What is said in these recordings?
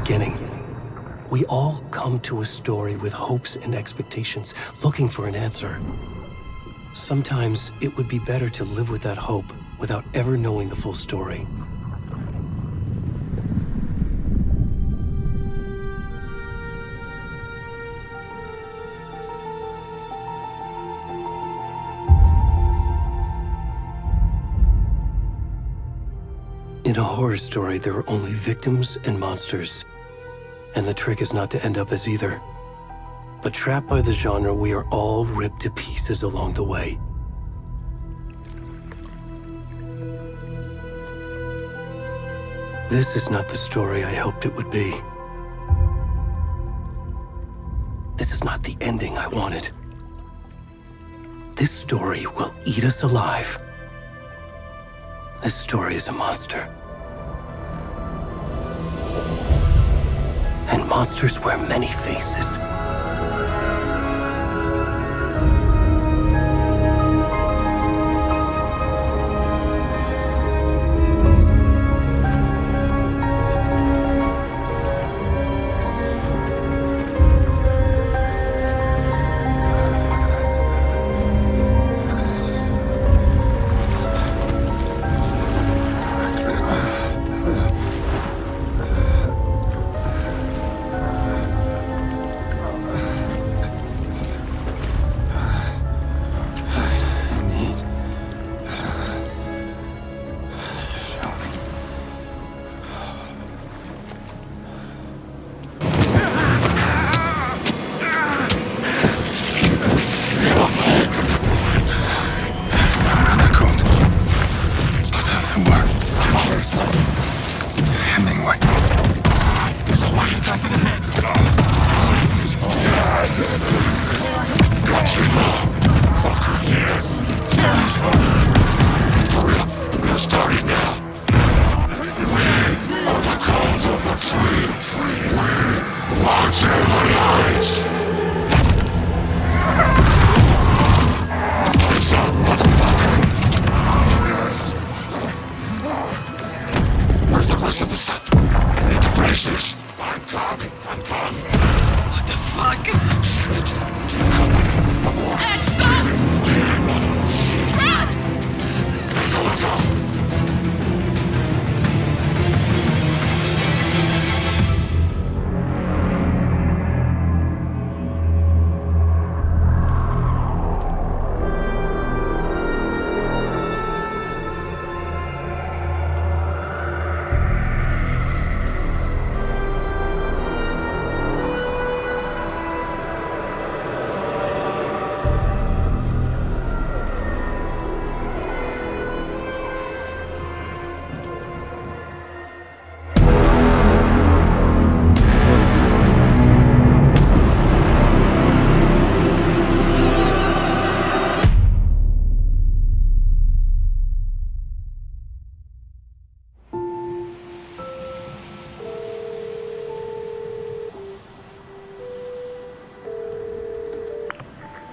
beginning. We all come to a story with hopes and expectations, looking for an answer. Sometimes it would be better to live with that hope without ever knowing the full story. In a horror story, there are only victims and monsters. And the trick is not to end up as either. But trapped by the genre, we are all ripped to pieces along the way. This is not the story I hoped it would be. This is not the ending I wanted. This story will eat us alive. This story is a monster. And monsters wear many faces.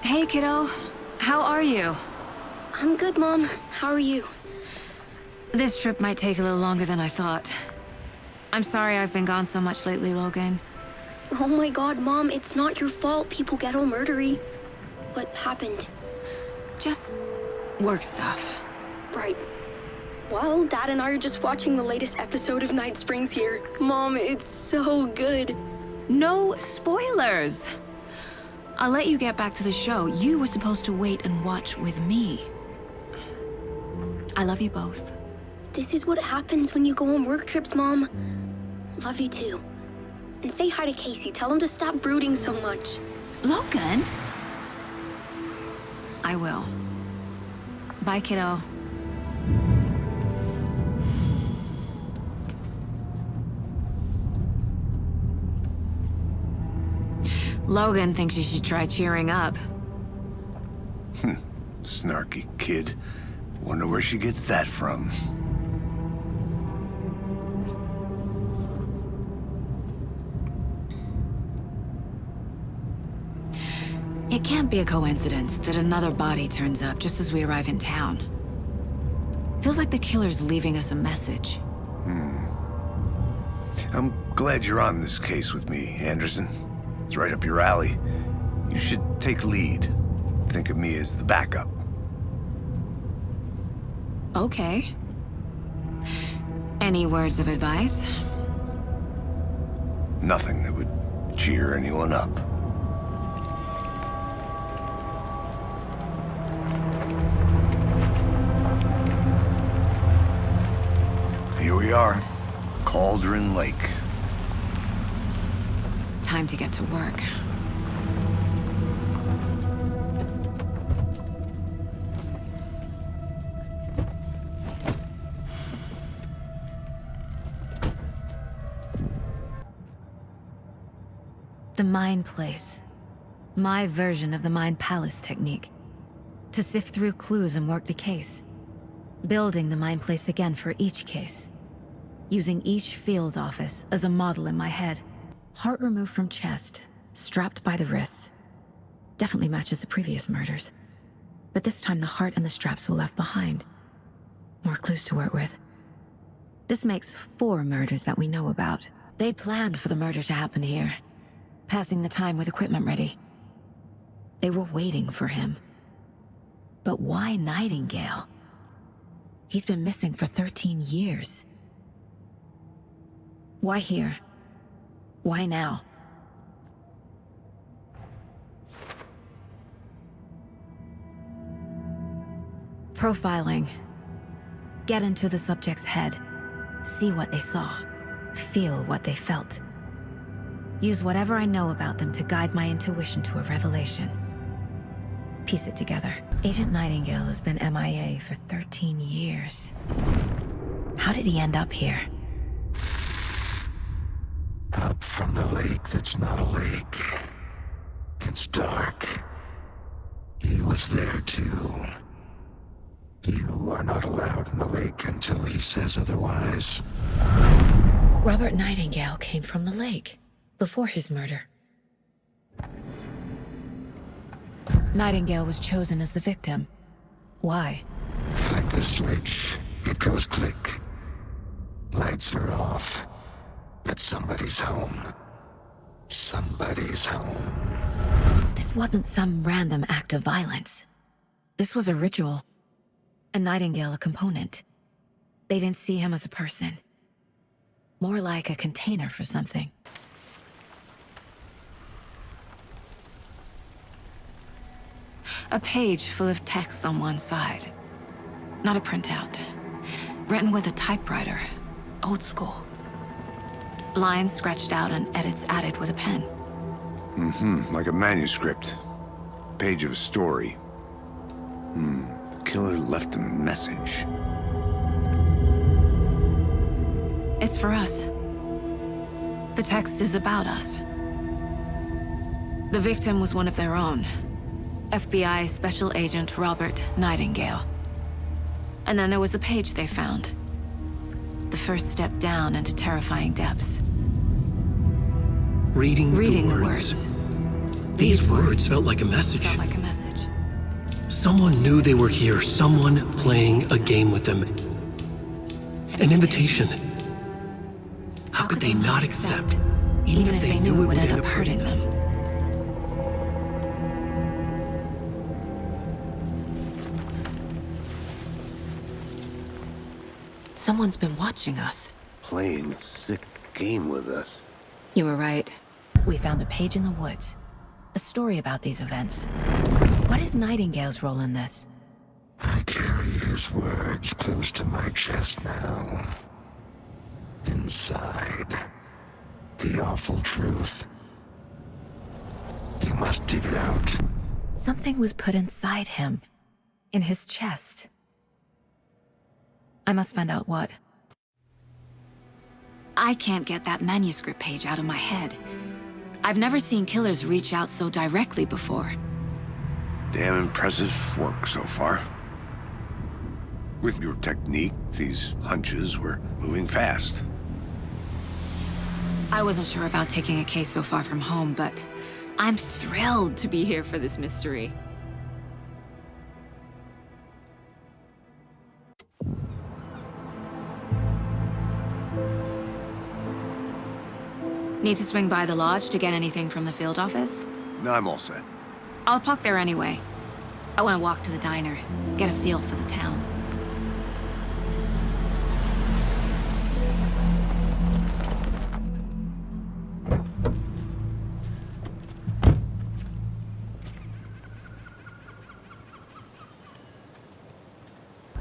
Hey, kiddo. How are you? I'm good, Mom. How are you? This trip might take a little longer than I thought. I'm sorry I've been gone so much lately, Logan. Oh my god, Mom, it's not your fault people get all murdery. What happened? Just work stuff. Right. Well, Dad and I are just watching the latest episode of Night Springs here. Mom, it's so good. No spoilers! I'll let you get back to the show. You were supposed to wait and watch with me. I love you both. This is what happens when you go on work trips, Mom. Love you too. And say hi to Casey. Tell him to stop brooding so much. Logan? I will. Bye, kiddo. Logan thinks you should try cheering up. Snarky kid. Wonder where she gets that from. It can't be a coincidence that another body turns up just as we arrive in town. Feels like the killer's leaving us a message. I'm glad you're on this case with me, Anderson. It's right up your alley. You should take lead. Think of me as the backup. Okay. Any words of advice? Nothing that would cheer anyone up. Here we are, Cauldron Lake. Time to get to work. The Mind Place. My version of the Mind Palace technique. To sift through clues and work the case. Building the Mind Place again for each case. Using each field office as a model in my head. Heart removed from chest, strapped by the wrists. Definitely matches the previous murders. But this time the heart and the straps were left behind. More clues to work with. This makes 4 murders that we know about. They planned for the murder to happen here. Passing the time with equipment ready. They were waiting for him. But why Nightingale? He's been missing for 13 years. Why here? Why now? Profiling. Get into the subject's head. See what they saw. Feel what they felt. Use whatever I know about them to guide my intuition to a revelation. Piece it together. Agent Nightingale has been MIA for 13 years. How did he end up here? Up from the lake that's not a lake. It's dark. He was there too. You are not allowed in the lake until he says otherwise. Robert Nightingale came from the lake. Before his murder. Nightingale was chosen as the victim. Why? Flick the switch. It goes click. Lights are off. But somebody's home. Somebody's home. This wasn't some random act of violence. This was a ritual. And Nightingale a component. They didn't see him as a person. More like a container for something. A page full of text on one side. Not a printout. Written with a typewriter. Old school. Lines scratched out and edits added with a pen. Like a manuscript. Page of a story. The killer left a message. It's for us. The text is about us. The victim was one of their own. FBI Special Agent Robert Nightingale. And then there was the page they found. The first step down into terrifying depths. Reading the words. words. These words felt like a message. Felt like a message. Someone knew they were here, someone playing a game with them. An invitation. How could they not accept, even if they knew it would end up hurting them? Someone's been watching us. Playing a sick game with us. You were right. We found a page in the woods. A story about these events. What is Nightingale's role in this? I carry his words close to my chest now. Inside. The awful truth. You must dig it out. Something was put inside him. In his chest. I must find out what. I can't get that manuscript page out of my head. I've never seen killers reach out so directly before. Damn impressive work so far. With your technique, these hunches were moving fast. I wasn't sure about taking a case so far from home, but I'm thrilled to be here for this mystery. Need to swing by the lodge to get anything from the field office? No, I'm all set. I'll park there anyway. I want to walk to the diner, get a feel for the town.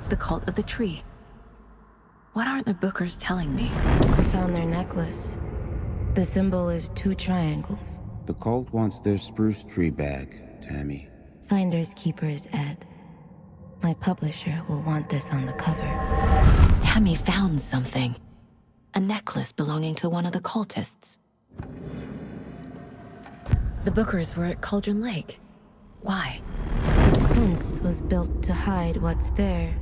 The cult of the tree. What aren't the Bookers telling me? I found their necklace. The symbol is 2 triangles. The cult wants their spruce tree bag, Tammy. Finders keepers, Ed. My publisher will want this on the cover. Tammy found something. A necklace belonging to one of the cultists. The Bookers were at Cauldron Lake. Why? The fence was built to hide what's there.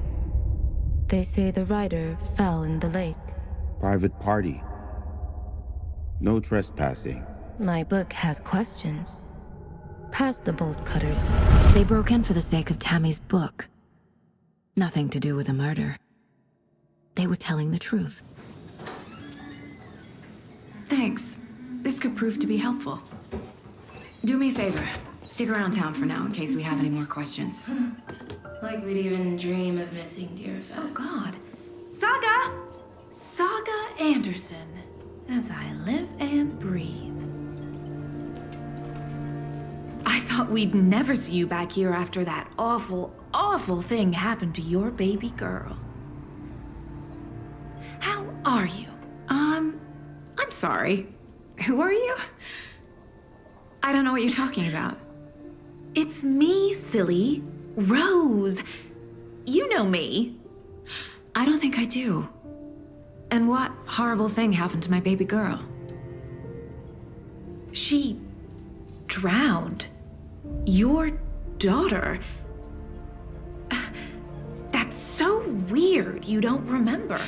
They say the rider fell in the lake. Private party. No trespassing. My book has questions. Past the bolt cutters. They broke in for the sake of Tammy's book. Nothing to do with the murder. They were telling the truth. Thanks. This could prove to be helpful. Do me a favor. Stick around town for now in case we have any more questions. Like we'd even dream of missing Deerfest. Oh, God. Saga! Saga Anderson. As I live and breathe. I thought we'd never see you back here after that awful, awful thing happened to your baby girl. How are you? I'm sorry. Who are you? I don't know what you're talking about. It's me, silly. Rose. You know me. I don't think I do. And what horrible thing happened to my baby girl? She drowned. Your daughter. That's so weird you don't remember.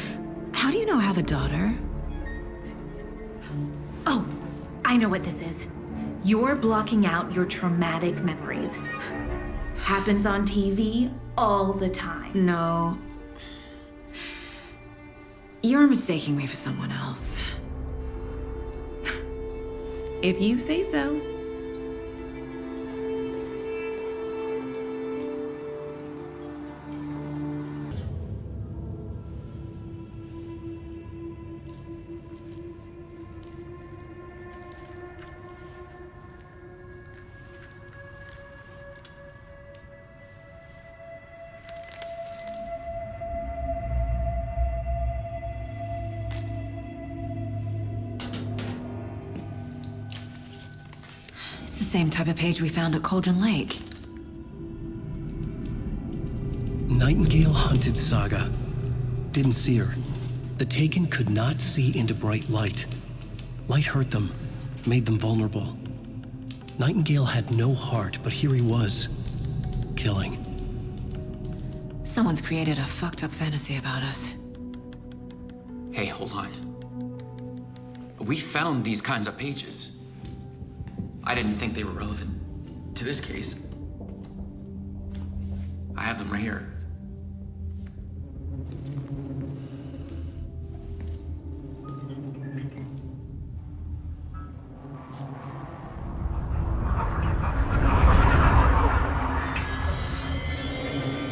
How do you know I have a daughter? Oh, I know what this is. You're blocking out your traumatic memories. Happens on TV all the time. No. You're mistaking me for someone else. If you say so. It's the same type of page we found at Cauldron Lake. Nightingale hunted Saga. Didn't see her. The Taken could not see into bright light. Light hurt them, made them vulnerable. Nightingale had no heart, but here he was, killing. Someone's created a fucked up fantasy about us. Hey, hold on. We found these kinds of pages. I didn't think they were relevant to this case. I have them right here.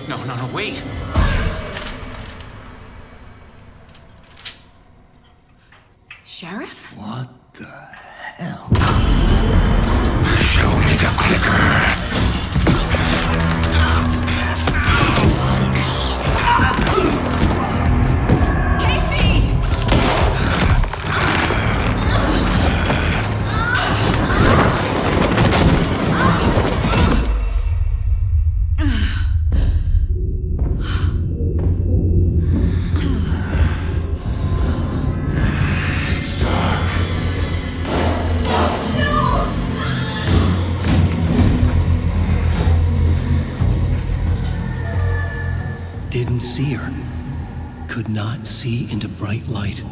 No, wait! Sheriff? What the hell? Show me the clicker. Didn't see her. Could not see into bright light.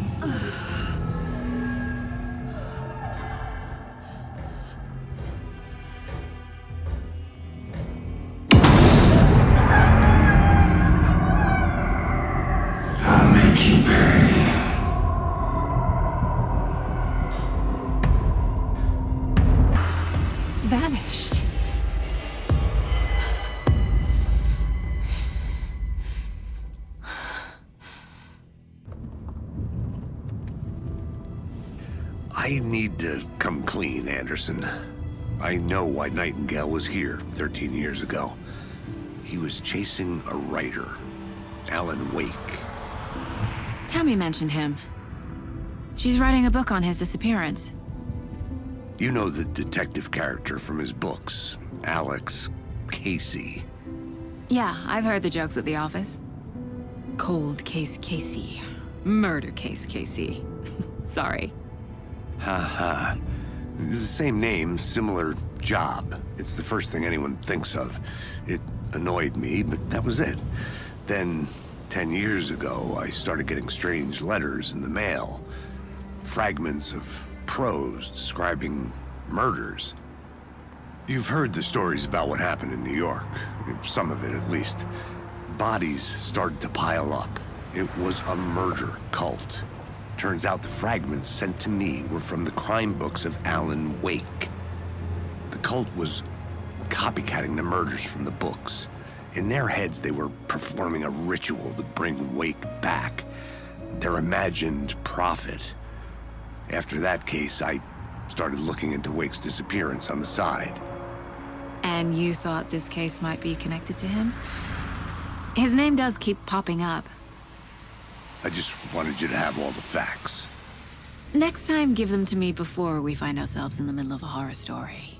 I'll make you pay. finished. I need to come clean, Anderson. I know why Nightingale was here 13 years ago. He was chasing a writer, Alan Wake. Tammy mentioned him. She's writing a book on his disappearance. You know the detective character from his books, Alex Casey. Yeah, I've heard the jokes at the office. Cold case Casey. Murder case Casey. Sorry. Ha. It's the same name, similar job. It's the first thing anyone thinks of. It annoyed me, but that was it. Then, 10 years ago, I started getting strange letters in the mail. Fragments of prose describing murders. You've heard the stories about what happened in New York. Some of it, at least. Bodies started to pile up. It was a murder cult. Turns out the fragments sent to me were from the crime books of Alan Wake. The cult was copycatting the murders from the books. In their heads, they were performing a ritual to bring Wake back. Their imagined prophet. After that case, I started looking into Wake's disappearance on the side. And you thought this case might be connected to him? His name does keep popping up. I just wanted you to have all the facts. Next time, give them to me before we find ourselves in the middle of a horror story.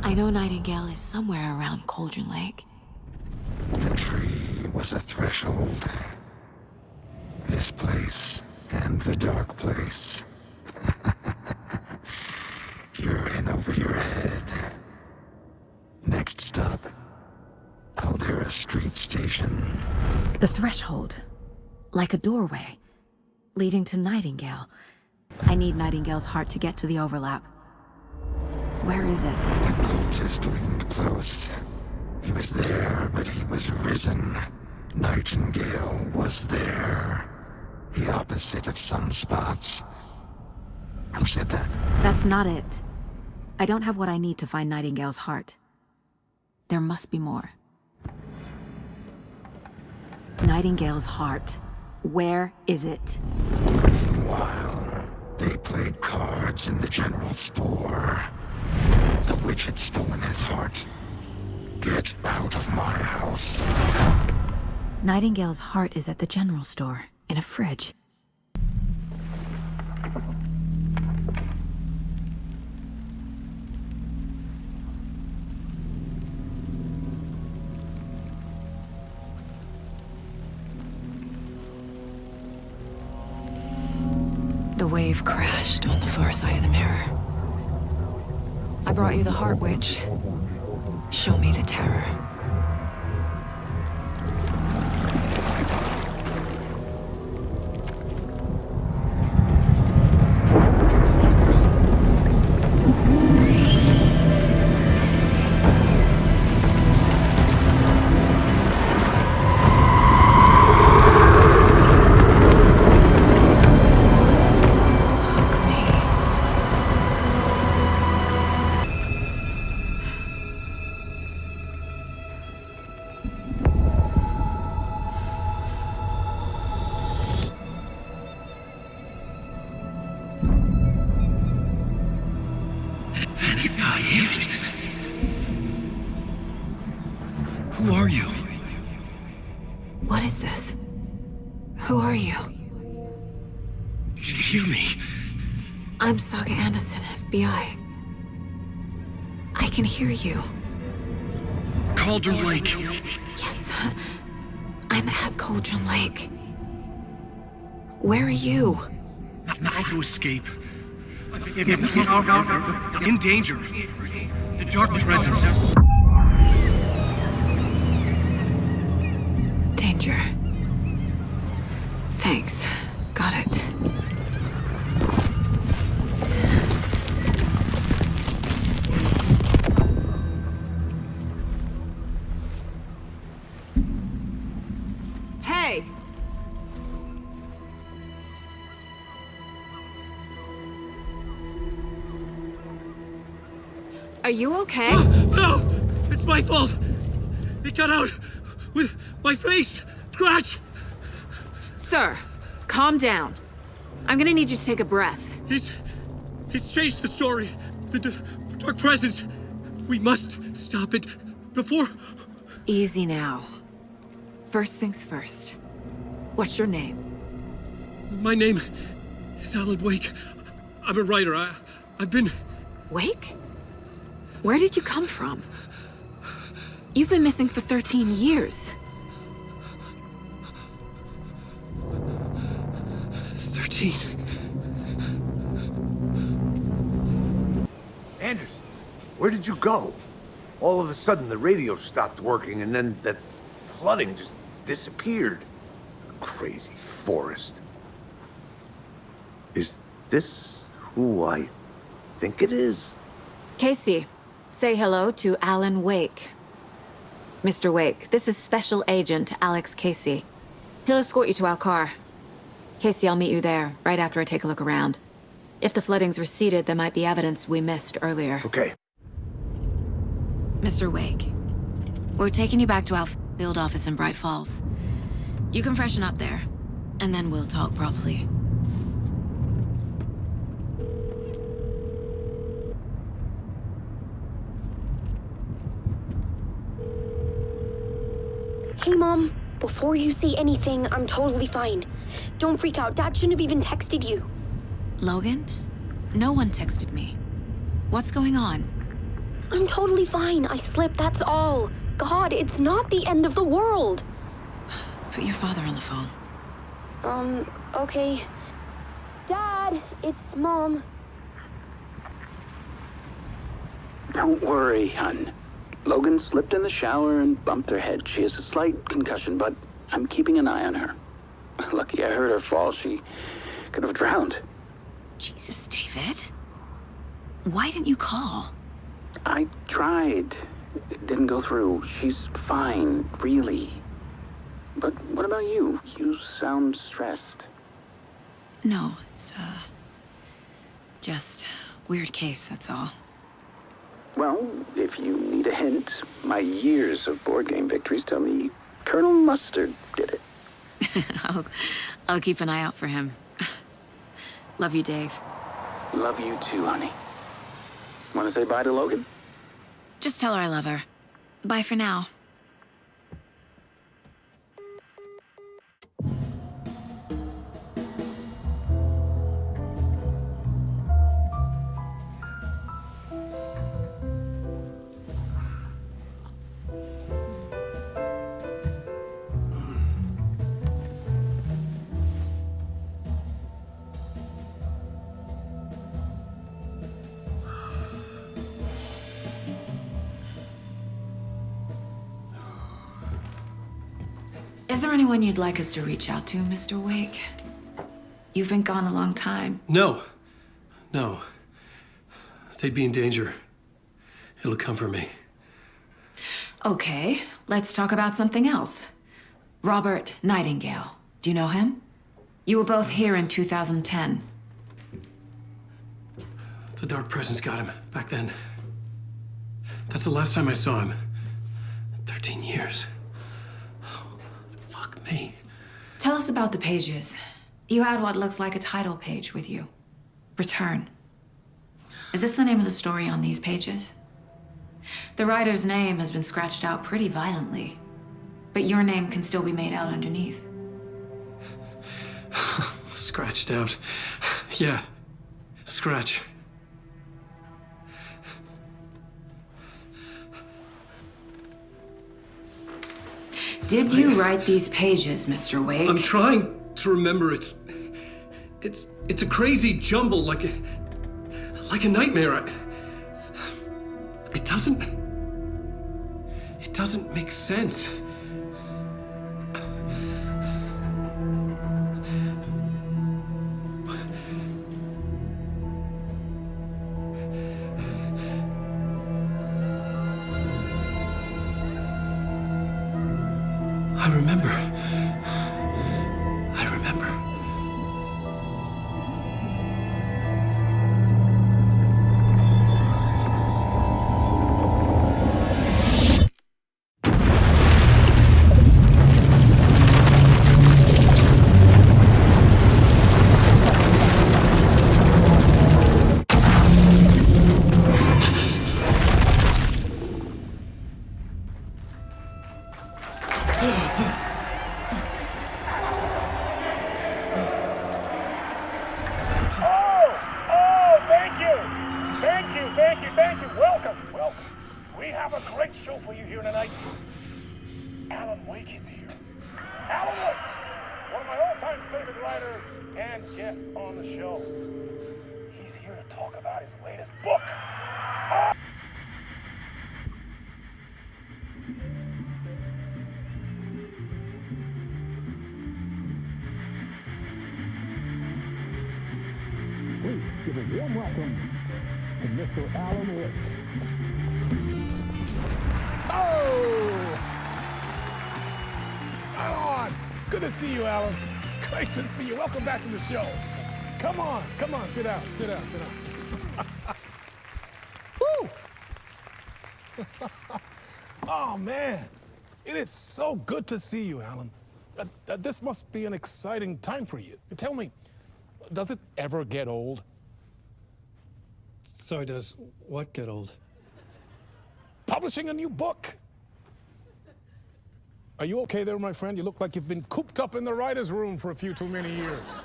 I know Nightingale is somewhere around Cauldron Lake. The tree was a threshold. This place and the dark place. You're in over your head. Next stop, Caldera Street Station. The threshold. Like a doorway. Leading to Nightingale. I need Nightingale's heart to get to the overlap. Where is it? The cultist leaned close. He was there, but he was risen. Nightingale was there. The opposite of sunspots. Who said that? That's not it. I don't have what I need to find Nightingale's heart. There must be more. Nightingale's heart. Where is it? Meanwhile, they played cards in the general store. The witch had stolen his heart. Get out of my house. Nightingale's heart is at the general store, in a fridge. The wave crashed on the far side of the mirror. I brought you the heart, witch. Show me the terror. Who are you? What is this? Who are you? Hear me. I'm Saga Anderson, FBI. I can hear you. Cauldron Lake. Yes, I'm at Cauldron Lake. Where are you? How to escape. In danger. The dark presence. Danger. Thanks. Got it. Are you okay? No! It's my fault! It got out with my face! Scratch! Sir, calm down. I'm gonna need you to take a breath. He's changed the story. The dark presence. We must stop it before... Easy now. First things first. What's your name? My name is Alan Wake. I'm a writer. I've been... Wake? Where did you come from? You've been missing for 13 years. 13. Anderson, where did you go? All of a sudden, the radio stopped working, and then that flooding just disappeared. Crazy forest. Is this who I think it is? Casey, say hello to Alan Wake. Mr. Wake, this is Special Agent Alex Casey. He'll escort you to our car. Casey, I'll meet you there, right after I take a look around. If the flooding's receded, there might be evidence we missed earlier. Okay. Mr. Wake, we're taking you back to our field office in Bright Falls. You can freshen up there, and then we'll talk properly. Hey, Mom. Before you say anything, I'm totally fine. Don't freak out. Dad shouldn't have even texted you. Logan? No one texted me. What's going on? I'm totally fine. I slipped, that's all. God, it's not the end of the world. Put your father on the phone. Okay. Dad, it's Mom. Don't worry, hon. Logan slipped in the shower and bumped her head. She has a slight concussion, but I'm keeping an eye on her. Lucky I heard her fall. She could have drowned. Jesus, David. Why didn't you call? I tried. It didn't go through. She's fine, really. But what about you? You sound stressed. No, it's, just weird case, that's all. Well, if you need a hint, my years of board game victories tell me Colonel Mustard did it. I'll keep an eye out for him. Love you, Dave. Love you too, honey. Want to say bye to Logan? Just tell her I love her. Bye for now. Is there anyone you'd like us to reach out to, Mr. Wake? You've been gone a long time. No. No. They'd be in danger. It'll come for me. Okay, let's talk about something else. Robert Nightingale. Do you know him? You were both here in 2010. The dark presence got him back then. That's the last time I saw him. 13 years. Fuck me. Tell us about the pages. You had what looks like a title page with you. Return. Is this the name of the story on these pages? The writer's name has been scratched out pretty violently, but your name can still be made out underneath. Scratched out. Yeah. Scratch. Did you write these pages, Mr. Wake? I'm trying to remember. It's a crazy jumble, like a nightmare. It doesn't make sense. I remember. right. Alan Wake is here. Alan Wake, one of my all-time favorite writers and guests on the show. He's here to talk about his latest book. Please give a warm welcome to Mr. Alan Wake. Oh! Alan! Good to see you, Alan. Great to see you. Welcome back to the show. Come on, sit down. Woo! Oh, man. It is so good to see you, Alan. This must be an exciting time for you. Tell me, does it ever get old? So does what get old? Publishing a new book. Are you okay there, my friend? You look like you've been cooped up in the writer's room for a few too many years.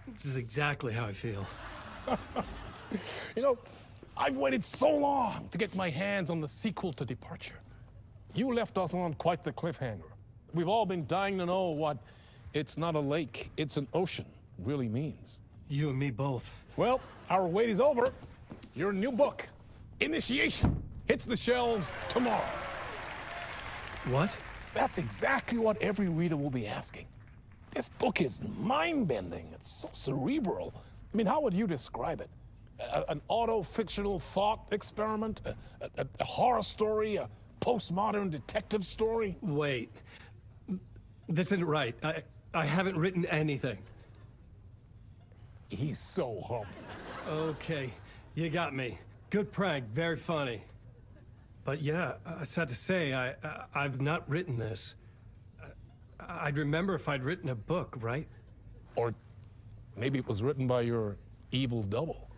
This is exactly how I feel. You know, I've waited so long to get my hands on the sequel to Departure. You left us on quite the cliffhanger. We've all been dying to know what "it's not a lake, it's an ocean" really means. You and me both. Well, our wait is over. Your new book, Initiation, hits the shelves tomorrow. What? That's exactly what every reader will be asking. This book is mind-bending. It's so cerebral. I mean, how would you describe it? An auto-fictional thought experiment? A horror story? A postmodern detective story? Wait. This isn't right. I haven't written anything. He's so humble. Okay, you got me. Good prank, very funny. But yeah, sad to say, I've not written this. I'd remember if I'd written a book, right? Or maybe it was written by your evil double.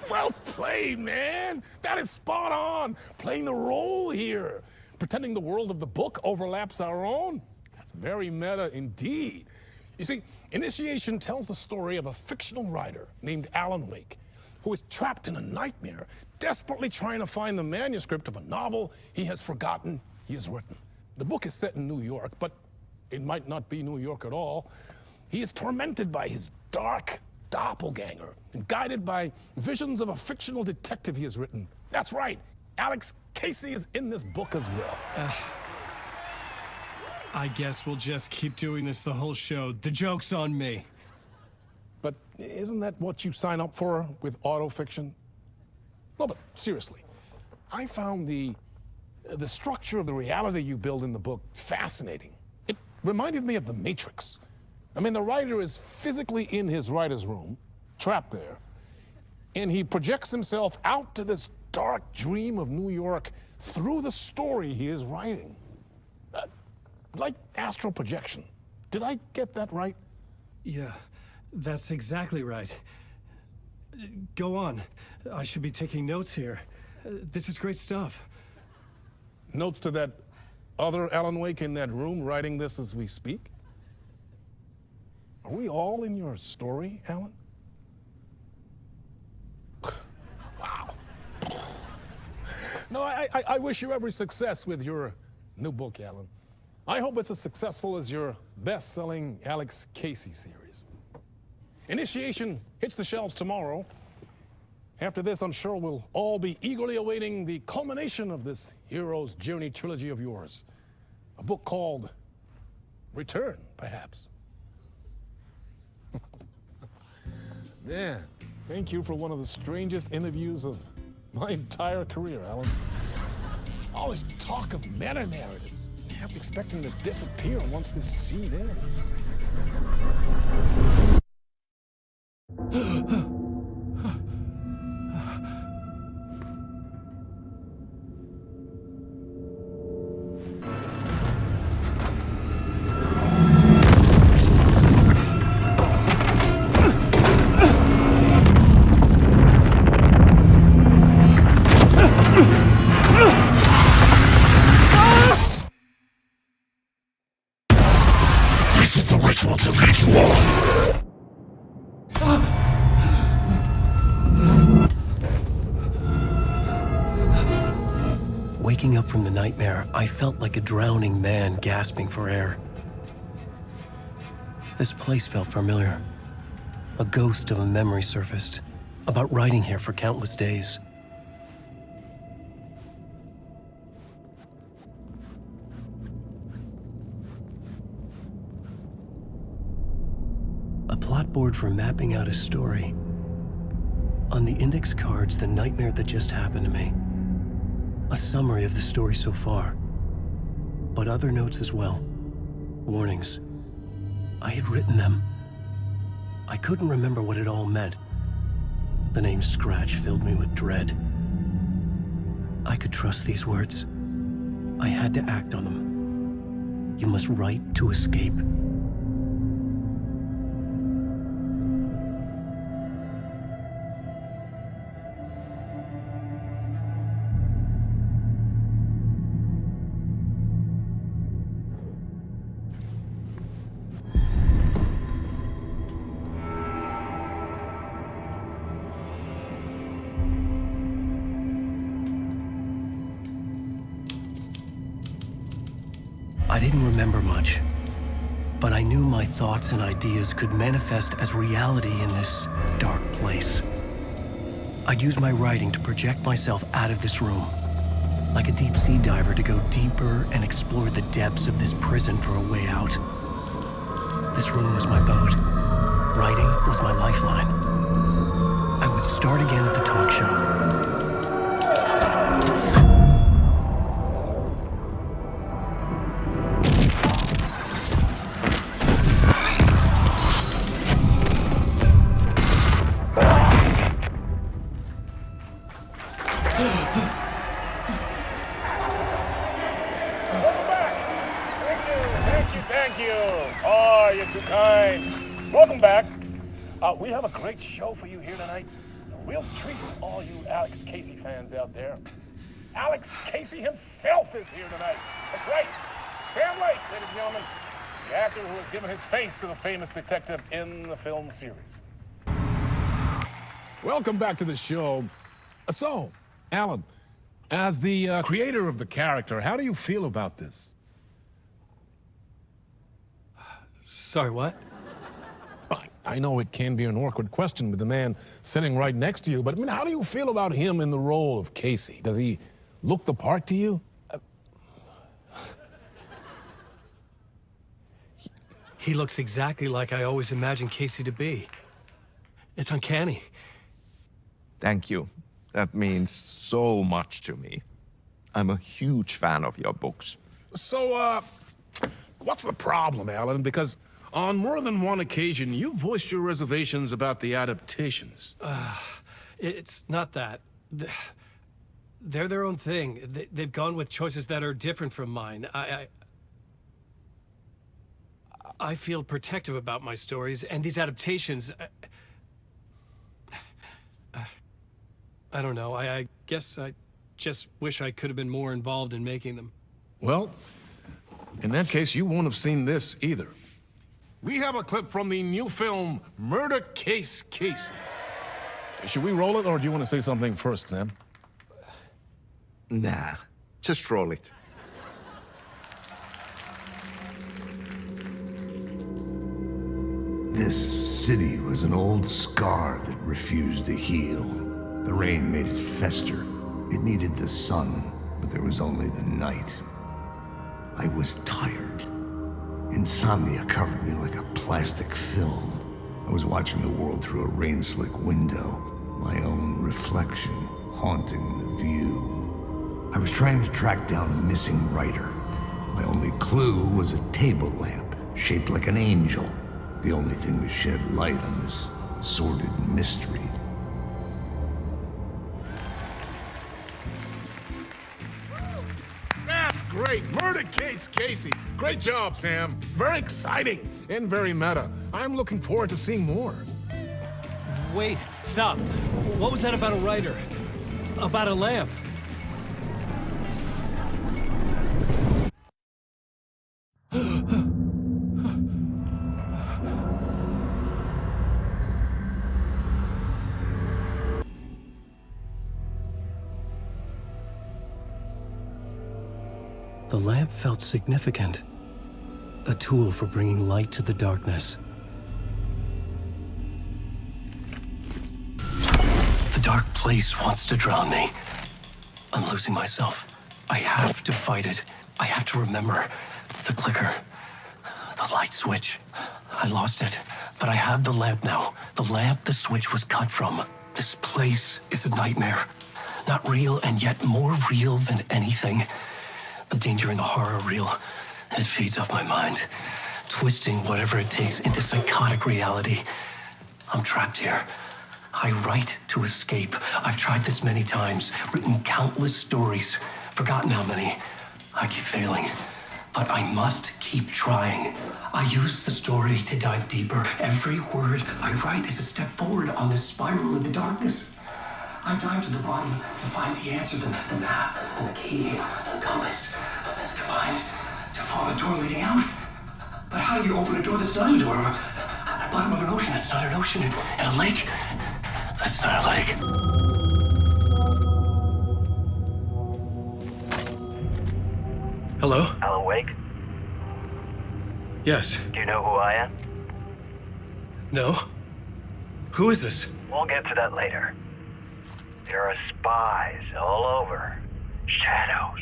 Well played, man! That is spot on! Playing the role here. Pretending the world of the book overlaps our own. That's very meta indeed. You see, Initiation tells the story of a fictional writer named Alan Wake, who is trapped in a nightmare, desperately trying to find the manuscript of a novel he has forgotten he has written. The book is set in New York, but it might not be New York at all. He is tormented by his dark doppelganger and guided by visions of a fictional detective he has written. That's right, Alex Casey is in this book as well. I guess we'll just keep doing this the whole show. The joke's on me. But isn't that what you sign up for with autofiction? No, but seriously, I found the structure of the reality you build in the book fascinating. It reminded me of The Matrix. I mean, the writer is physically in his writer's room, trapped there, and he projects himself out to this dark dream of New York through the story he is writing. Like astral projection. Did I get that right? Yeah, that's exactly right. Go on. I should be taking notes here. This is great stuff. Notes to that other Alan Wake in that room writing this as we speak? Are we all in your story, Alan? Wow. No, I wish you every success with your new book, Alan. I hope it's as successful as your best-selling Alex Casey series. Initiation hits the shelves tomorrow. After this, I'm sure we'll all be eagerly awaiting the culmination of this hero's journey trilogy of yours. A book called Return, perhaps. Man, thank you for one of the strangest interviews of my entire career, Alan. All this talk of meta-narratives. I kept expecting to disappear once this scene ends. This is the ritual to lead you on. Waking up from the nightmare, I felt like a drowning man gasping for air. This place felt familiar. A ghost of a memory surfaced, about riding here for countless days. A plot board for mapping out a story. On the index cards, the nightmare that just happened to me. A summary of the story so far. But other notes as well. Warnings. I had written them. I couldn't remember what it all meant. The name Scratch filled me with dread. I could trust these words. I had to act on them. You must write to escape. I didn't remember much, but I knew my thoughts and ideas could manifest as reality in this dark place. I'd use my writing to project myself out of this room, like a deep-sea diver to go deeper and explore the depths of this prison for a way out. This room was my boat. Writing was my lifeline. I would start again at the talk show. Welcome back. We have a great show for you here tonight. A real treat for all you Alex Casey fans out there. Alex Casey himself is here tonight. That's right. Sam Lake, ladies and gentlemen, the actor who has given his face to the famous detective in the film series. Welcome back to the show. So, Alan, as the creator of the character, how do you feel about this? Sorry, what? I know it can be an awkward question with the man sitting right next to you, but I mean, how do you feel about him in the role of Casey? Does he look the part to you? He looks exactly like I always imagined Casey to be. It's uncanny. Thank you. That means so much to me. I'm a huge fan of your books. So, what's the problem, Alan? Because on more than one occasion, you voiced your reservations about the adaptations. It's not that. They're their own thing. They've gone with choices that are different from mine. I feel protective about my stories, and these adaptations... I don't know. I guess I just wish I could have been more involved in making them. Well, in that case, you won't have seen this either. We have a clip from the new film, Murder Case Casey. Should we roll it, or do you want to say something first, Sam? Nah, just roll it. This city was an old scar that refused to heal. The rain made it fester. It needed the sun, but there was only the night. I was tired. Insomnia covered me like a plastic film. I was watching the world through a rain-slick window, my own reflection haunting the view. I was trying to track down a missing writer. My only clue was a table lamp, shaped like an angel, the only thing to shed light on this sordid mystery. That's great! Murder Case Casey! Great job, Sam. Very exciting and very meta. I'm looking forward to seeing more. Wait, stop. What was that about a writer? About a lamp? The lamp felt significant. A tool for bringing light to the darkness. The dark place wants to drown me. I'm losing myself. I have to fight it. I have to remember. The clicker. The light switch. I lost it. But I have the lamp now. The lamp the switch was cut from. This place is a nightmare. Not real, and yet more real than anything. The danger and the horror real. It feeds off my mind. Twisting whatever it takes into psychotic reality. I'm trapped here. I write to escape. I've tried this many times. Written countless stories. Forgotten how many. I keep failing. But I must keep trying. I use the story to dive deeper. Every word I write is a step forward on this spiral into darkness. I dive to the bottom to find the answer, the map, and the key, the compass. It's combined to form a door leading out. But how do you open a door that's not a door? At the bottom of an ocean that's not an ocean, and a lake that's not a lake. Hello? Alan Wake? Yes. Do you know who I am? No? Who is this? We'll get to that later. There are spies all over. Shadows.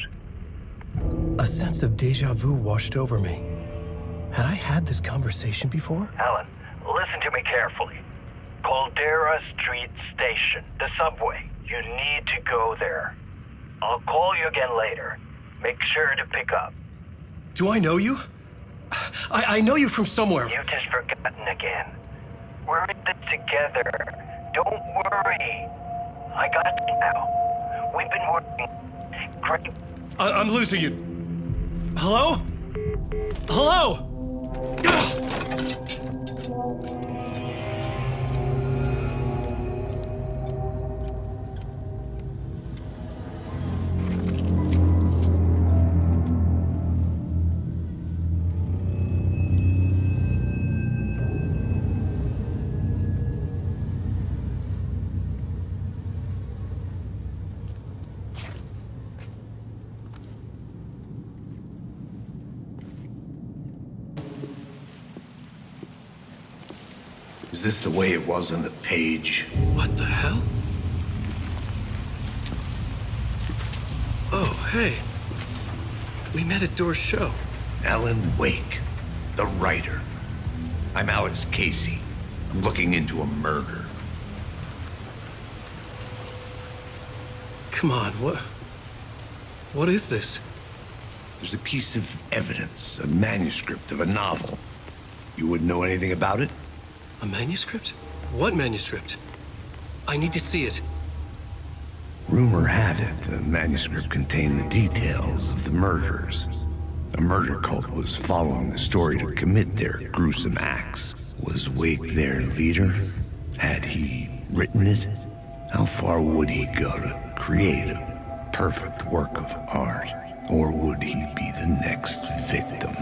A sense of deja vu washed over me. Had I had this conversation before? Alan, listen to me carefully. Caldera Street Station, the subway. You need to go there. I'll call you again later. Make sure to pick up. Do I know you? I know you from somewhere. You've just forgotten again. We're in this together. Don't worry. I got you now. We've been working great. I'm losing you. Hello? Hello? Is this the way it was on the page? What the hell? Oh, hey. We met at Door's show. Alan Wake, the writer. I'm Alex Casey. I'm looking into a murder. Come on, what is this? There's a piece of evidence, a manuscript of a novel. You wouldn't know anything about it? A manuscript? What manuscript? I need to see it. Rumor had it the manuscript contained the details of the murders. A murder cult was following the story to commit their gruesome acts. Was Wake their leader? Had he written it? How far would he go to create a perfect work of art? Or would he be the next victim?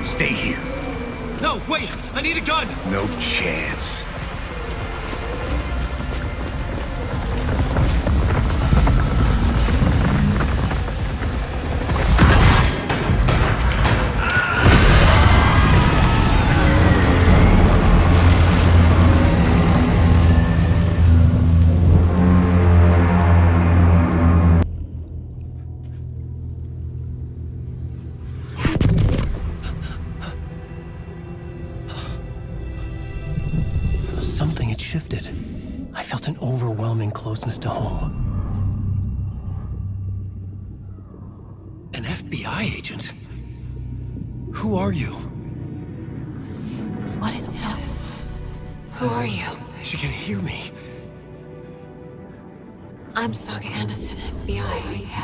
Stay here. No, wait! I need a gun! No chance. Something had shifted. I felt an overwhelming closeness to home. An FBI agent? Who are you? What is this? Who are you? She can hear me. I'm Saga Anderson, FBI.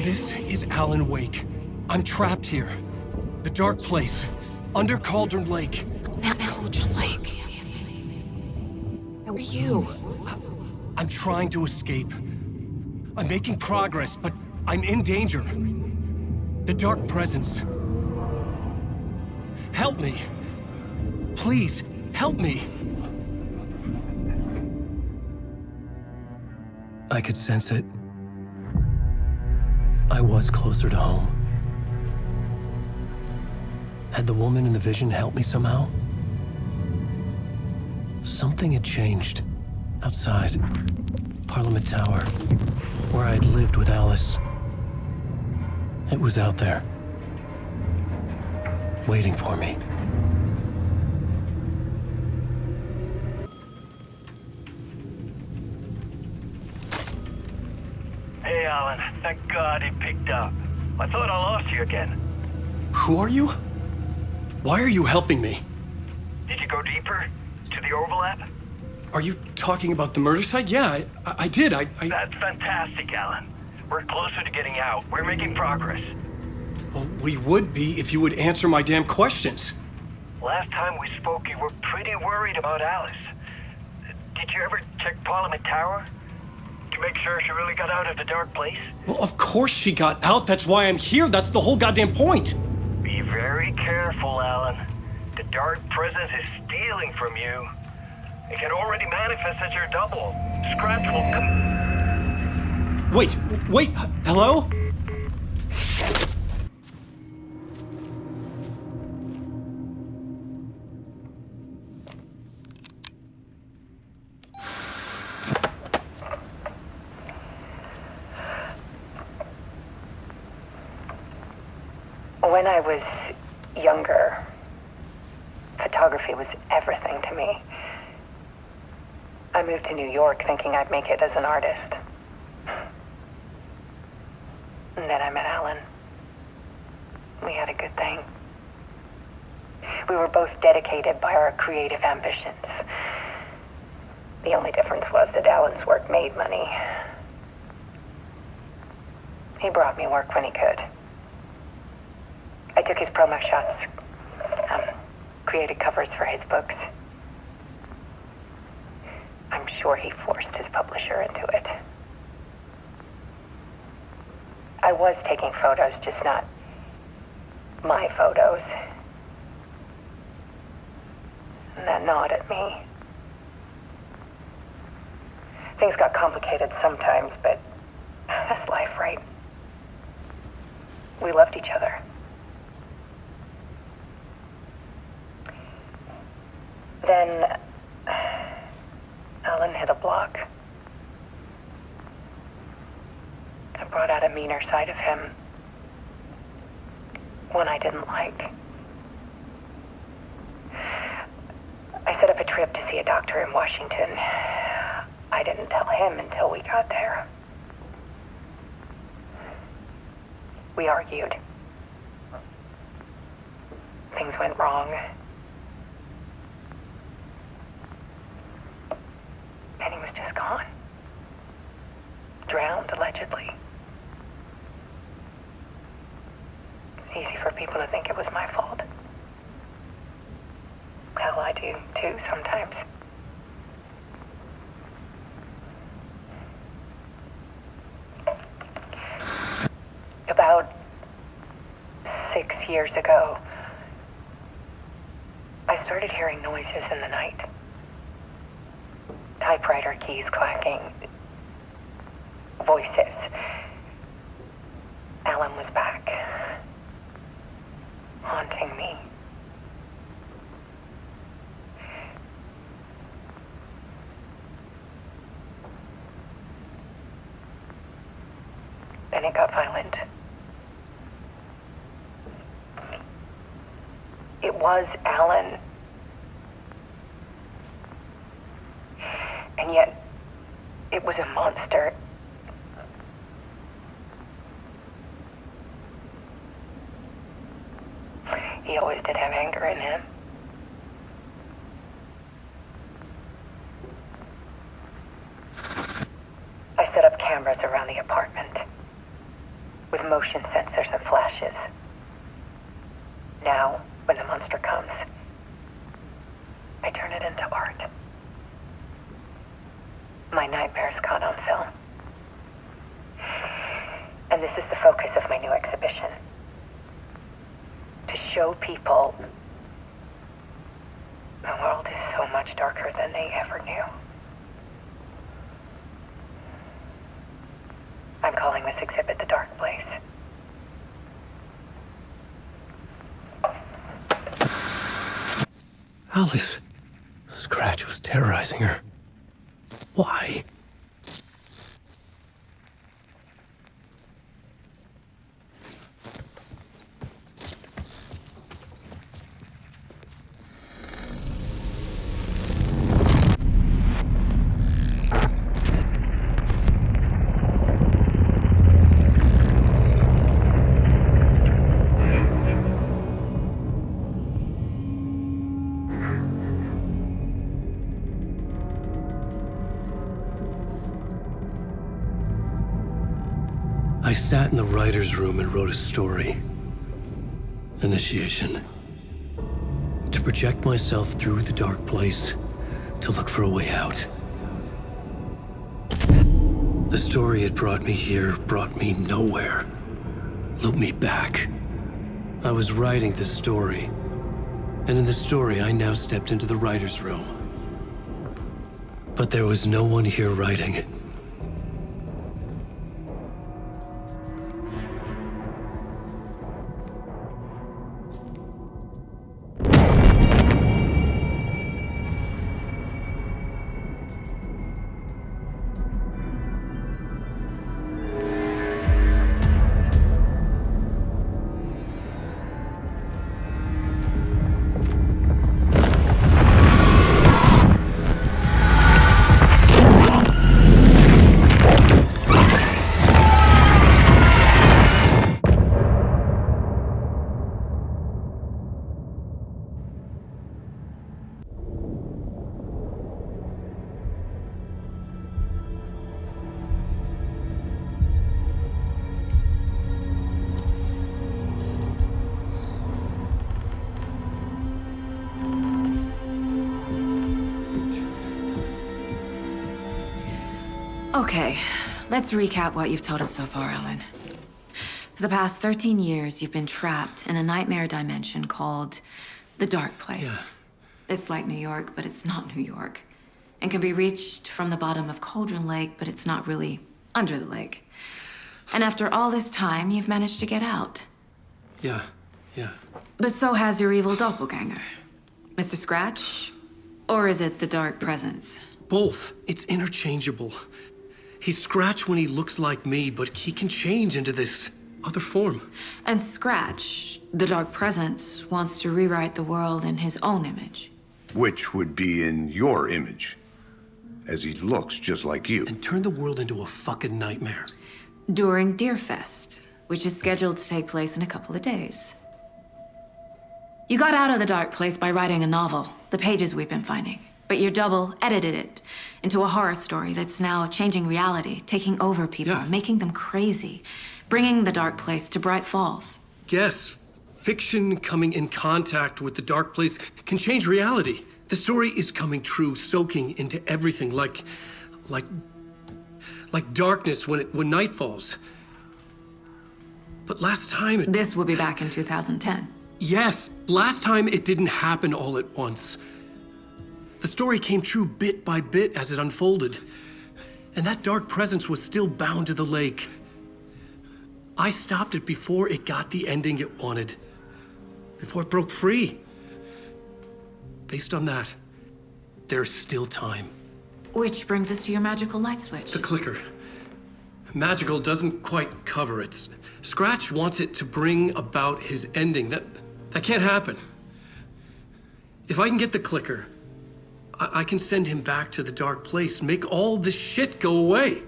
This is Alan Wake. I'm trapped here. The dark place. Under Cauldron Lake. Cauldron Lake. Who are you? I'm trying to escape. I'm making progress, but I'm in danger. The dark presence. Help me. Please, Help me! I could sense it. I was closer to home. Had the woman in the vision helped me somehow? Something had changed. Outside. Parliament Tower. Where I had lived with Alice. It was out there. Waiting for me. Hey, Alan. Thank God he picked up. I thought I lost you again. Who are you? Why are you helping me? Did you go deeper? To the overlap? Are you talking about the murder site? Yeah, I did. That's fantastic, Alan. We're closer to getting out. We're making progress. Well, we would be if you would answer my damn questions. Last time we spoke, you were pretty worried about Alice. Did you ever check Parliament Tower? To make sure she really got out of the dark place? Well, of course she got out. That's why I'm here. That's the whole goddamn point. Be very careful, Alan. The dark presence is stealing from you. It can already manifest as your double. Scratch will come. Wait, hello? When I was younger, photography was everything to me. I moved to New York thinking I'd make it as an artist. And then I met Alan. We had a good thing. We were both dedicated by our creative ambitions. The only difference was that Alan's work made money. He brought me work when he could. I took his promo shots, created covers for his books. I'm sure he forced his publisher into it. I was taking photos, just not my photos. And that gnawed at me. Things got complicated sometimes, but that's life, right? We loved each other. Then Alan hit a block. I brought out a meaner side of him. One I didn't like. I set up a trip to see a doctor in Washington. I didn't tell him until we got there. We argued. Things went wrong. And he was just gone. Drowned, allegedly. Easy for people to think it was my fault. Hell, I do too, sometimes. About 6 years ago, I started hearing noises in the night. Typewriter keys clacking. Voices. Alan was back. Haunting me. Then it got violent. It was Alan. And yet, it was a monster. He always did have anger in him. I set up cameras around the apartment with motion sensors and flashes. Now, when the monster comes, I turn it into art. My nightmares caught on film. And this is the focus of my new exhibition. To show people the world is so much darker than they ever knew. I'm calling this exhibit The Dark Place. Alice. Scratch was terrorizing her. Why? I sat in the writer's room and wrote a story. Initiation. To project myself through the dark place, to look for a way out. The story had brought me here, brought me nowhere. Looped me back. I was writing the story. And in the story, I now stepped into the writer's room. But there was no one here writing it. Okay, let's recap what you've told us so far, Alan. For the past 13 years, you've been trapped in a nightmare dimension called the Dark Place. Yeah. It's like New York, but it's not New York. And can be reached from the bottom of Cauldron Lake, but it's not really under the lake. And after all this time, you've managed to get out. Yeah. But so has your evil doppelganger. Mr. Scratch? Or is it the Dark Presence? Both. It's interchangeable. He's Scratch when he looks like me, but he can change into this other form. And Scratch, the Dark Presence, wants to rewrite the world in his own image. Which would be in your image, as he looks just like you. And turn the world into a fucking nightmare. During Deerfest, which is scheduled to take place in a couple of days. You got out of the Dark Place by writing a novel, the pages we've been finding. But your double edited it into a horror story that's now changing reality, taking over people, making them crazy, bringing the Dark Place to Bright Falls. Yes, fiction coming in contact with the Dark Place can change reality. The story is coming true, soaking into everything like darkness when night falls. But last time This will be back in 2010. Yes, last time it didn't happen all at once. The story came true bit by bit as it unfolded. And that dark presence was still bound to the lake. I stopped it before it got the ending it wanted. Before it broke free. Based on that, there's still time. Which brings us to your magical light switch. The clicker. Magical doesn't quite cover it. Scratch wants it to bring about his ending. That can't happen. If I can get the clicker, I can send him back to the Dark Place, make all this shit go away.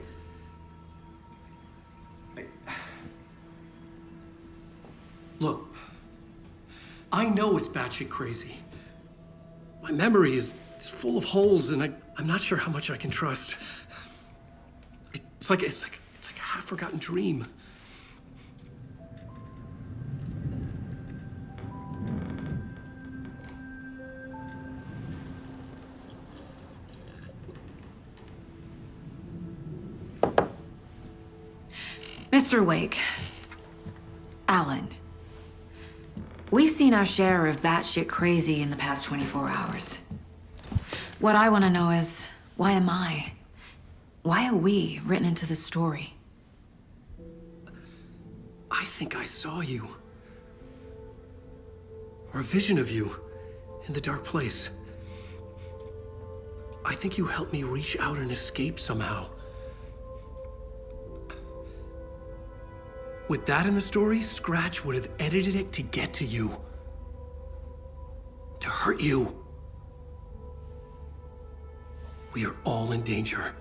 Look, I know it's batshit crazy. My memory is full of holes, and I'm not sure how much I can trust. It's like a half-forgotten dream. Mr. Wake, Alan, we've seen our share of batshit crazy in the past 24 hours. What I want to know is, why am I? Why are we written into the story? I think I saw you. Or a vision of you in the dark place. I think you helped me reach out and escape somehow. With that in the story, Scratch would have edited it to get to you. To hurt you. We are all in danger.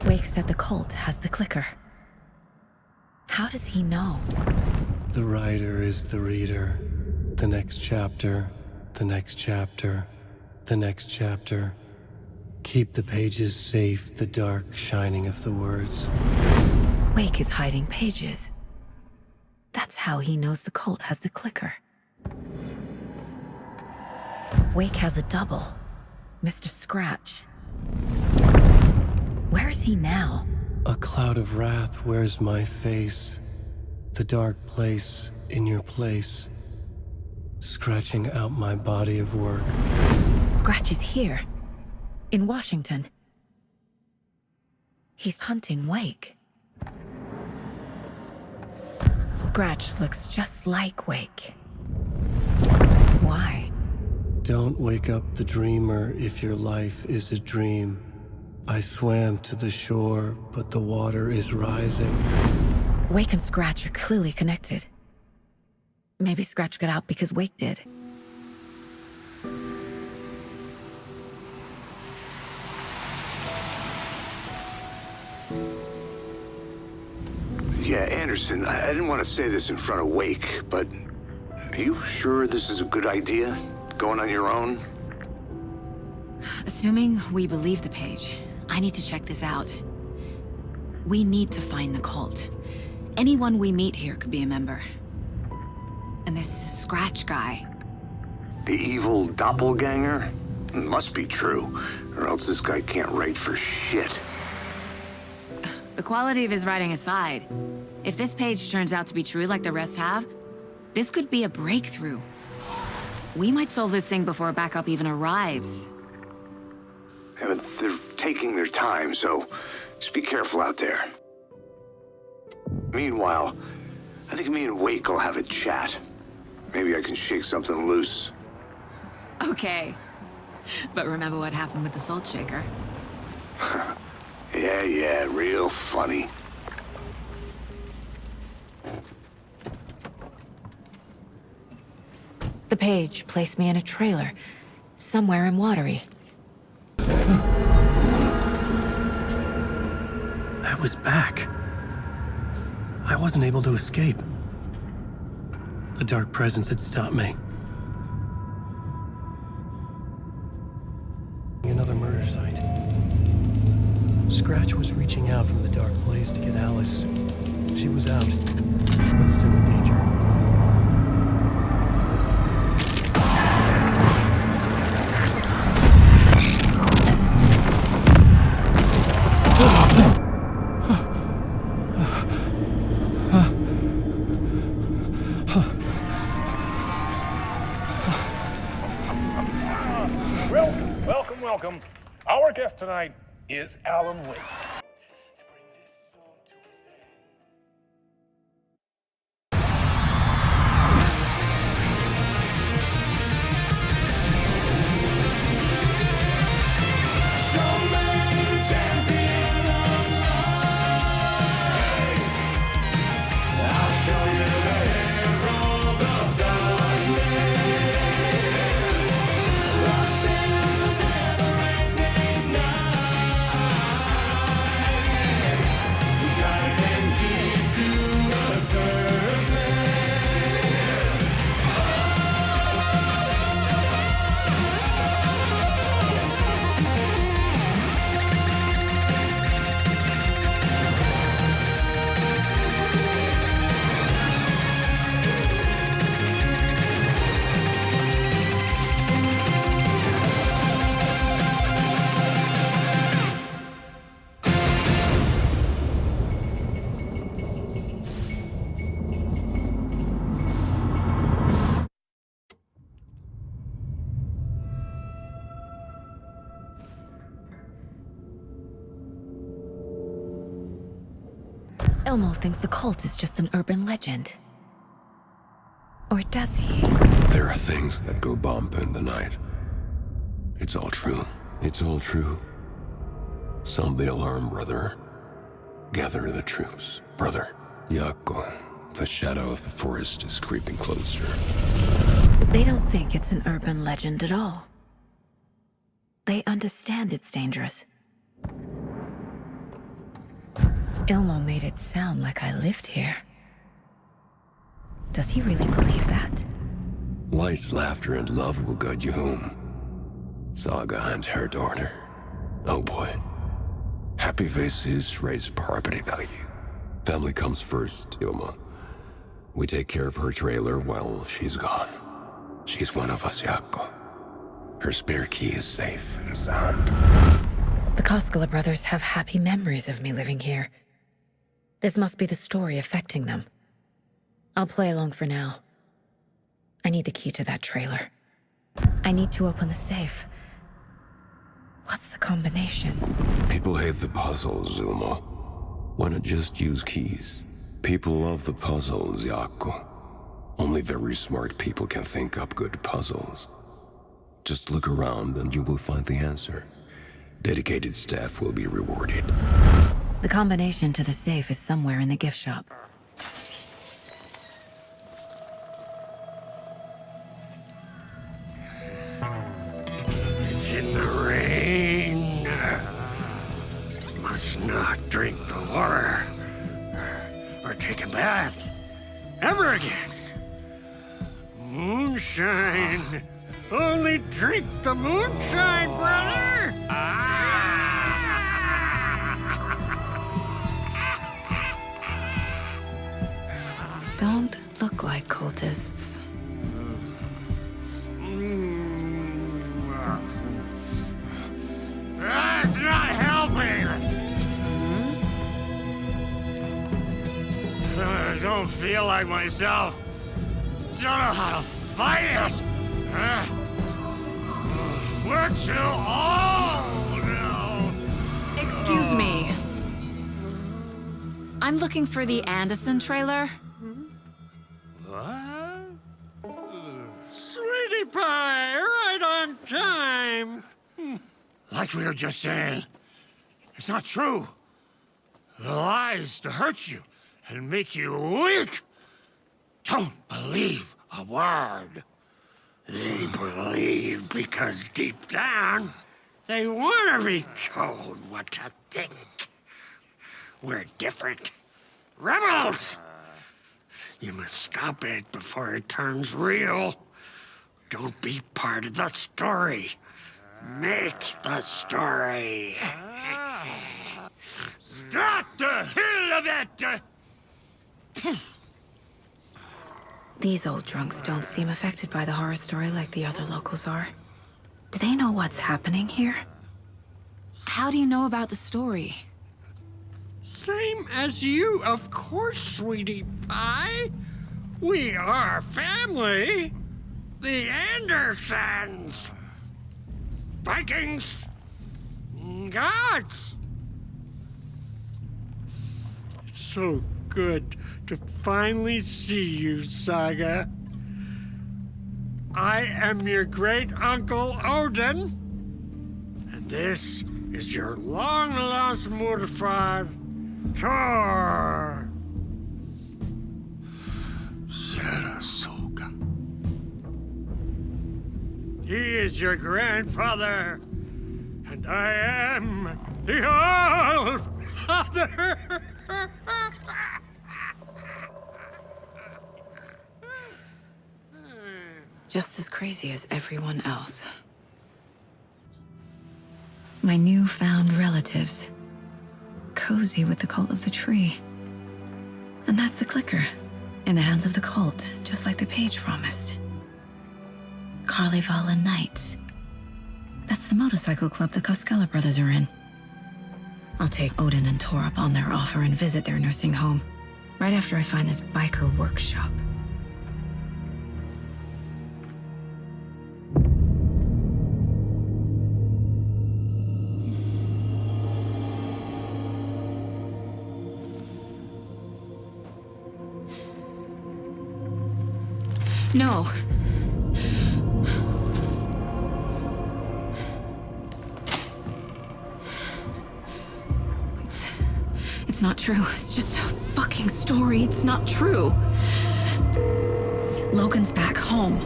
Wake said the cult has the clicker. How does he know? The writer is the reader. The next chapter, the next chapter, the next chapter. Keep the pages safe, the dark shining of the words. Wake is hiding pages. That's how he knows the cult has the clicker. Wake has a double, Mr. Scratch. Where is he now? A cloud of wrath wears my face. The dark place in your place. Scratching out my body of work. Scratch is here. In Washington. He's hunting Wake. Scratch looks just like Wake. Why? Don't wake up the dreamer if your life is a dream. I swam to the shore, but the water is rising. Wake and Scratch are clearly connected. Maybe Scratch got out because Wake did. Yeah, Anderson, I didn't want to say this in front of Wake, but are you sure this is a good idea? Going on your own? Assuming we believe the page, I need to check this out. We need to find the cult. Anyone we meet here could be a member. And this Scratch guy. The evil doppelganger? Must be true, or else this guy can't write for shit. The quality of his writing aside, if this page turns out to be true like the rest have, this could be a breakthrough. We might solve this thing before backup even arrives. Yeah, but they're taking their time, so just be careful out there. Meanwhile, I think me and Wake will have a chat. Maybe I can shake something loose. Okay. But remember what happened with the salt shaker? Yeah, real funny. The page placed me in a trailer, somewhere in Watery. I was back. I wasn't able to escape. The dark presence had stopped me. Another murder site. Scratch was reaching out from the dark place to get Alice. She was out, but still in danger. Welcome. Our guest tonight is Alan Wake. Elmo thinks the cult is just an urban legend. Or does he? There are things that go bump in the night. It's all true. It's all true. Sound the alarm, brother. Gather the troops, brother. Yako, the shadow of the forest is creeping closer. They don't think it's an urban legend at all. They understand it's dangerous. Ilmo made it sound like I lived here. Does he really believe that? Light, laughter, and love will guide you home. Saga and her daughter. Oh boy. Happy faces raise property value. Family comes first, Ilma. We take care of her trailer while she's gone. She's one of us, Yako. Her spare key is safe and sound. The Koskela brothers have happy memories of me living here. This must be the story affecting them. I'll play along for now. I need the key to that trailer. I need to open the safe. What's the combination? People hate the puzzles, Ilma. Why not just use keys? People love the puzzles, Yako. Only very smart people can think up good puzzles. Just look around and you will find the answer. Dedicated staff will be rewarded. The combination to the safe is somewhere in the gift shop. It's in the rain. Must not drink the water. Or take a bath. Ever again. Moonshine. Only drink the moonshine, brother! Don't look like cultists. That's not helping! I don't feel like myself. Don't know how to fight it! We're too old now. Excuse me. I'm looking for the Anderson trailer. What? Sweetie pie, right on time. Like we were just saying, it's not true. The lies to hurt you and make you weak. Don't believe a word. They believe because deep down, they want to be told what to think. We're different. Rebels! You must stop it before it turns real. Don't be part of the story. Make the story. Start the hell of it! These old drunks don't seem affected by the horror story like the other locals are. Do they know what's happening here? How do you know about the story? Same as you, of course, sweetie pie. We are family. The Andersons. Vikings. Gods. It's so good to finally see you, Saga. I am your great-uncle Odin. And this is your long-lost mortified Thor. Sarasota. He is your grandfather, and I am the All-Father. Just as crazy as everyone else. My newfound relatives. Cozy with the cult of the tree. And that's the clicker. In the hands of the cult, just like the page promised. Carnival Knights. That's the motorcycle club the Koskela brothers are in. I'll take Odin and Tor up on their offer and visit their nursing home. Right after I find this biker workshop. No. It's not true. It's just a fucking story. It's not true. Logan's back home.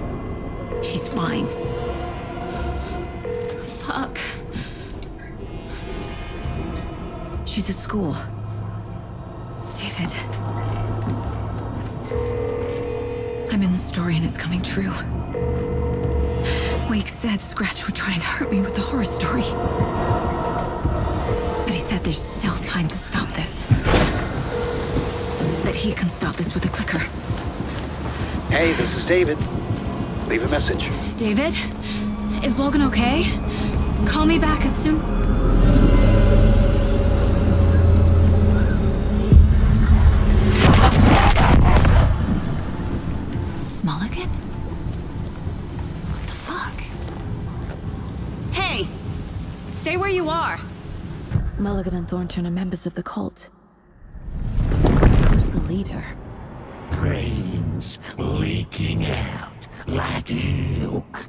She's fine. Fuck. She's at school. David. I'm in the story and it's coming true. Wake said Scratch would try and hurt me with the horror story. But he said there's still time to stop this. That he can stop this with a clicker. Hey, this is David. Leave a message. David? Is Logan okay? Call me back as soon... Mulligan? What the fuck? Hey! Stay where you are! Mulligan and Thornton are members of the cult. Who's the leader? Brains leaking out like milk.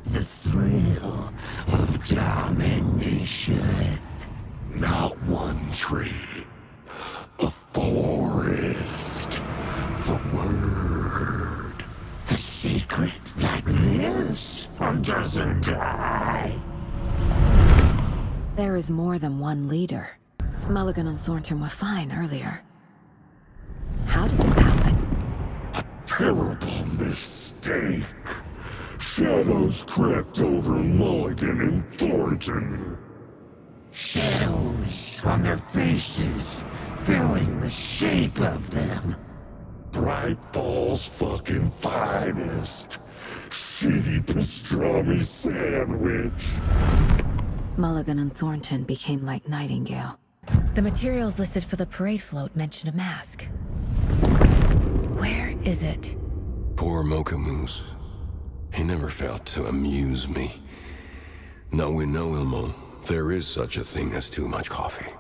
The thrill of domination. Not one tree. A forest. The word. A secret like this doesn't die. There is more than one leader. Mulligan and Thornton were fine earlier. How did this happen? Terrible mistake. Shadows crept over Mulligan and Thornton. Shadows on their faces, filling the shape of them. Bright Falls fucking finest. Shitty pastrami sandwich. Mulligan and Thornton became like Nightingale. The materials listed for the parade float mention a mask. Where is it? Poor Mocha Moose. He never failed to amuse me. Now we know, Ilmo, there is such a thing as too much coffee.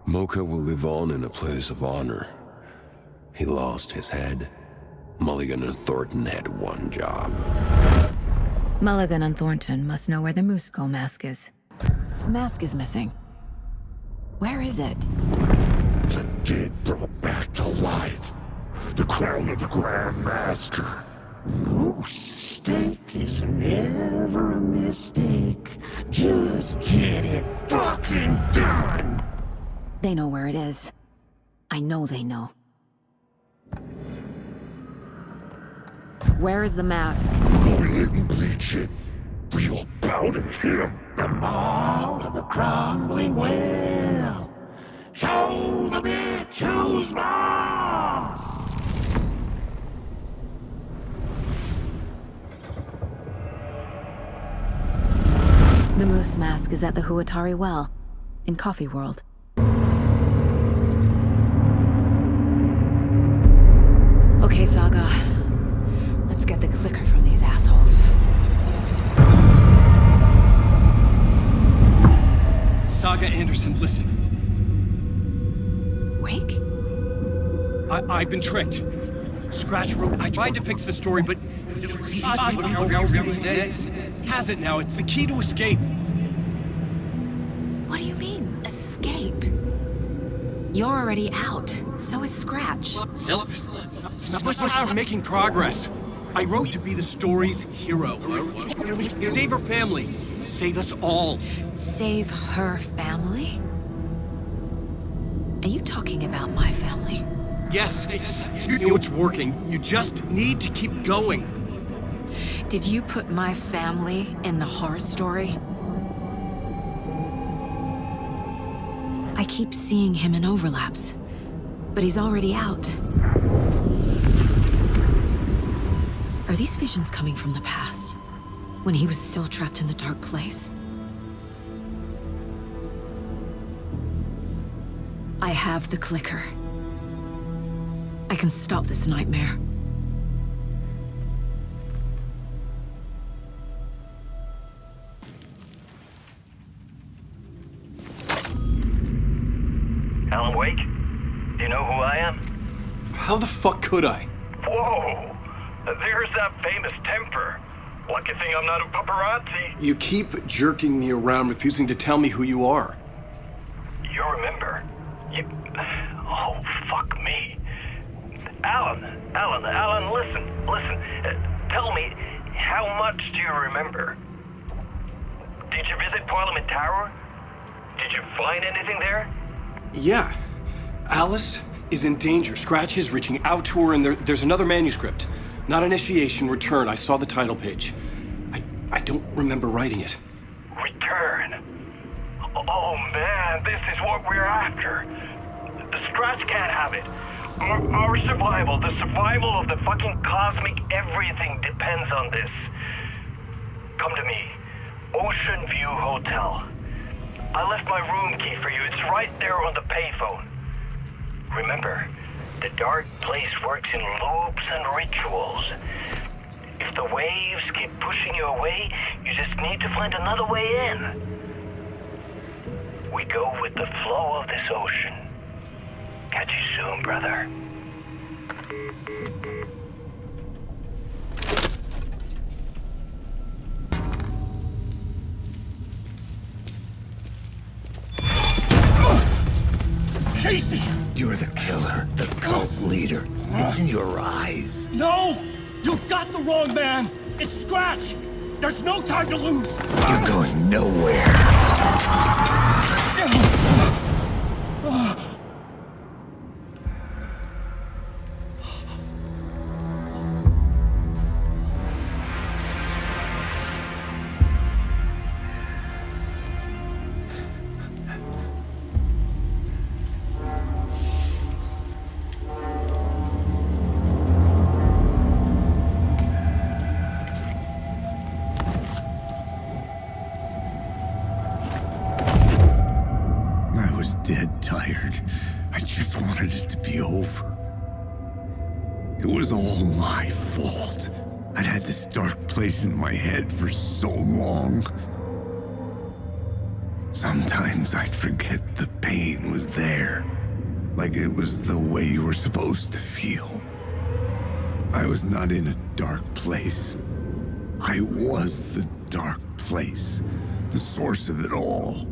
Mocha will live on in a place of honor. He lost his head. Mulligan and Thornton had one job. Mulligan and Thornton must know where the Moose Skull mask is. The mask is missing. Where is it? The dead brought back to life. The crown of the Grand Master. Moose steak is never a mistake. Just get it fucking done. They know where it is. I know they know. Where is the mask? Go ahead and bleach it. We'll bow to him. The maw of the crumbling well. Show the bitch who's boss. The moose mask is at the Huatari Well, in Coffee World. Okay, Saga. Let's get the clicker from these assholes. Saga Anderson, listen. Wake? I've been tricked. Scratch wrote. I tried to fix the story, but has it now. It's the key to escape. What do you mean, escape? You're already out. So is Scratch. We're making progress. I wrote to be the story's hero. Save her family. Save us all. Save her family? Are you talking about my family? Yes, you know it's working. You just need to keep going. Did you put my family in the horror story? I keep seeing him in overlaps, but he's already out. Are these visions coming from the past, when he was still trapped in the dark place? I have the clicker. I can stop this nightmare. Alan Wake? Do you know who I am? How the fuck could I? Whoa! There's that famous temper. Lucky thing I'm not a paparazzi. You keep jerking me around, refusing to tell me who you are. You remember? Oh, fuck me. Alan, listen. Tell me, how much do you remember? Did you visit Parliament Tower? Did you find anything there? Yeah. Alice is in danger. Scratch is reaching out to her, and there's another manuscript. Not initiation, return. I saw the title page. I don't remember writing it. Return? Oh man, this is what we're after. The Scratch can't have it. Our survival, the survival of the fucking cosmic everything depends on this. Come to me. Ocean View Hotel. I left my room key for you. It's right there on the payphone. Remember, the dark place works in loops and rituals. If the waves keep pushing you away, you just need to find another way in. We go with the flow of this ocean. Catch you soon, brother. Casey! You're the killer, the cult leader. It's in your eyes. No! You got the wrong man! It's Scratch! There's no time to lose! You're going nowhere. Dead tired. I just wanted it to be over. It was all my fault. I'd had this dark place in my head for so long. Sometimes I'd forget the pain was there. Like it was the way you were supposed to feel. I was not in a dark place. I was the dark place. The source of it all.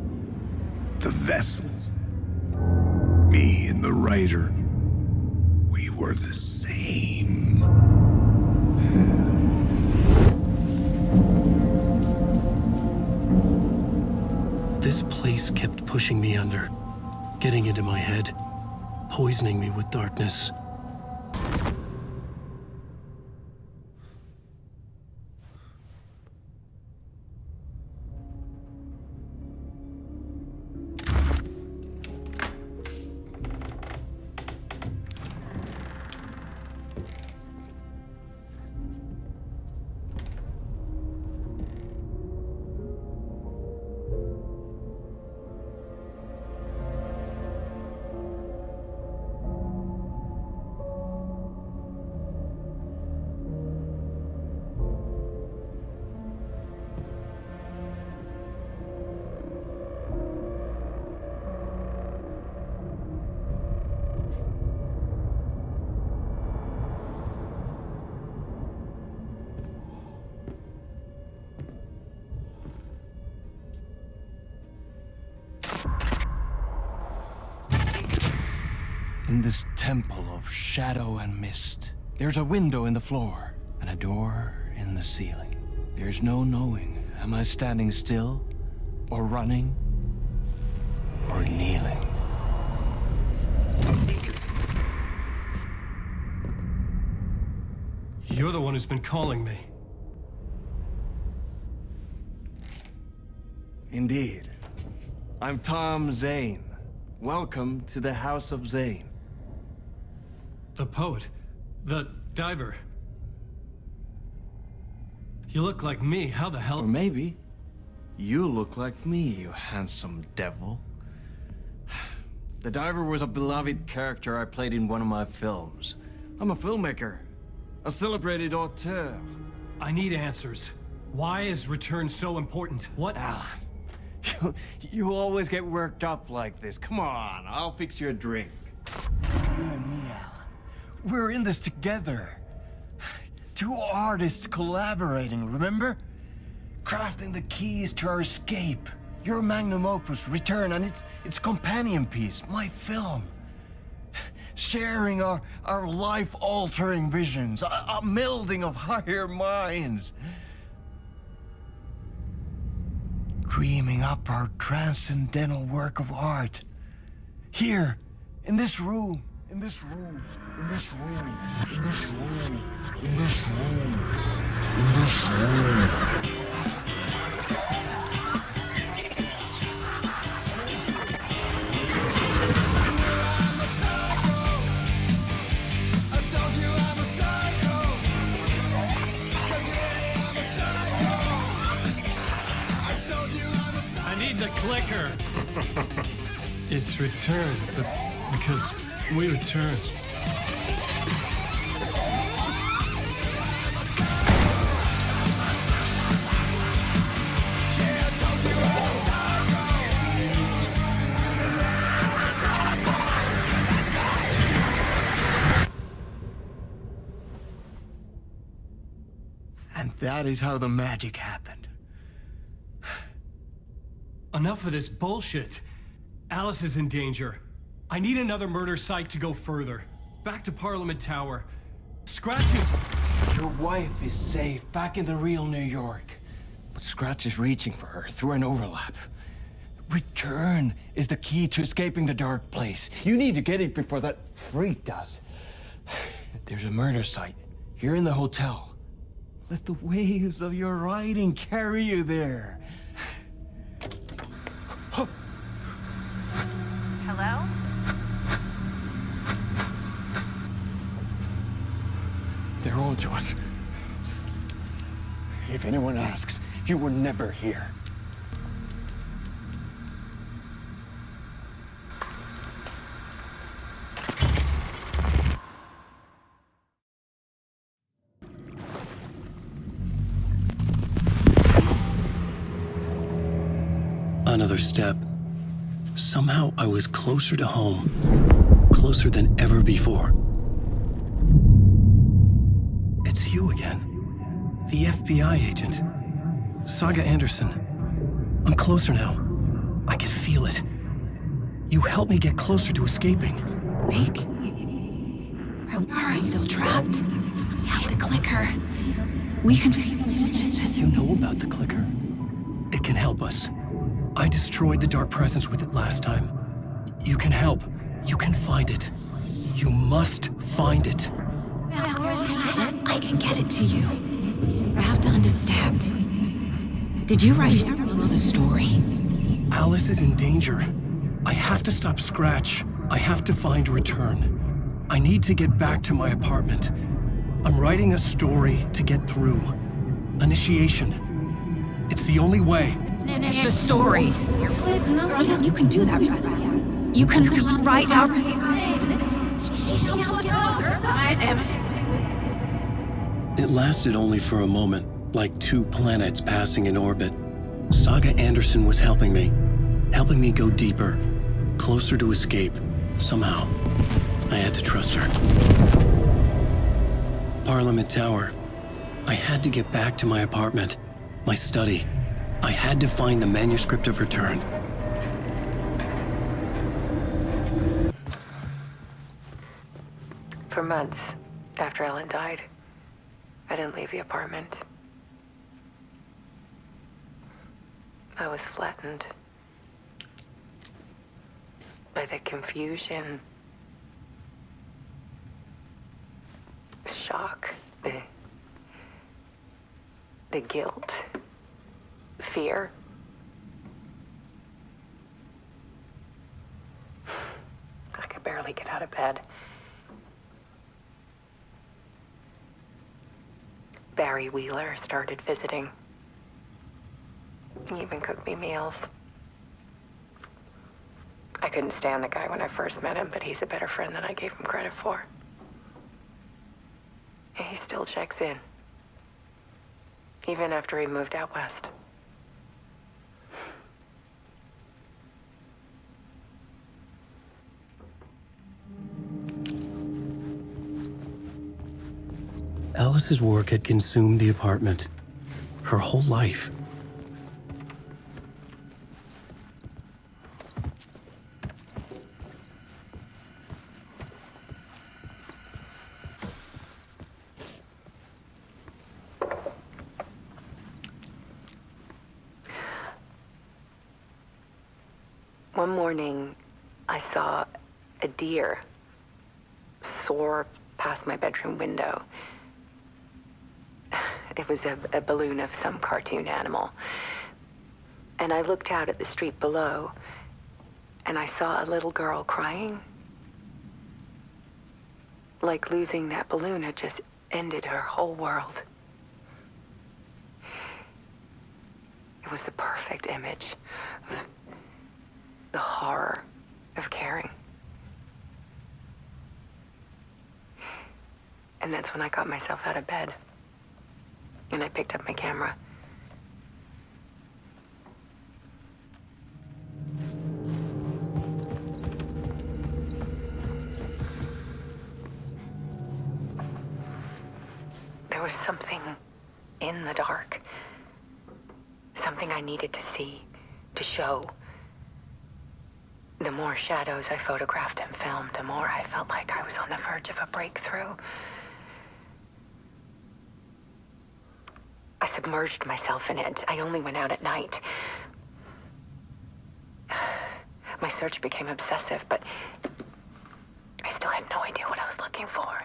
The vessel. Me and the writer, we were the same. This place kept pushing me under, getting into my head, poisoning me with darkness. In this temple of shadow and mist, there's a window in the floor and a door in the ceiling. There's no knowing, am I standing still, or running, or kneeling? You're the one who's been calling me. Indeed. I'm Tom Zane. Welcome to the House of Zane. The poet. The diver. You look like me. How the hell? Or maybe you look like me, you handsome devil. The diver was a beloved character I played in one of my films. I'm a filmmaker, a celebrated auteur. I need answers. Why is Return so important? What? Alan, you always get worked up like this. Come on, I'll fix you a drink. You and me, Alan. We're in this together. Two artists collaborating, remember? Crafting the keys to our escape. Your magnum opus, Return, and its companion piece, my film. Sharing our life-altering visions, a melding of higher minds. Dreaming up our transcendental work of art. Here, in this room, in this room, in this room, in this room, in this room, in this room. The clicker. It's returned, but because we returned. And that is how the magic happened. Enough of this bullshit. Alice is in danger. I need another murder site to go further. Back to Parliament Tower. Scratch is... Your wife is safe, back in the real New York. But Scratch is reaching for her through an overlap. Return is the key to escaping the dark place. You need to get it before that freak does. There's a murder site here in the hotel. Let the waves of your writing carry you there. Hello? They're all yours. If anyone asks, you were never here. Another step. Somehow I was closer to home. Closer than ever before. It's you again. The FBI agent. Saga Anderson. I'm closer now. I can feel it. You helped me get closer to escaping. Wake? Are I still trapped? We have the clicker. We can... You know about the clicker. It can help us. I destroyed the dark presence with it last time. You can help. You can find it. You must find it. I can get it to you. You have to understand. Did you write the story? Alice is in danger. I have to stop Scratch. I have to find Return. I need to get back to my apartment. I'm writing a story to get through. Initiation. It's the only way. The story. You can do that. You can write out... It lasted only for a moment, like two planets passing in orbit. Saga Anderson was helping me go deeper, closer to escape, somehow. I had to trust her. Parliament Tower. I had to get back to my apartment, my study. I had to find the manuscript of Return. For months after Ellen died, I didn't leave the apartment. I was flattened by the confusion, shock, the guilt, fear. I could barely get out of bed. Barry Wheeler started visiting. He even cooked me meals. I couldn't stand the guy when I first met him, but he's a better friend than I gave him credit for. And he still checks in, even after he moved out west. Alice's work had consumed the apartment. Her whole life. One morning, I saw a deer soar past my bedroom window. It was a balloon of some cartoon animal. And I looked out at the street below, and I saw a little girl crying. Like losing that balloon had just ended her whole world. It was the perfect image of the horror of caring. And that's when I got myself out of bed. And I picked up my camera. There was something in the dark. Something I needed to see, to show. The more shadows I photographed and filmed, the more I felt like I was on the verge of a breakthrough. I submerged myself in it. I only went out at night. My search became obsessive, but I still had no idea what I was looking for.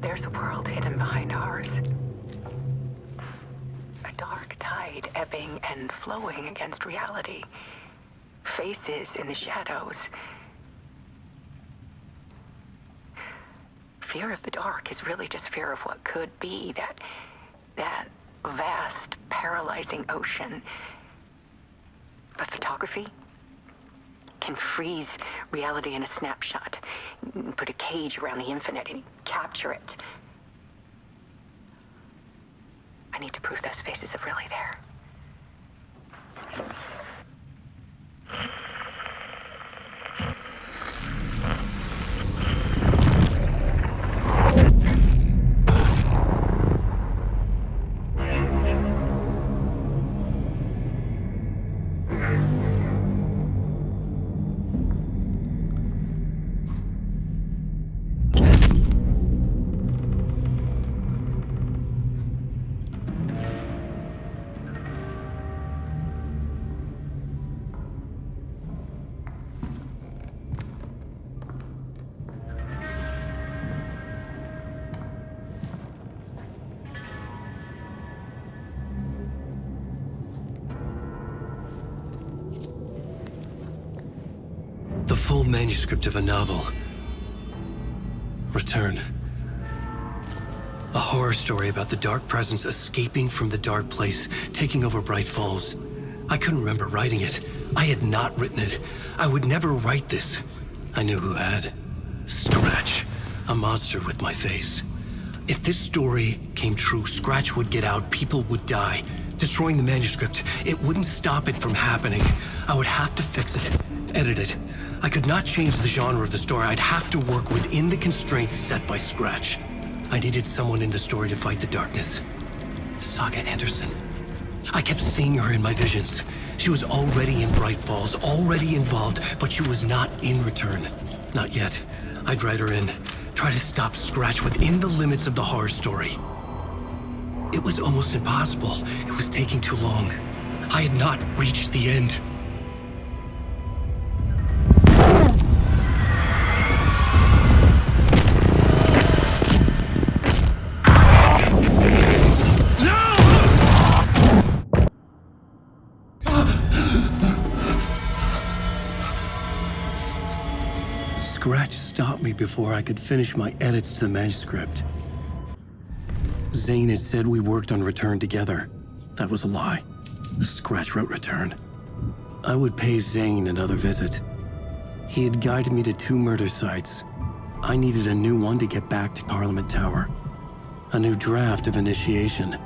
There's a world hidden behind ours. A dark tide ebbing and flowing against reality. Faces in the shadows. Fear of the dark is really just fear of what could be, that vast, paralyzing ocean. But photography can freeze reality in a snapshot, put a cage around the infinite and capture it. I need to prove those faces are really there. The full manuscript of a novel. Return. A horror story about the dark presence escaping from the dark place, taking over Bright Falls. I couldn't remember writing it. I had not written it. I would never write this. I knew who had. Scratch. A monster with my face. If this story came true, Scratch would get out, people would die. Destroying the manuscript, it wouldn't stop it from happening. I would have to fix it, edit it. I could not change the genre of the story. I'd have to work within the constraints set by Scratch. I needed someone in the story to fight the darkness. Saga Anderson. I kept seeing her in my visions. She was already in Bright Falls, already involved, but she was not in Return. Not yet. I'd write her in, try to stop Scratch within the limits of the horror story. It was almost impossible. It was taking too long. I had not reached the end. Scratch stopped me before I could finish my edits to the manuscript. Zane had said we worked on Return together. That was a lie. Scratch wrote Return. I would pay Zane another visit. He had guided me to 2 murder sites. I needed a new one to get back to Parliament Tower. A new draft of initiation.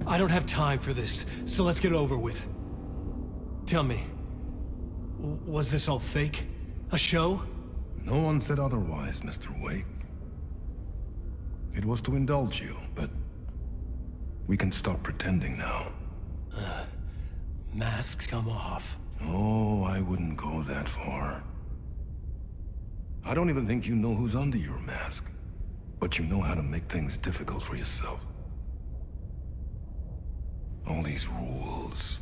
I don't have time for this, so let's get it over with. Tell me, was this all fake? A show? No one said otherwise, Mr. Wake. It was to indulge you, but we can stop pretending now. Masks come off. Oh, I wouldn't go that far. I don't even think you know who's under your mask, but you know how to make things difficult for yourself. All these rules,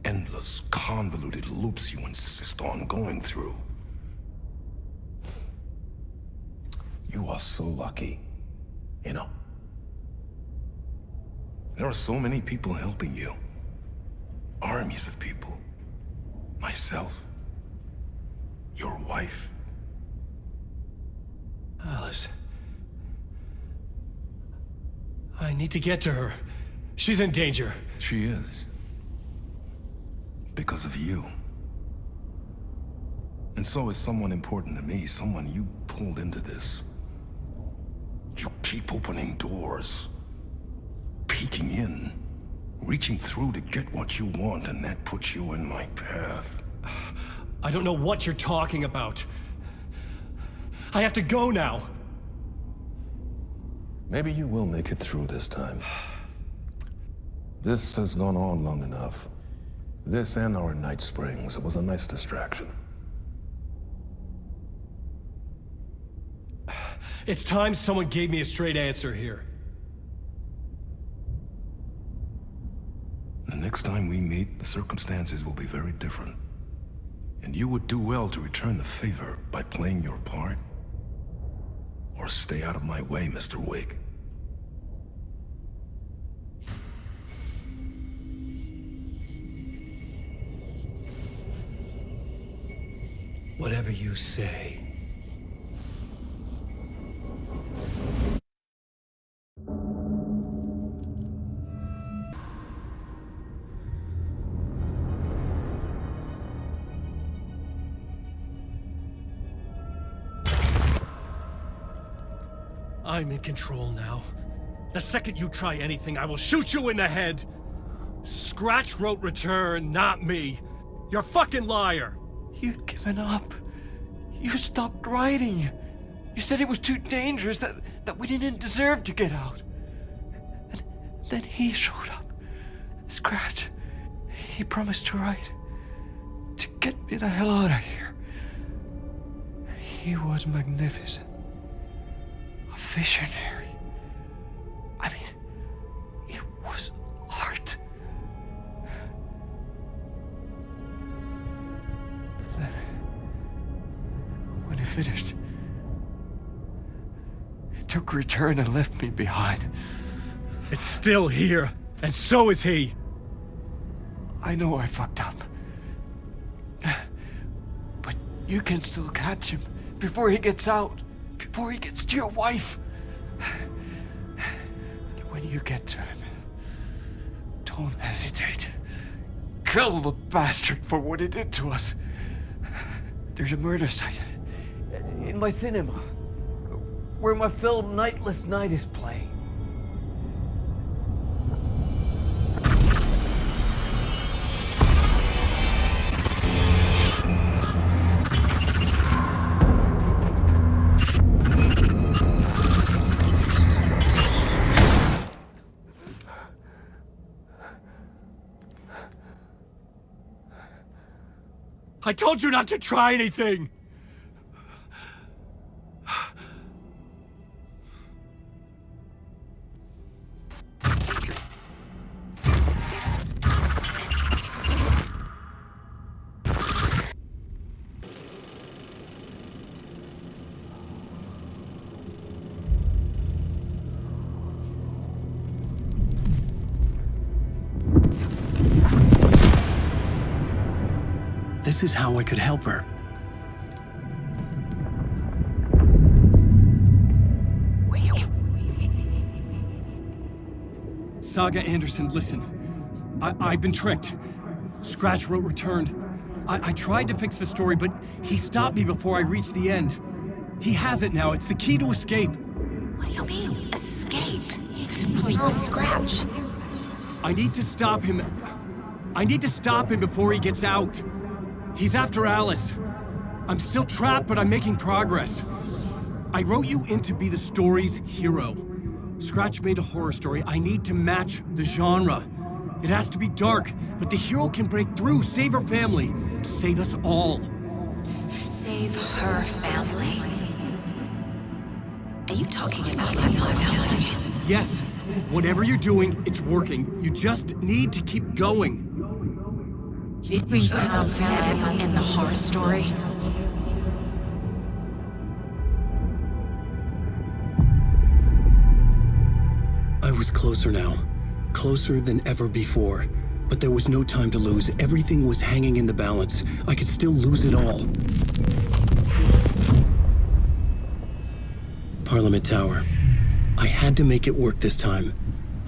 endless, convoluted loops you insist on going through. You are so lucky, you know. There are so many people helping you. Armies of people. Myself. Your wife. Alice. I need to get to her. She's in danger. She is. Because of you. And so is someone important to me, someone you pulled into this. You keep opening doors. Peeking in. Reaching through to get what you want, and that puts you in my path. I don't know what you're talking about. I have to go now. Maybe you will make it through this time. This has gone on long enough. This and our night springs. It was a nice distraction. It's time someone gave me a straight answer here. The next time we meet, the circumstances will be very different. And you would do well to return the favor by playing your part. Or stay out of my way, Mr. Wake. Whatever you say. I'm in control now. The second you try anything, I will shoot you in the head. Scratch wrote return, not me. You're a fucking liar. You'd given up. You stopped writing. You said it was too dangerous, that we didn't deserve to get out. And then he showed up. Scratch. He promised to write. To get me the hell out of here. He was magnificent. A visionary. I mean, it was art. But then, when he finished, he took a return and left me behind. It's still here, and so is he. I know I fucked up. But you can still catch him before he gets out. Before he gets to your wife. And when you get to him, don't hesitate. Kill the bastard for what he did to us. There's a murder site in my cinema where my film Nightless Night is playing. I told you not to try anything! This is how I could help her. Saga Anderson, listen. I've been tricked. Scratch wrote returned. I tried to fix the story, but he stopped me before I reached the end. He has it now. It's the key to escape. What do you mean, escape? Oh, you're Scratch. I need to stop him. I need to stop him before he gets out. He's after Alice. I'm still trapped, but I'm making progress. I wrote you in to be the story's hero. Scratch made a horror story. I need to match the genre. It has to be dark, but the hero can break through, save her family, save us all. Save her family? Are you talking about my family? Yes, whatever you're doing, it's working. You just need to keep going. We have them in the horror story. I was closer now. Closer than ever before. But there was no time to lose. Everything was hanging in the balance. I could still lose it all. Parliament Tower. I had to make it work this time.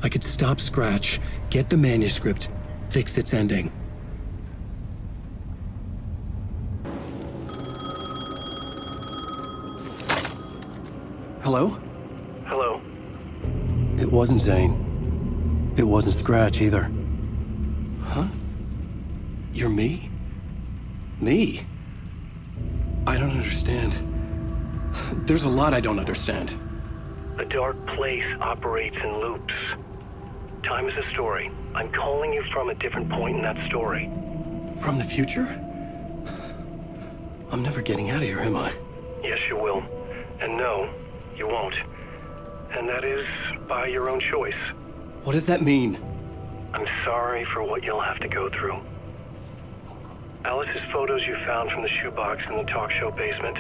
I could stop Scratch, get the manuscript, fix its ending. Hello? Hello. It wasn't Zane. It wasn't Scratch either. Huh? You're me? Me? I don't understand. There's a lot I don't understand. A dark place operates in loops. Time is a story. I'm calling you from a different point in that story. From the future? I'm never getting out of here, am I? Yes, you will. And no, you won't. And that is by your own choice. What does that mean? I'm sorry for what you'll have to go through. Alice's photos you found from the shoebox in the talk show basement.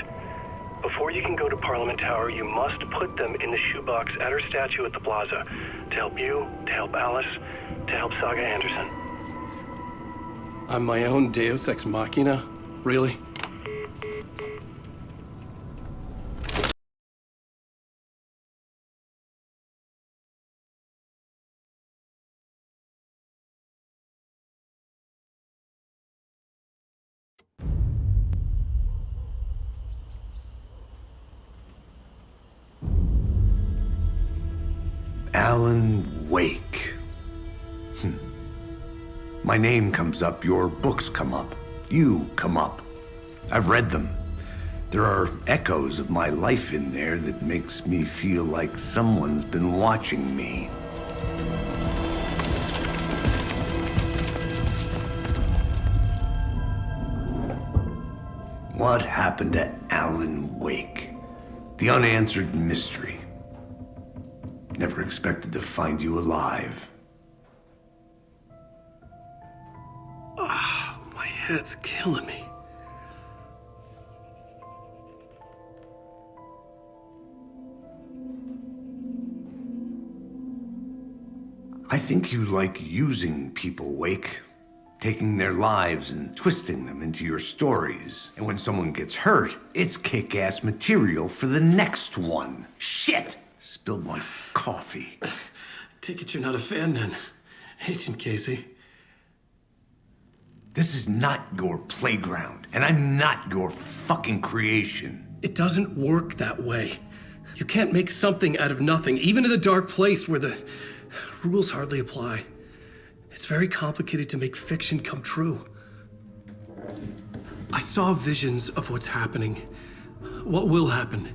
Before you can go to Parliament Tower, you must put them in the shoebox at her statue at the plaza. To help you, to help Alice, to help Saga Anderson. I'm my own Deus Ex Machina? Really? Alan Wake. My name comes up, your books come up, you come up. I've read them. There are echoes of my life in there that makes me feel like someone's been watching me. What happened to Alan Wake? The unanswered mystery. Never expected to find you alive. Ah, my head's killing me. I think you like using people, Wake. Taking their lives and twisting them into your stories. And when someone gets hurt, it's kick-ass material for the next one. Shit! Spilled my coffee. Take it you're not a fan then, Agent Casey. This is not your playground, and I'm not your fucking creation. It doesn't work that way. You can't make something out of nothing, even in a dark place where the rules hardly apply. It's very complicated to make fiction come true. I saw visions of what's happening, what will happen.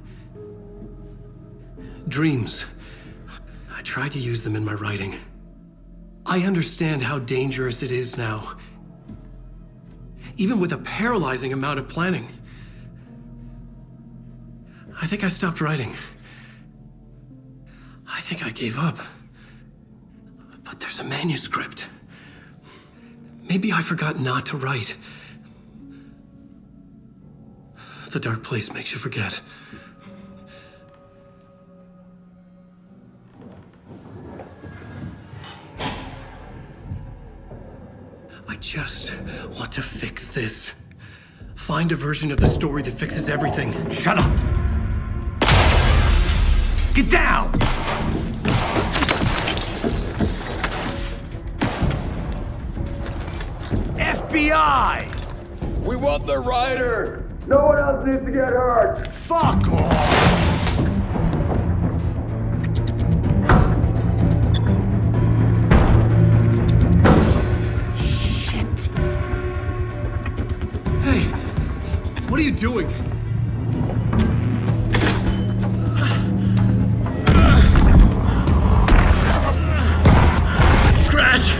Dreams. I tried to use them in my writing. I understand how dangerous it is now. even with a paralyzing amount of planning. I think I stopped writing. I think I gave up. But there's a manuscript. Maybe I forgot not to write. The dark place makes you forget. I just want to fix this. Find a version of the story that fixes everything. Shut up! Get down! FBI! We want the writer! No one else needs to get hurt! Fuck off! Shit! Hey, what are you doing? Scratch!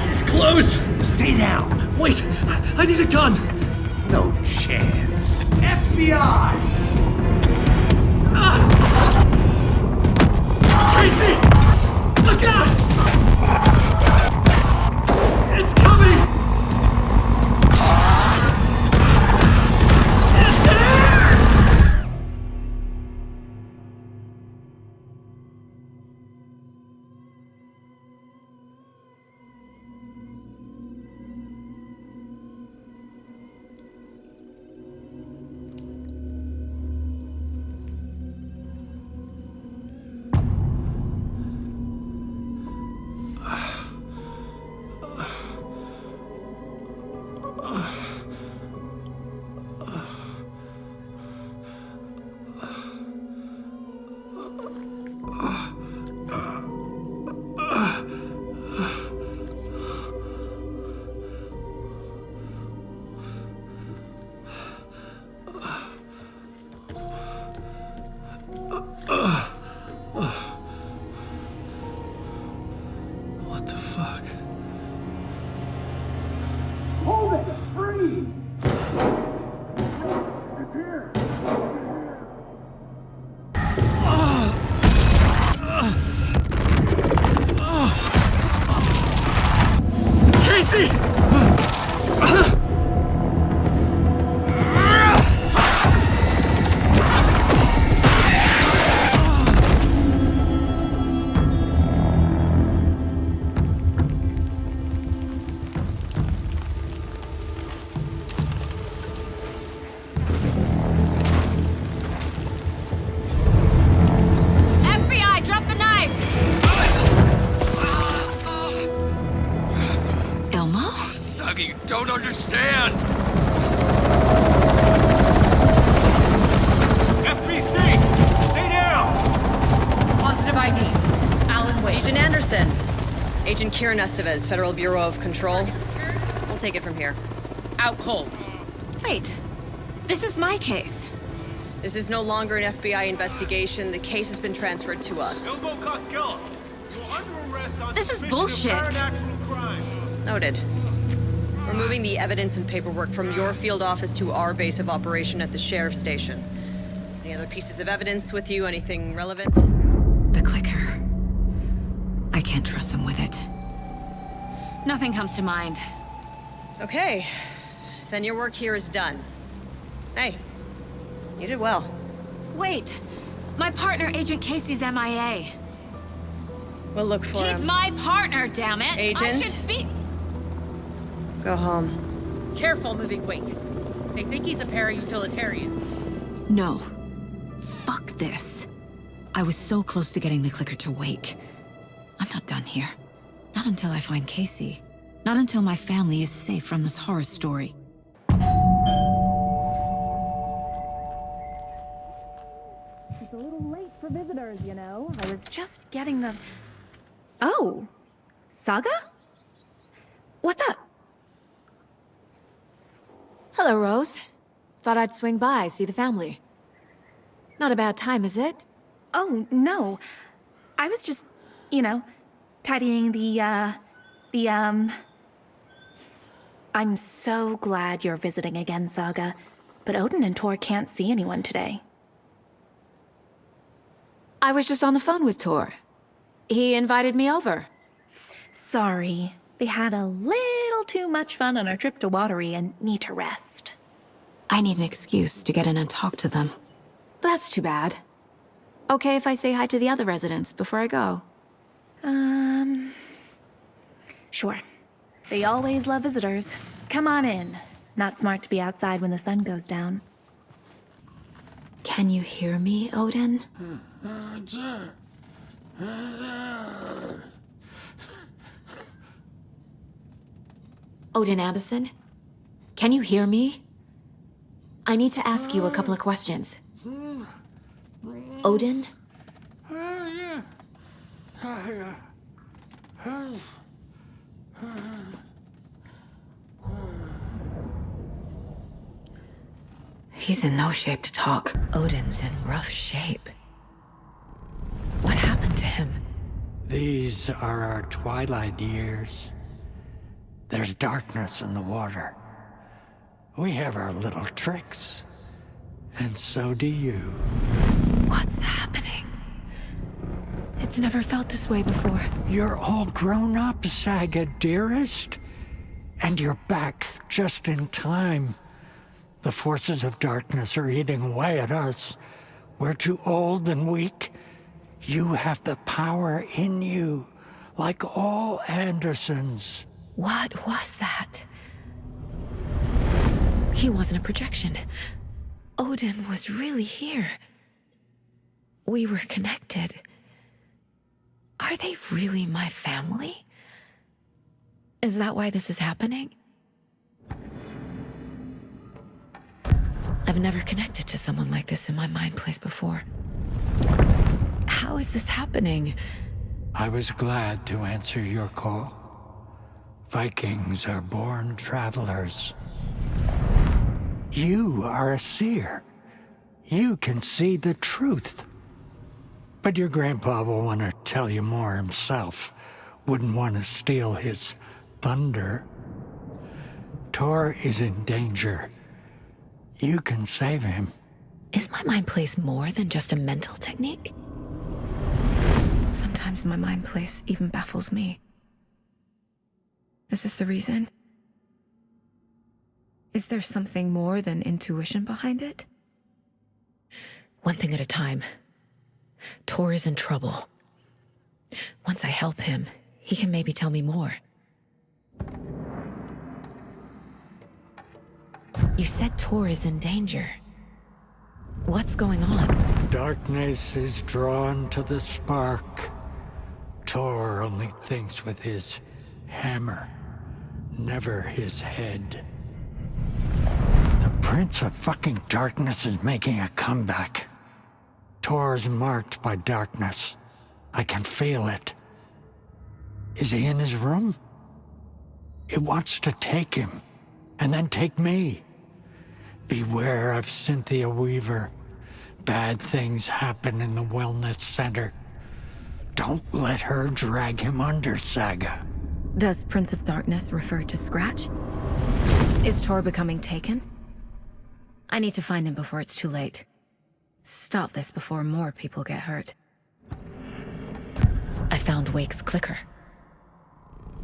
It's close! Stay down! Wait, I need a gun! No chance. FBI! Casey! Look out! It's coming! It's there! What the fuck? Hold it! Freeze! It's here! Casey! FBI, drop the knife! Elmo? Saga, you don't understand! FBC! Stay down! Positive ID. Alan Wake. Agent Anderson. Agent Kieran Estevez, Federal Bureau of Control. We'll take it from here. Out cold. Wait, this is my case. This is no longer an FBI investigation. The case has been transferred to us. Elmo Costello, you're under arrest on This is suspicion of bullshit. paranatural crime. Noted. We're moving the evidence and paperwork from your field office to our base of operation at the sheriff's station. Any other pieces of evidence with you? Anything relevant? The clicker. I can't trust them with it. Nothing comes to mind. Okay. Then your work here is done. Hey, you did well. Wait, my partner, Agent Casey's MIA. We'll look for him. He's my partner, damn it! I Agent? should be... Go home. Careful moving Wake. They think he's a para-utilitarian. No. Fuck this. I was so close to getting the clicker to Wake. I'm not done here. Not until I find Casey. Not until my family is safe from this horror story. It's a little late for visitors, you know. I was just getting the... Oh, Saga? What's up? Hello, Rose. Thought I'd swing by, see the family. Not a bad time, is it? Oh, no. I was just, you know, tidying the I'm so glad you're visiting again, Saga. But Odin and Tor can't see anyone today. I was just on the phone with Tor. He invited me over. Sorry. They had a little too much fun on our trip to Watery and need to rest. I need an excuse to get in and talk to them. That's too bad. Okay if I say hi to the other residents before I go? Sure. They always love visitors. Come on in. Not smart to be outside when the sun goes down. Can you hear me, Odin? Odin Anderson? Can you hear me? I need to ask you a couple of questions. Odin? He's in no shape to talk. Odin's in rough shape. What happened to him? These are our twilight years. There's darkness in the water. We have our little tricks. And so do you. What's happening? It's never felt this way before. You're all grown up, Saga, dearest. And you're back just in time. The forces of darkness are eating away at us. We're too old and weak. You have the power in you, like all Andersons. What was that? He wasn't a projection. Odin was really here. We were connected. Are they really my family? Is that why this is happening? I've never connected to someone like this in my mind place before. How is this happening? I was glad to answer your call. Vikings are born travelers. You are a seer. You can see the truth. But your grandpa will want to tell you more himself. Wouldn't want to steal his thunder. Tor is in danger. You can save him. Is my mind place more than just a mental technique? Sometimes my mind place even baffles me. Is this the reason? Is there something more than intuition behind it? One thing at a time. Tor is in trouble. Once I help him, he can maybe tell me more. You said Tor is in danger. What's going on? Darkness is drawn to the spark. Tor only thinks with his hammer, never his head. The Prince of fucking Darkness is making a comeback. Tor's marked by darkness. I can feel it. Is he in his room? It wants to take him, and then take me. Beware of Cynthia Weaver. Bad things happen in the wellness center. Don't let her drag him under, Saga. Does Prince of Darkness refer to Scratch? Is Tor becoming taken? I need to find him before it's too late. Stop this before more people get hurt. I found Wake's clicker.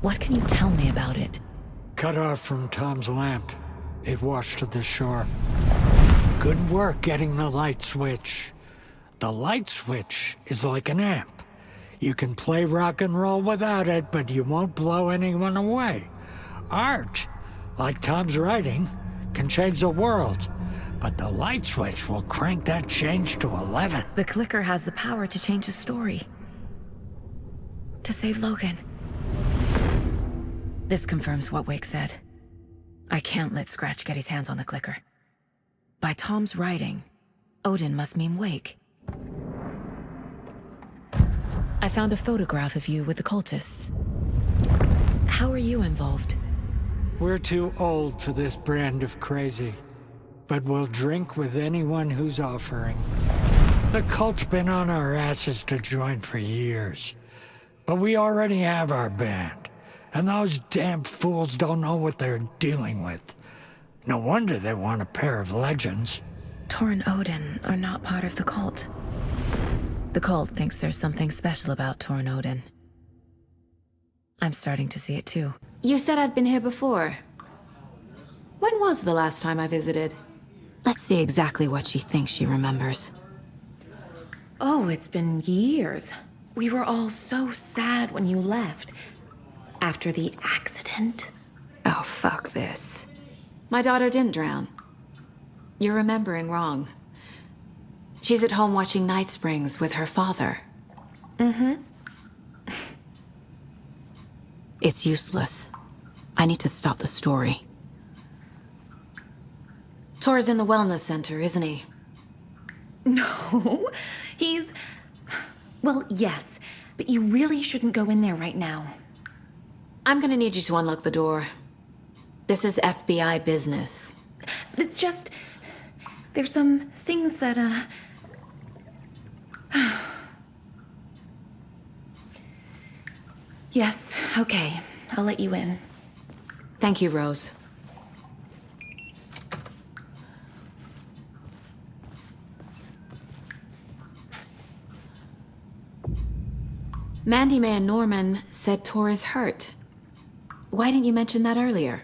What can you tell me about it? Cut off from Tom's lamp. It washed to the shore. Good work getting the light switch. The light switch is like an amp. You can play rock and roll without it, but you won't blow anyone away. Art, like Tom's writing, can change the world. But the light switch will crank that change to 11. The clicker has the power to change the story. To save Logan. This confirms what Wake said. I can't let Scratch get his hands on the clicker. By Tom's writing, Odin must mean Wake. I found a photograph of you with the cultists. How are you involved? We're too old for this brand of crazy. But we'll drink with anyone who's offering. The cult's been on our asses to join for years. But we already have our band. And those damn fools don't know what they're dealing with. No wonder they want a pair of legends. Tor and Odin are not part of the cult. The cult thinks there's something special about Tor and Odin. I'm starting to see it too. You said I'd been here before. When was the last time I visited? Let's see exactly what she thinks she remembers. Oh, it's been years. We were all so sad when you left. After the accident. Oh, fuck this. My daughter didn't drown. You're remembering wrong. She's at home watching Night Springs with her father. Mm-hmm. It's useless. I need to stop the story. Tor's in the wellness center, isn't he? No, he's... Well, yes, but you really shouldn't go in there right now. I'm gonna need you to unlock the door. This is FBI business. It's just... There's some things that, Yes, okay. I'll let you in. Thank you, Rose. Mandy May and Norman said Tor is hurt. Why didn't you mention that earlier?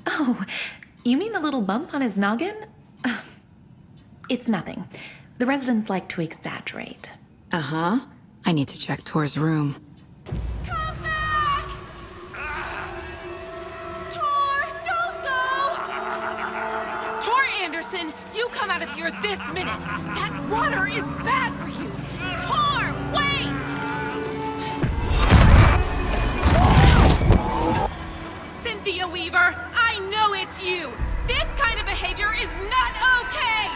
Oh, you mean the little bump on his noggin? It's nothing. The residents like to exaggerate. Uh-huh. I need to check Tor's room. Come back! Tor, don't go! Tor Anderson, you come out of here this minute. That water is bad for you. Tor, wait! Cynthia Weaver, I know it's you. This kind of behavior is not okay.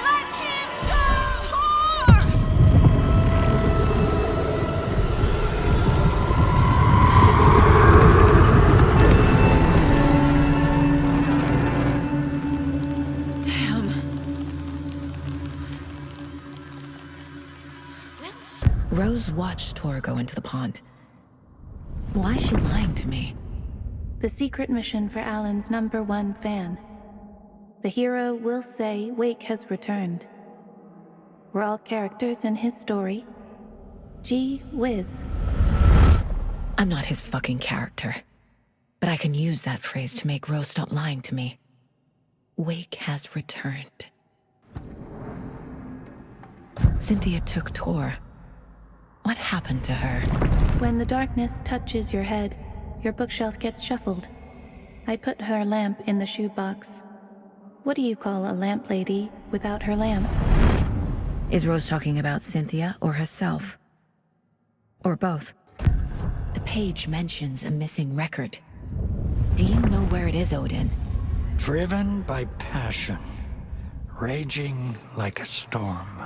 Let him go! Tor! Damn. Rose watched Tor go into the pond. Why is she lying to me? The secret mission for Alan's #1 fan. The hero will say Wake has returned. We're all characters in his story. Gee whiz. I'm not his fucking character. But I can use that phrase to make Rose stop lying to me. Wake has returned. Cynthia took Tor. What happened to her? When the darkness touches your head, your bookshelf gets shuffled. I put her lamp in the shoebox. What do you call a lamp lady without her lamp? Is Rose talking about Cynthia or herself? Or both? The page mentions a missing record. Do you know where it is, Odin? Driven by passion, raging like a storm.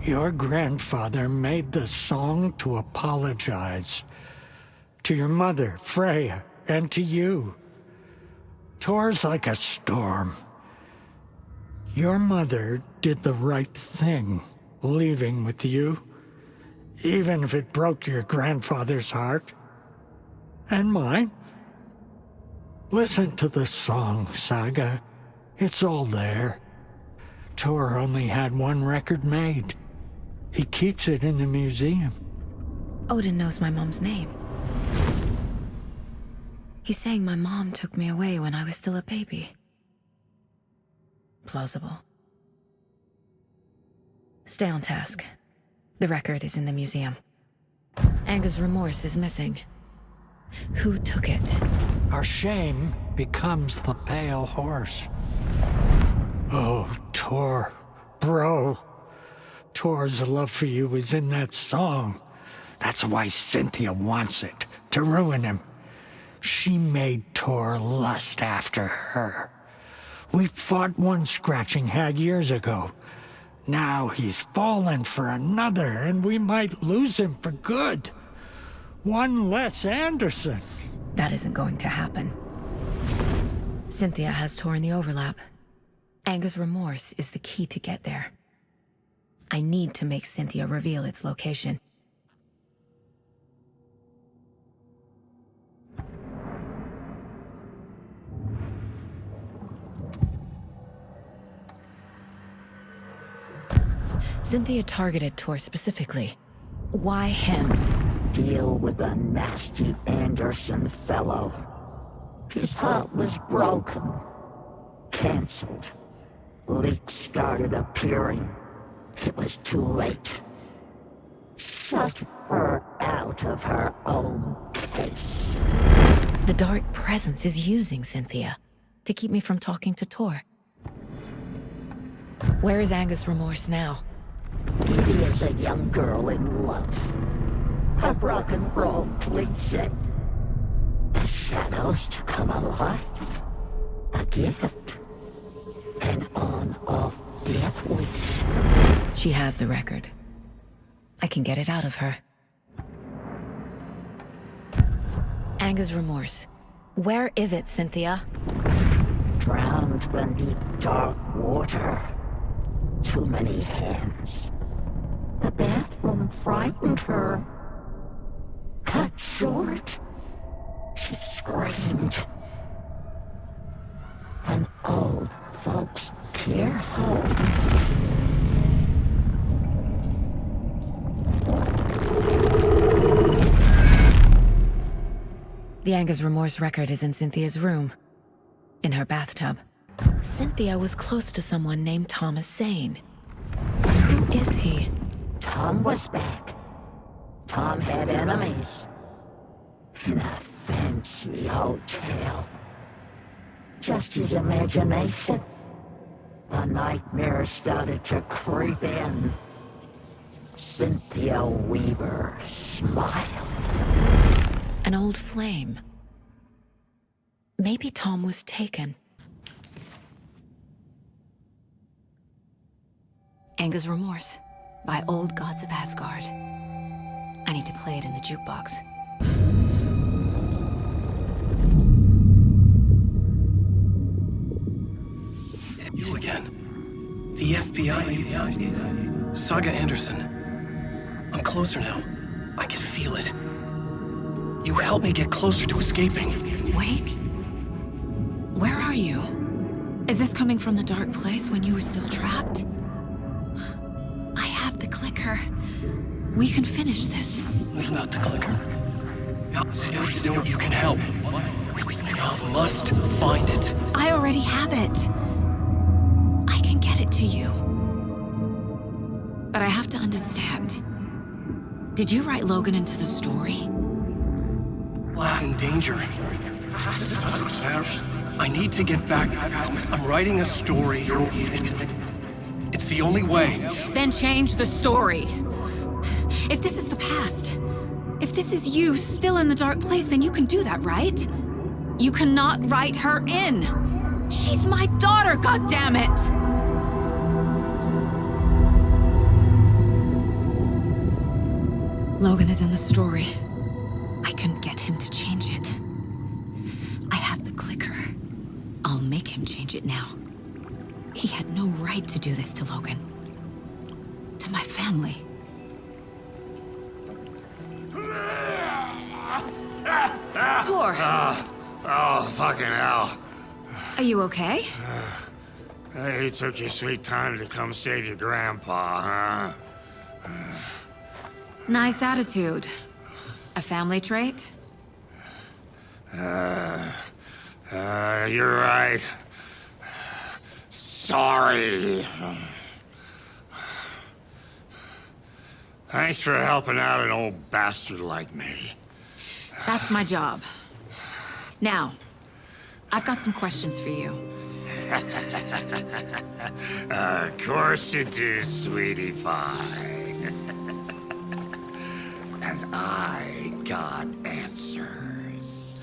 Your grandfather made the song to apologize. To your mother, Freya, and to you. Tor's like a storm. Your mother did the right thing, leaving with you, even if it broke your grandfather's heart. And mine. Listen to the song, Saga. It's all there. Tor only had one record made. He keeps it in the museum. Odin knows my mom's name. He's saying my mom took me away when I was still a baby. Plausible. Stay on task. The record is in the museum. Anga's remorse is missing. Who took it? Our shame becomes the pale horse. Oh, Tor, bro. Tor's love for you is in that song. That's why Cynthia wants it, to ruin him. She made Tor lust after her. We fought one scratching hag years ago. Now he's fallen for another, and we might lose him for good. One less Anderson. That isn't going to happen. Cynthia has Tor in the overlap. Anga's remorse is the key to get there. I need to make Cynthia reveal its location. Cynthia targeted Tor specifically. Why him? Deal with the nasty Anderson fellow. His heart was broken. Cancelled. Leaks started appearing. It was too late. Shut her out of her own case. The dark presence is using Cynthia to keep me from talking to Tor. Where is Angus Remorse now? Giddy as a young girl in love. A rock and roll cliche. The shadows to come alive. A gift. An on-off death wish. She has the record. I can get it out of her. Angus Remorse. Where is it, Cynthia? Drowned beneath dark water. Too many hands. The bathroom frightened her. Cut short. She screamed. An old folks' care home. The Angus Remorse record is in Cynthia's room. In her bathtub. Cynthia was close to someone named Thomas Zane. Who is he? Tom was back. Tom had enemies. In a fancy hotel. Just his imagination. The nightmare started to creep in. Cynthia Weaver smiled. An old flame. Maybe Tom was taken. Angus Remorse, by Old Gods of Asgard. I need to play it in the jukebox. You again. The FBI. Saga Anderson. I'm closer now. I can feel it. You helped me get closer to escaping. Wake? Where are you? Is this coming from the dark place when you were still trapped? I have the clicker. We can finish this. Without the clicker. You can help. We must find it. I already have it. I can get it to you. But I have to understand. Did you write Logan into the story? In danger. I need to get back. I'm writing a story. It's the only way. Then change the story. If this is the past, if this is you still in the dark place, then you can do that, right? You cannot write her in. She's my daughter, goddammit! Logan is in the story. I couldn't get him to change it. I have the clicker. I'll make him change it now. He had no right to do this to Logan. To my family. Tor! Oh, fucking hell. Are you okay? Hey, you took your sweet time to come save your grandpa, huh? Nice attitude. A family trait? You're right. Sorry. Thanks for helping out an old bastard like me. That's my job. Now, I've got some questions for you. Of course you do, sweetie pie. And I got answers.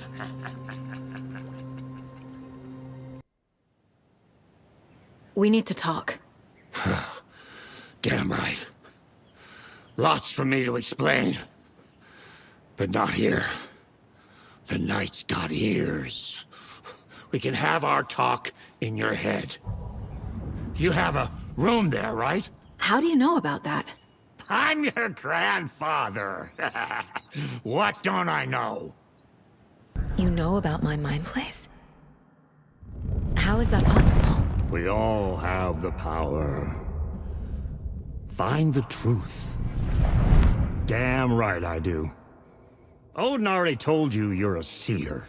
We need to talk. Damn right. Lots for me to explain. But not here. The night's got ears. We can have our talk in your head. You have a room there, right? How do you know about that? I'm your grandfather. What don't I know? You know about my mind place? How is that possible? We all have the power. find the truth. Damn right I do. Odin already told you you're a seer.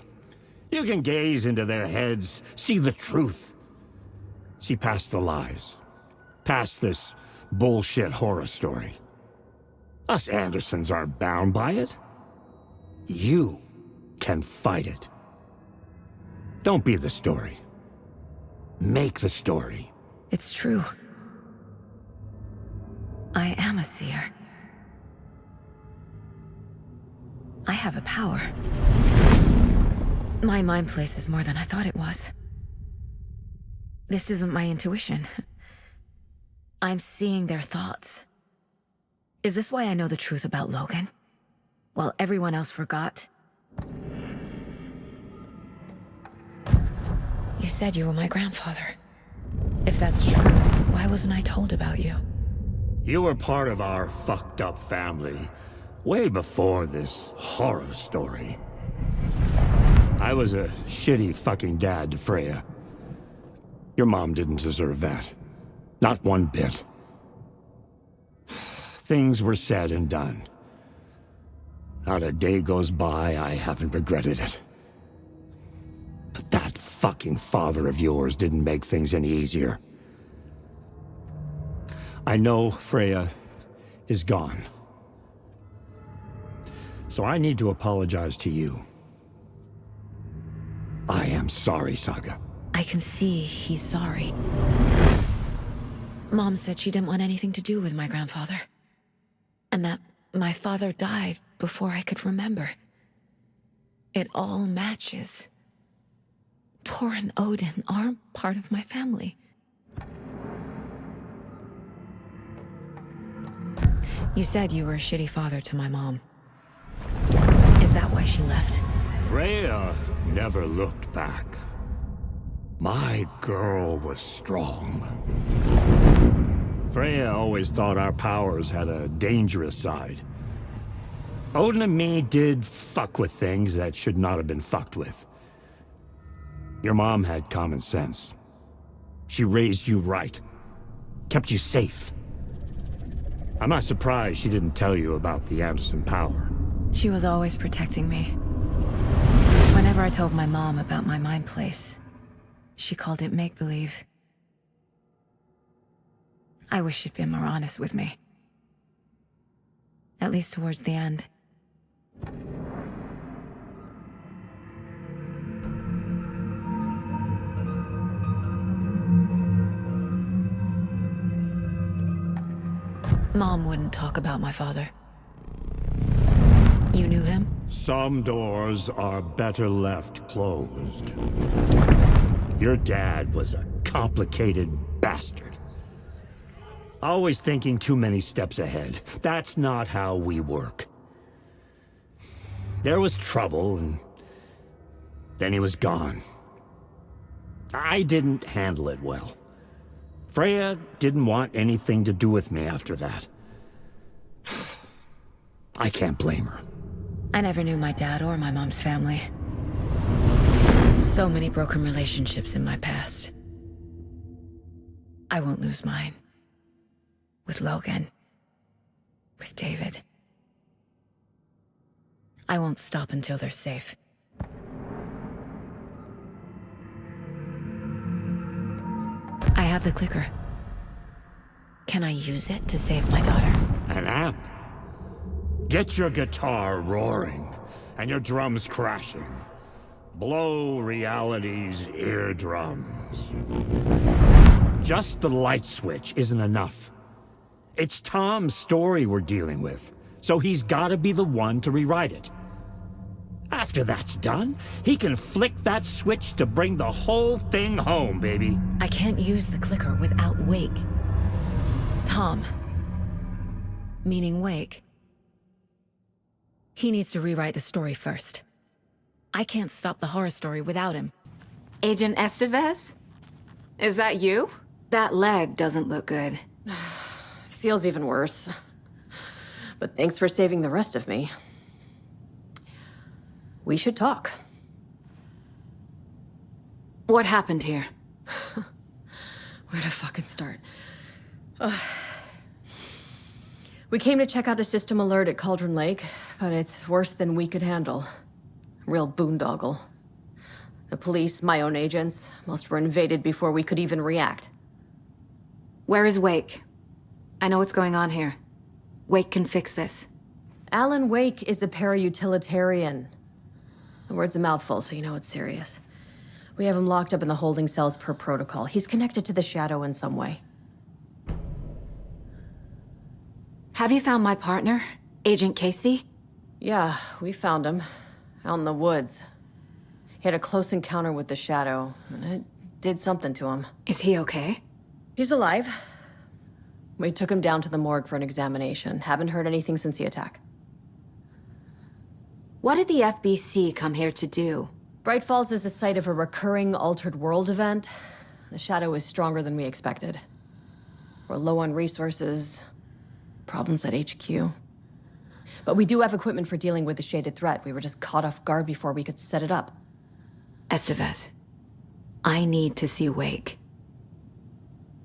You can gaze into their heads, see the truth. See past the lies. Past this bullshit horror story. Us Andersons aren't bound by it. You can fight it. Don't be the story. Make the story. It's true. I am a seer. I have a power. My mind place is more than I thought it was. This isn't my intuition. I'm seeing their thoughts. Is this why I know the truth about Logan? While everyone else forgot? You said you were my grandfather. If that's true, why wasn't I told about you? You were part of our fucked up family, way before this horror story. I was a shitty fucking dad to Freya. Your mom didn't deserve that. Not one bit. Things were said and done. Not a day goes by I haven't regretted it. But that fucking father of yours didn't make things any easier. I know Freya is gone. So I need to apologize to you. I am sorry, Saga. I can see he's sorry. Mom said she didn't want anything to do with my grandfather. And that my father died before I could remember. It all matches. Tor and Odin are part of my family. You said you were a shitty father to my mom. Is that why she left? Freya never looked back. My girl was strong. Freya always thought our powers had a dangerous side. Odin and me did fuck with things that should not have been fucked with. Your mom had common sense. She raised you right. Kept you safe. I'm not surprised she didn't tell you about the Anderson power. She was always protecting me. Whenever I told my mom about my mind place, she called it make-believe. I wish she'd been more honest with me. At least towards the end. Mom wouldn't talk about my father. You knew him? Some doors are better left closed. Your dad was a complicated bastard. Always thinking too many steps ahead. That's not how we work. There was trouble, and then he was gone. I didn't handle it well. Freya didn't want anything to do with me after that. I can't blame her. I never knew my dad or my mom's family. So many broken relationships in my past. I won't lose mine. With Logan. With David. I won't stop until they're safe. I have the clicker. Can I use it to save my daughter? An amp? Get your guitar roaring, and your drums crashing. Blow reality's eardrums. Just the light switch isn't enough. It's Tom's story we're dealing with, so he's gotta be the one to rewrite it. After that's done, he can flick that switch to bring the whole thing home, baby. I can't use the clicker without Wake. Tom. Meaning Wake. He needs to rewrite the story first. I can't stop the horror story without him. Agent Estevez? Is that you? That leg doesn't look good. Feels even worse. But thanks for saving the rest of me. We should talk. What happened here? Where to fucking start? We came to check out a system alert at Cauldron Lake, but it's worse than we could handle. Real boondoggle. The police, my own agents, most were invaded before we could even react. Where is Wake? I know what's going on here. Wake can fix this. Alan Wake is a para-utilitarian. The word's a mouthful, so you know it's serious. We have him locked up in the holding cells per protocol. He's connected to the Shadow in some way. Have you found my partner, Agent Casey? Yeah, we found him. Out in the woods. He had a close encounter with the Shadow, and it did something to him. Is he okay? He's alive. We took him down to the morgue for an examination. Haven't heard anything since the attack. What did the FBC come here to do? Bright Falls is the site of a recurring Altered World event. The Shadow is stronger than we expected. We're low on resources. Problems at HQ. But we do have equipment for dealing with the shaded threat. We were just caught off guard before we could set it up. Estevez, I need to see Wake.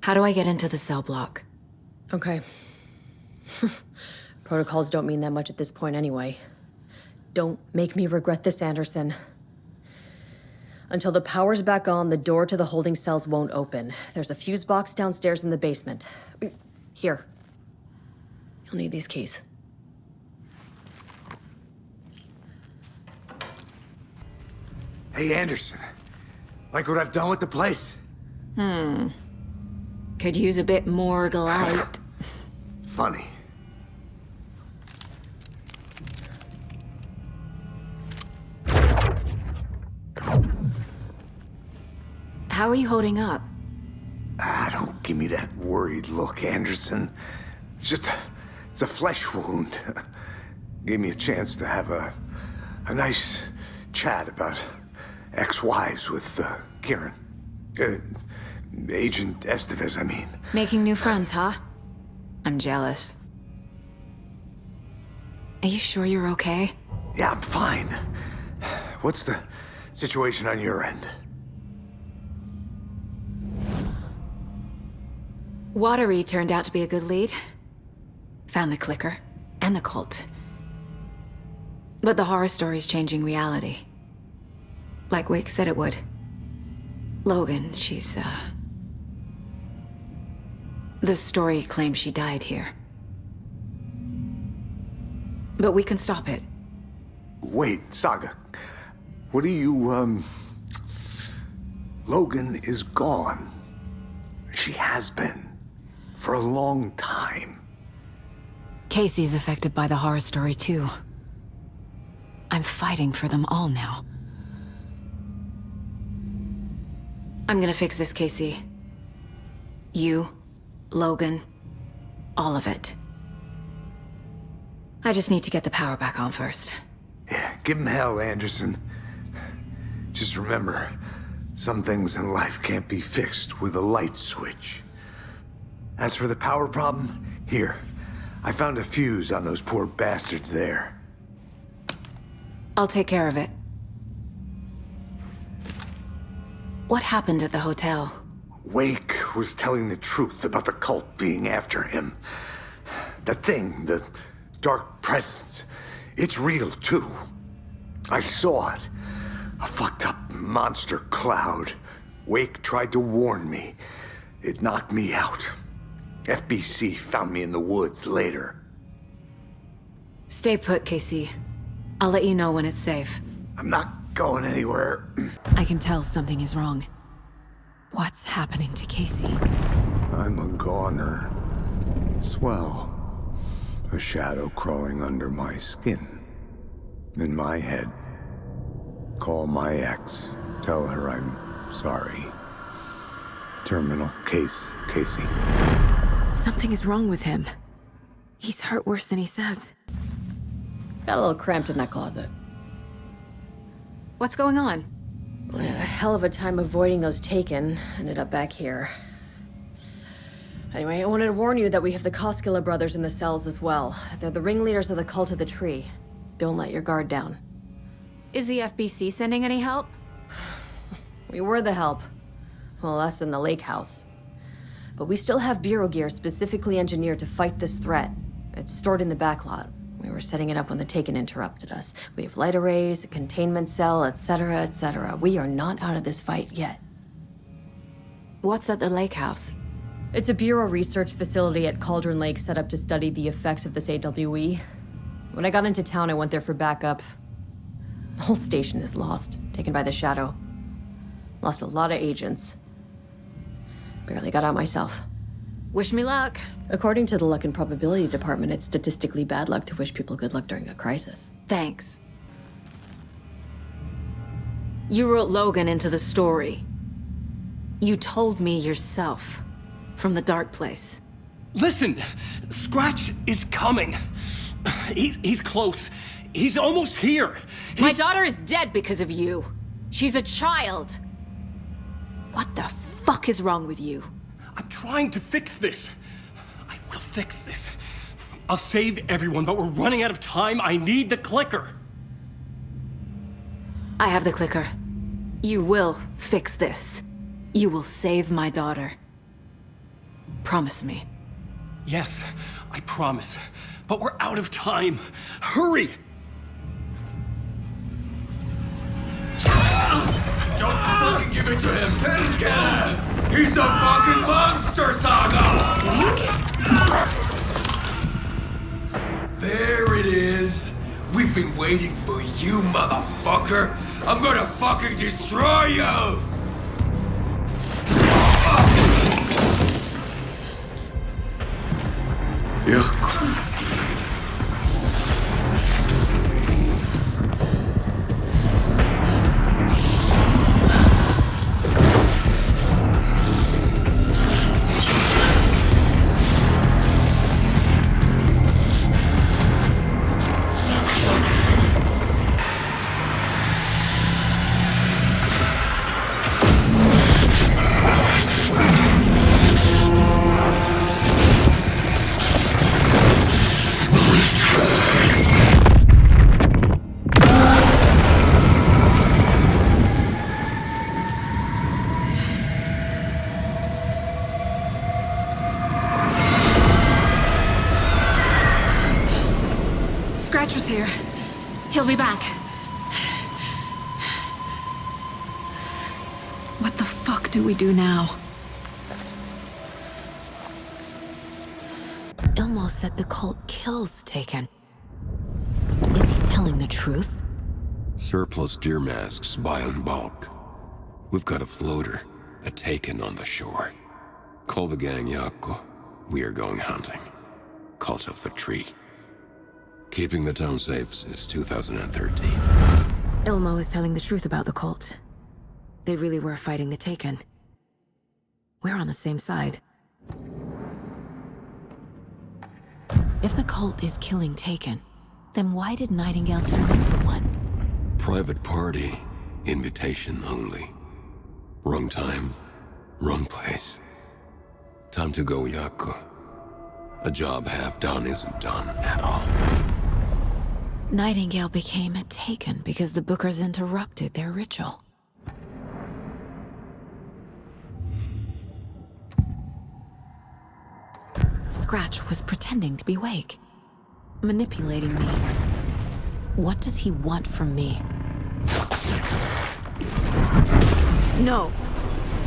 How do I get into the cell block? Okay. Protocols don't mean that much at this point anyway. Don't make me regret this, Anderson. Until the power's back on, the door to the holding cells won't open. There's a fuse box downstairs in the basement. Here. You'll need these keys. Hey, Anderson. Like what I've done with the place? Could use a bit more light. Funny. How are you holding up? Don't give me that worried look, Anderson. It's a flesh wound. Gave me a chance to have a nice chat about ex-wives with Kieran. Agent Estevez, I mean. Making new friends, huh? I'm jealous. Are you sure you're okay? Yeah, I'm fine. What's the situation on your end? Watery turned out to be a good lead. Found the clicker and the cult. But the horror story's changing reality. Like Wake said it would. Logan, she's, the story claims she died here. But we can stop it. Wait, Saga. What do you, Logan is gone. She has been. For a long time. Casey's affected by the horror story, too. I'm fighting for them all now. I'm gonna fix this, Casey. You, Logan, all of it. I just need to get the power back on first. Yeah, give him hell, Anderson. Just remember, some things in life can't be fixed with a light switch. As for the power problem, here. I found a fuse on those poor bastards there. I'll take care of it. What happened at the hotel? Wake was telling the truth about the cult being after him. That thing, the dark presence, it's real too. I saw it. A fucked up monster cloud. Wake tried to warn me. It knocked me out. FBC found me in the woods later. Stay put, Casey. I'll let you know when it's safe. I'm not going anywhere. I can tell something is wrong. What's happening to Casey? I'm a goner. Swell. A shadow crawling under my skin. In my head. Call my ex. Tell her I'm sorry. Terminal case, Casey. Something is wrong with him. He's hurt worse than he says. Got a little cramped in that closet. What's going on? We had a hell of a time avoiding those taken. Ended up back here. Anyway, I wanted to warn you that we have the Koskela brothers in the cells as well. They're the ringleaders of the Cult of the Tree. Don't let your guard down. Is the FBC sending any help? We were the help. Well, us in the lake house. But we still have Bureau gear specifically engineered to fight this threat. It's stored in the back lot. We were setting it up when the Taken interrupted us. We have light arrays, a containment cell, etc., etc. We are not out of this fight yet. What's at the lake house? It's a Bureau research facility at Cauldron Lake set up to study the effects of this AWE. When I got into town, I went there for backup. The whole station is lost, taken by the Shadow. Lost a lot of agents. Barely got out myself. Wish me luck. According to the luck and probability department, it's statistically bad luck to wish people good luck during a crisis. Thanks. You wrote Logan into the story. You told me yourself. From the dark place. Listen! Scratch is coming. He's close. He's almost here. My daughter is dead because of you. She's a child. What the fuck is wrong with you? I'm trying to fix this. I will fix this. I'll save everyone, but we're running out of time. I need the clicker. I have the clicker. You will fix this. You will save my daughter. Promise me. Yes, I promise. But we're out of time. Hurry! Don't fucking give it to him! Didn't get him! He's a fucking monster, Saga! There it is! We've been waiting for you, motherfucker! I'm gonna fucking destroy you! Yeah. Scratch was here. He'll be back. What the fuck do we do now? Ilmo said the cult kills Taken. Is he telling the truth? Surplus deer masks buy in bulk. We've got a floater, a Taken on the shore. Call the gang Yako. We are going hunting. Cult of the Tree. Keeping the town safe since 2013. Ilmo is telling the truth about the cult. They really were fighting the Taken. We're on the same side. If the cult is killing Taken, then why did Nightingale turn into one? Private party, invitation only. Wrong time, wrong place. Time to go, Yako. A job half done isn't done at all. Nightingale became a Taken because the Bookers interrupted their ritual. Scratch was pretending to be Wake, manipulating me. What does he want from me? No!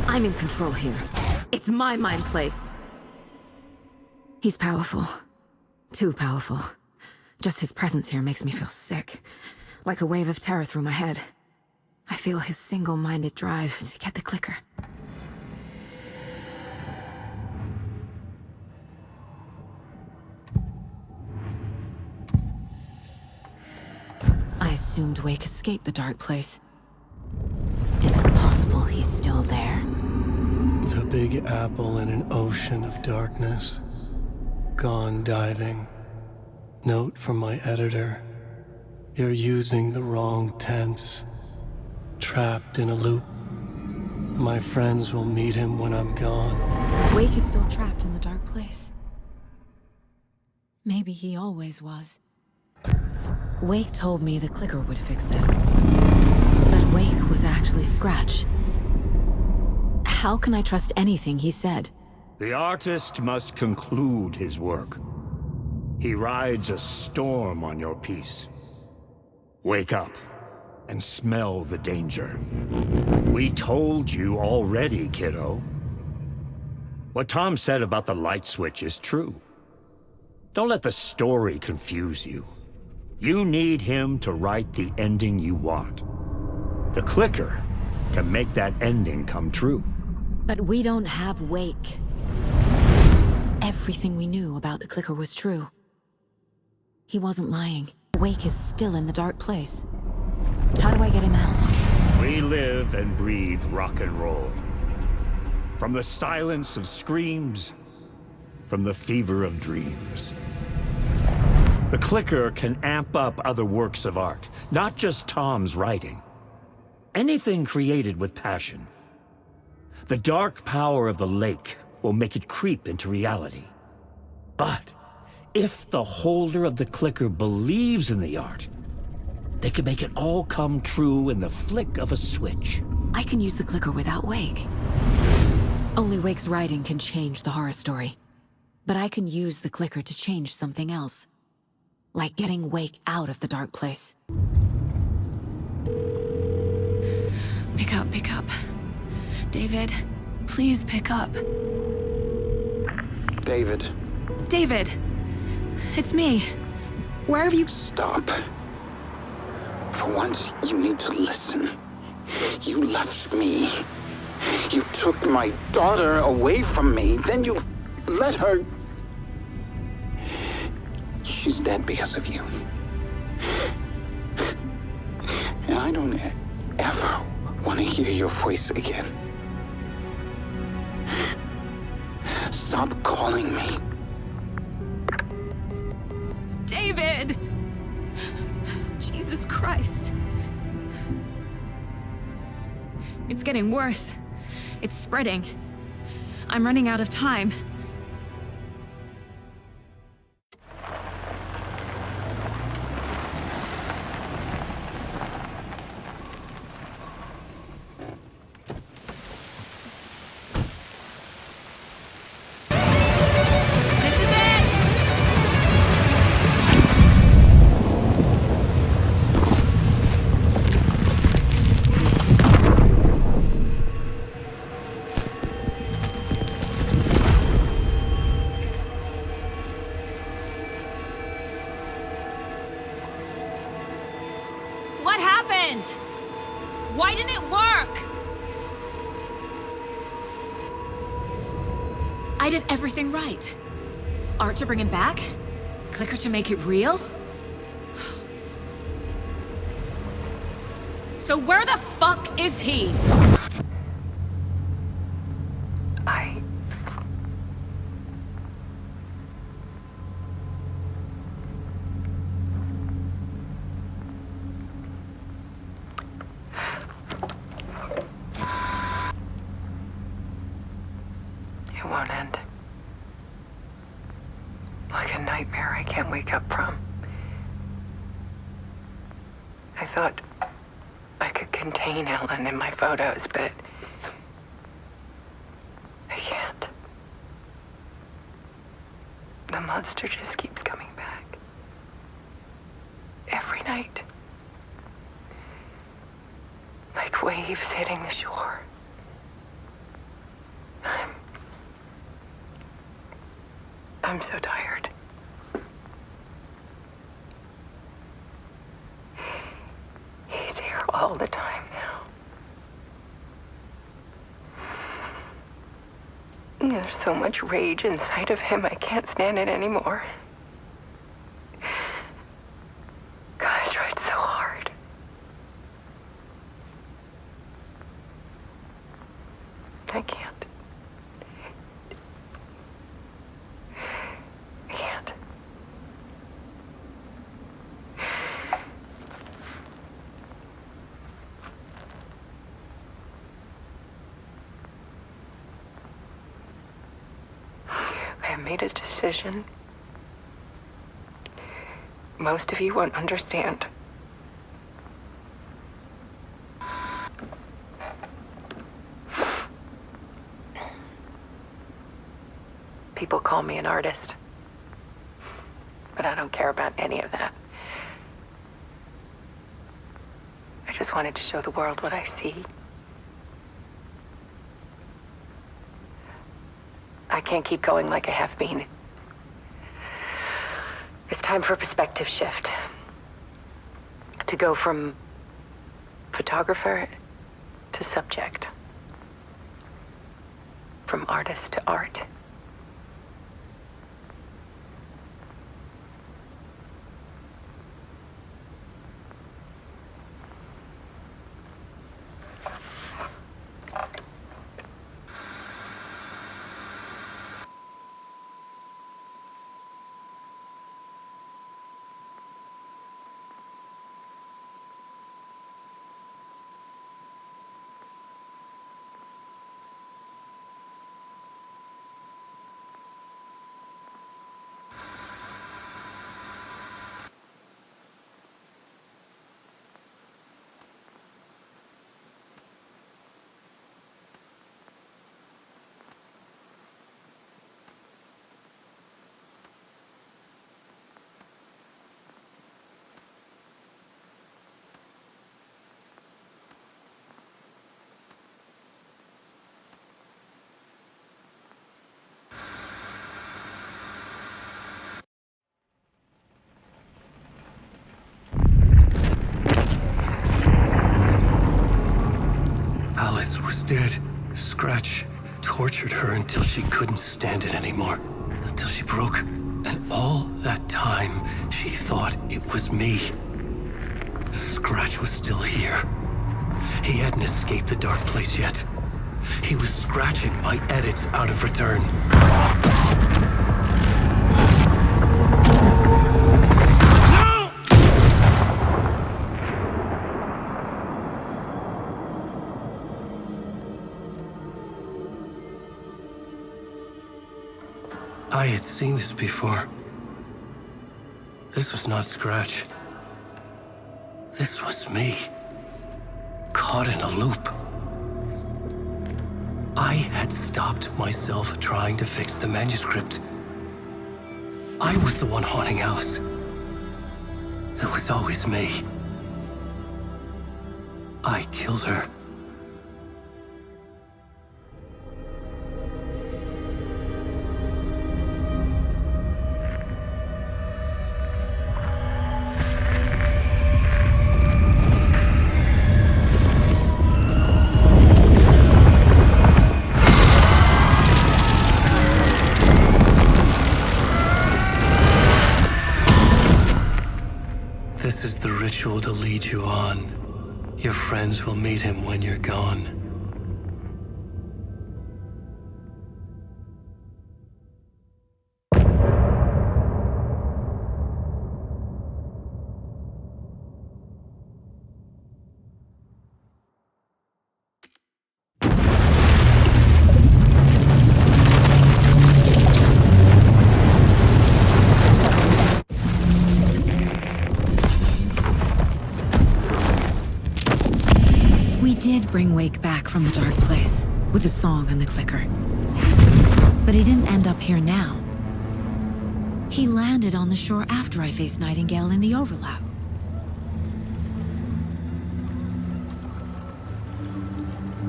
I'm in control here. It's my mind place. He's powerful. Too powerful. Just his presence here makes me feel sick. Like a wave of terror through my head. I feel his single-minded drive to get the clicker. I assumed Wake escaped the dark place. Is it possible he's still there? The Big Apple in an ocean of darkness. Gone diving. Note from my editor. You're using the wrong tense. Trapped in a loop. My friends will meet him when I'm gone. Wake is still trapped in the dark place. Maybe he always was. Wake told me the clicker would fix this. But Wake was actually Scratch. How can I trust anything he said? The artist must conclude his work. He rides a storm on your peace. Wake up and smell the danger. We told you already, kiddo. What Tom said about the light switch is true. Don't let the story confuse you. You need him to write the ending you want. The clicker can make that ending come true. But we don't have Wake. Everything we knew about the clicker was true. He wasn't lying. Wake is still in the dark place. How do I get him out? We live and breathe rock and roll. From the silence of screams, from the fever of dreams. The clicker can amp up other works of art, not just Tom's writing. Anything created with passion. The dark power of the lake will make it creep into reality. But if the holder of the clicker believes in the art, they can make it all come true in the flick of a switch. I can use the clicker without Wake. Only Wake's writing can change the horror story. But I can use the clicker to change something else. Like getting Wake out of the dark place. Pick up, pick up. David, please pick up. David. David! It's me. Where have you— Stop. For once, you need to listen. You left me. You took my daughter away from me. Then you let her... She's dead because of you. And I don't ever want to hear your voice again. Stop calling me. David! Jesus Christ. It's getting worse. It's spreading. I'm running out of time. Why didn't it work? I did everything right. Art to bring him back? Clicker to make it real? So where the fuck is he? It won't end. Like a nightmare I can't wake up from. I thought I could contain Ellen in my photos, but I can't. The monster just keeps coming back. Every night. Like waves hitting the shore. I'm so tired. He's here all the time now. There's so much rage inside of him, I can't stand it anymore. God, I tried so hard. I can't. I made a decision. Most of you won't understand. People call me an artist. But I don't care about any of that. I just wanted to show the world what I see. I can't keep going like I have been. It's time for a perspective shift. To go from photographer to subject. From artist to art. Alice was dead. Scratch tortured her until she couldn't stand it anymore. Until she broke. And all that time, she thought it was me. Scratch was still here. He hadn't escaped the dark place yet. He was scratching my edits out of return. I had seen this before. This was not Scratch. This was me. Caught in a loop. I had stopped myself trying to fix the manuscript. I was the one haunting Alice. It was always me. I killed her. This is the ritual to lead you on. Your friends will meet him when you're gone. Bring Wake back from the dark place with the song and the clicker. But he didn't end up here now. He landed on the shore after I faced Nightingale in the overlap.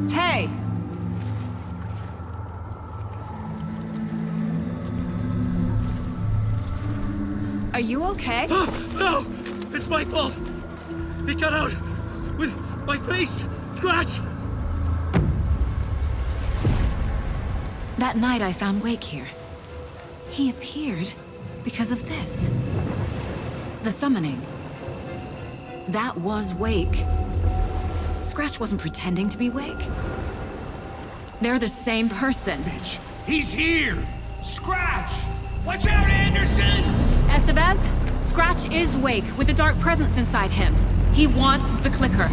Hey! Are you okay? No! It's my fault! He got out with my face! Scratch! That night I found Wake here. He appeared because of this. The summoning. That was Wake. Scratch wasn't pretending to be Wake. They're the same person. Bitch. He's here! Scratch! Watch out, Anderson! Estevez, Scratch is Wake with the dark presence inside him. He wants the clicker.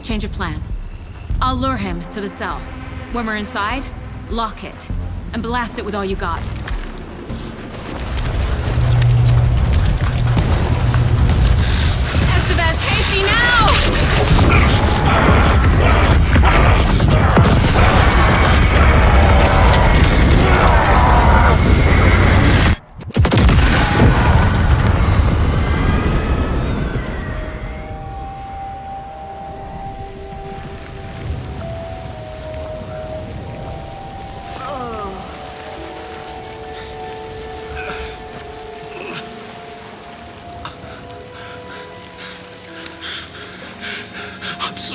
Change of plan. I'll lure him to the cell. When we're inside, lock it, and blast it with all you got. Estevez, Casey, now!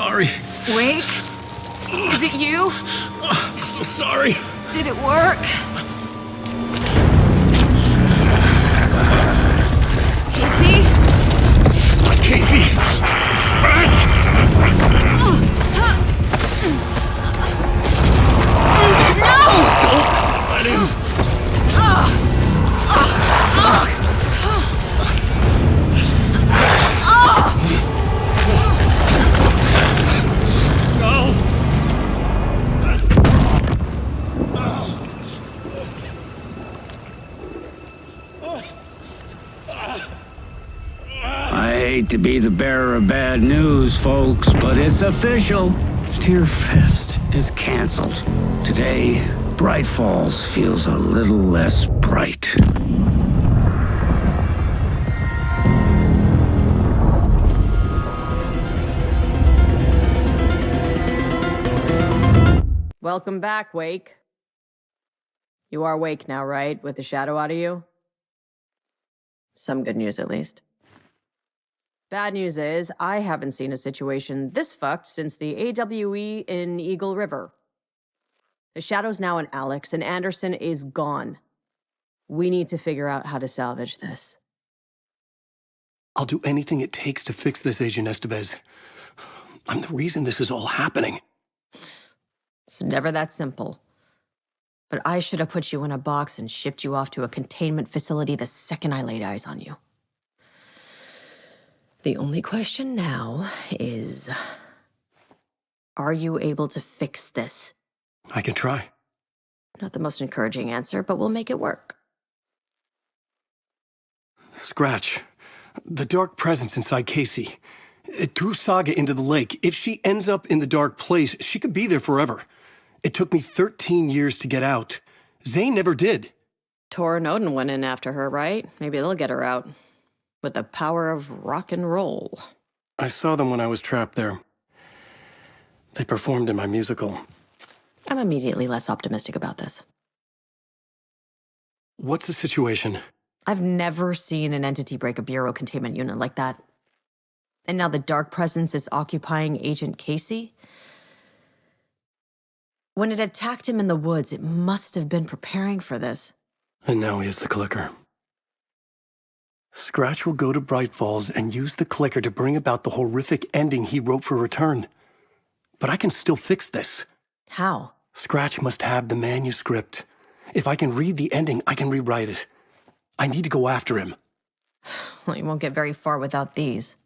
sorry. Wake? Is it you? I'm so sorry. Did it work? Casey? Casey! Scratch! Don't let him! I hate to be the bearer of bad news, folks, but it's official. Tear Fest is canceled. Today, Bright Falls feels a little less bright. Welcome back, Wake. You are Wake now, right? With the shadow out of you? Some good news, at least. Bad news is, I haven't seen a situation this fucked since the AWE in Eagle River. The shadow's now in Alex, and Anderson is gone. We need to figure out how to salvage this. I'll do anything it takes to fix this, Agent Estevez. I'm the reason this is all happening. It's never that simple. But I should have put you in a box and shipped you off to a containment facility the second I laid eyes on you. The only question now is, are you able to fix this? I can try. Not the most encouraging answer, but we'll make it work. Scratch. The dark presence inside Casey. It threw Saga into the lake. If she ends up in the dark place, she could be there forever. It took me 13 years to get out. Zane never did. Tor and Odin went in after her, right? Maybe they'll get her out. With the power of rock and roll. I saw them when I was trapped there. They performed in my musical. I'm immediately less optimistic about this. What's the situation? I've never seen an entity break a bureau containment unit like that. And now the dark presence is occupying Agent Casey? When it attacked him in the woods, it must have been preparing for this. And now he has the clicker. Scratch will go to Bright Falls and use the clicker to bring about the horrific ending he wrote for Return. But I can still fix this. How? Scratch must have the manuscript. If I can read the ending, I can rewrite it. I need to go after him. Well, you won't get very far without these.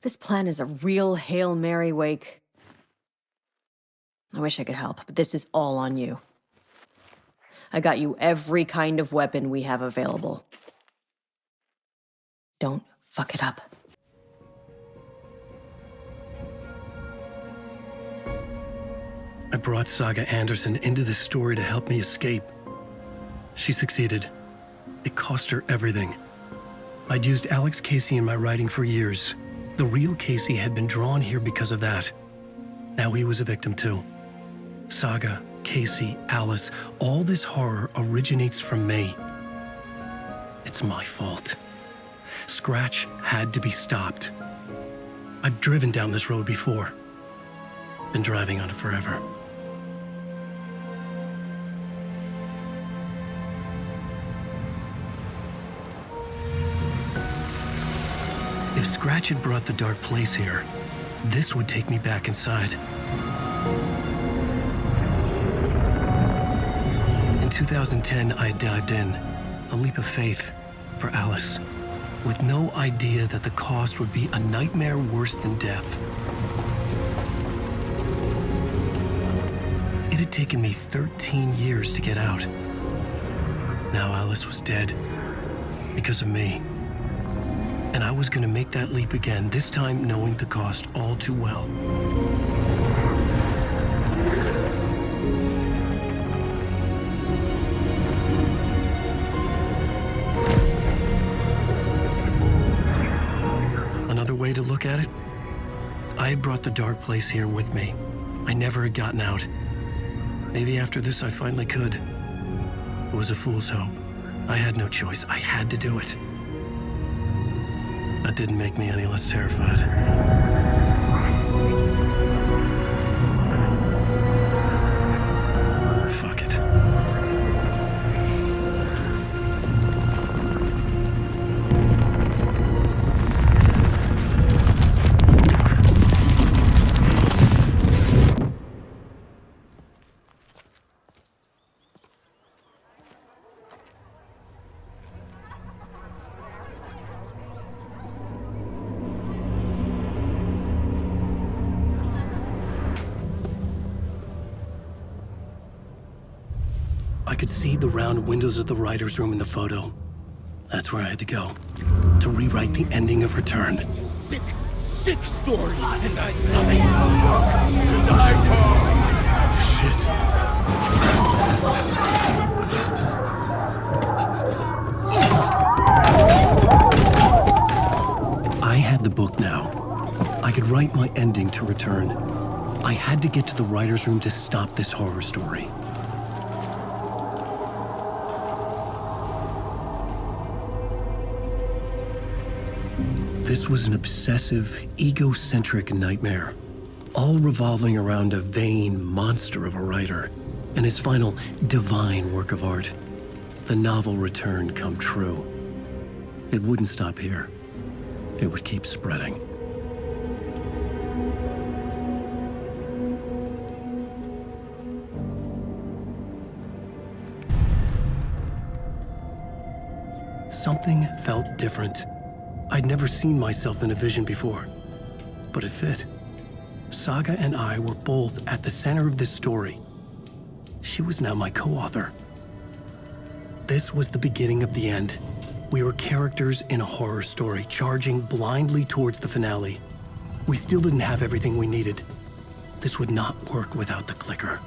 This plan is a real Hail Mary, Wake. I wish I could help, but this is all on you. I got you every kind of weapon we have available. Don't fuck it up. I brought Saga Anderson into this story to help me escape. She succeeded. It cost her everything. I'd used Alex Casey in my writing for years. The real Casey had been drawn here because of that. Now he was a victim too. Saga, Casey, Alice, all this horror originates from me. It's my fault. Scratch had to be stopped. I've driven down this road before. Been driving on it forever. If Scratch had brought the dark place here, this would take me back inside. In 2010, I dived in, a leap of faith for Alice, with no idea that the cost would be a nightmare worse than death. It had taken me 13 years to get out. Now Alice was dead, because of me. And I was going to make that leap again, this time knowing the cost all too well. Another way to look at it, I had brought the dark place here with me. I never had gotten out. Maybe after this I finally could. It was a fool's hope. I had no choice. I had to do it. That didn't make me any less terrified. I could see the round windows of the writer's room in the photo. That's where I had to go, to rewrite the ending of Return. It's a sick, sick story, and I love it. To die for. I had the book now. I could write my ending to Return. I had to get to the writer's room to stop this horror story. This was an obsessive, egocentric nightmare, all revolving around a vain monster of a writer and his final divine work of art, the novel Return come true. It wouldn't stop here. It would keep spreading. Something felt different. I'd never seen myself in a vision before, but it fit. Saga and I were both at the center of this story. She was now my co-author. This was the beginning of the end. We were characters in a horror story, charging blindly towards the finale. We still didn't have everything we needed. This would not work without the clicker.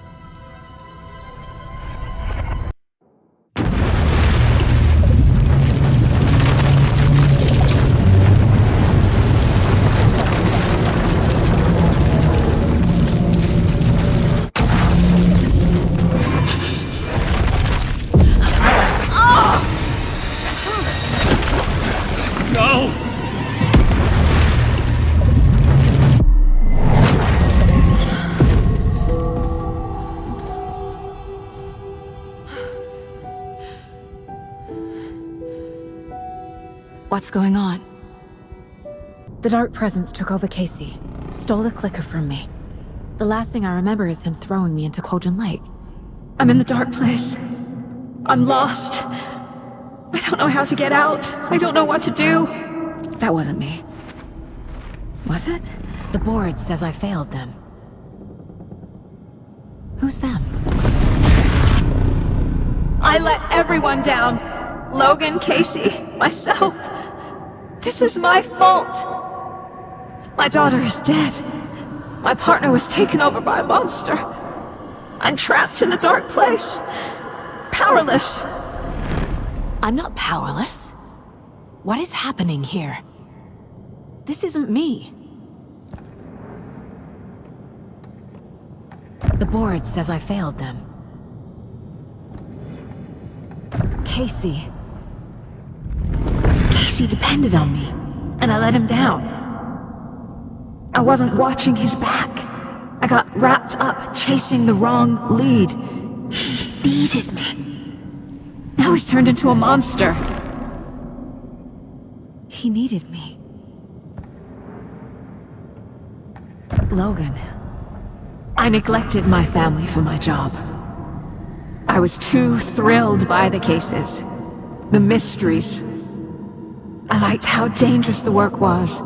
What's going on? The dark presence took over Casey, stole the clicker from me. The last thing I remember is him throwing me into Cauldron Lake. I'm in the dark place. I'm lost. I don't know how to get out. I don't know what to do. That wasn't me. Was it? The board says I failed them. Who's them? I let everyone down. Logan, Casey, myself. This is my fault. My daughter is dead. My partner was taken over by a monster. I'm trapped in the dark place. Powerless. I'm not powerless. What is happening here? This isn't me. The board says I failed them. Casey. Casey depended on me, and I let him down. I wasn't watching his back. I got wrapped up chasing the wrong lead. He needed me. Now he's turned into a monster. He needed me. Logan. I neglected my family for my job. I was too thrilled by the cases, the mysteries. I liked how dangerous the work was.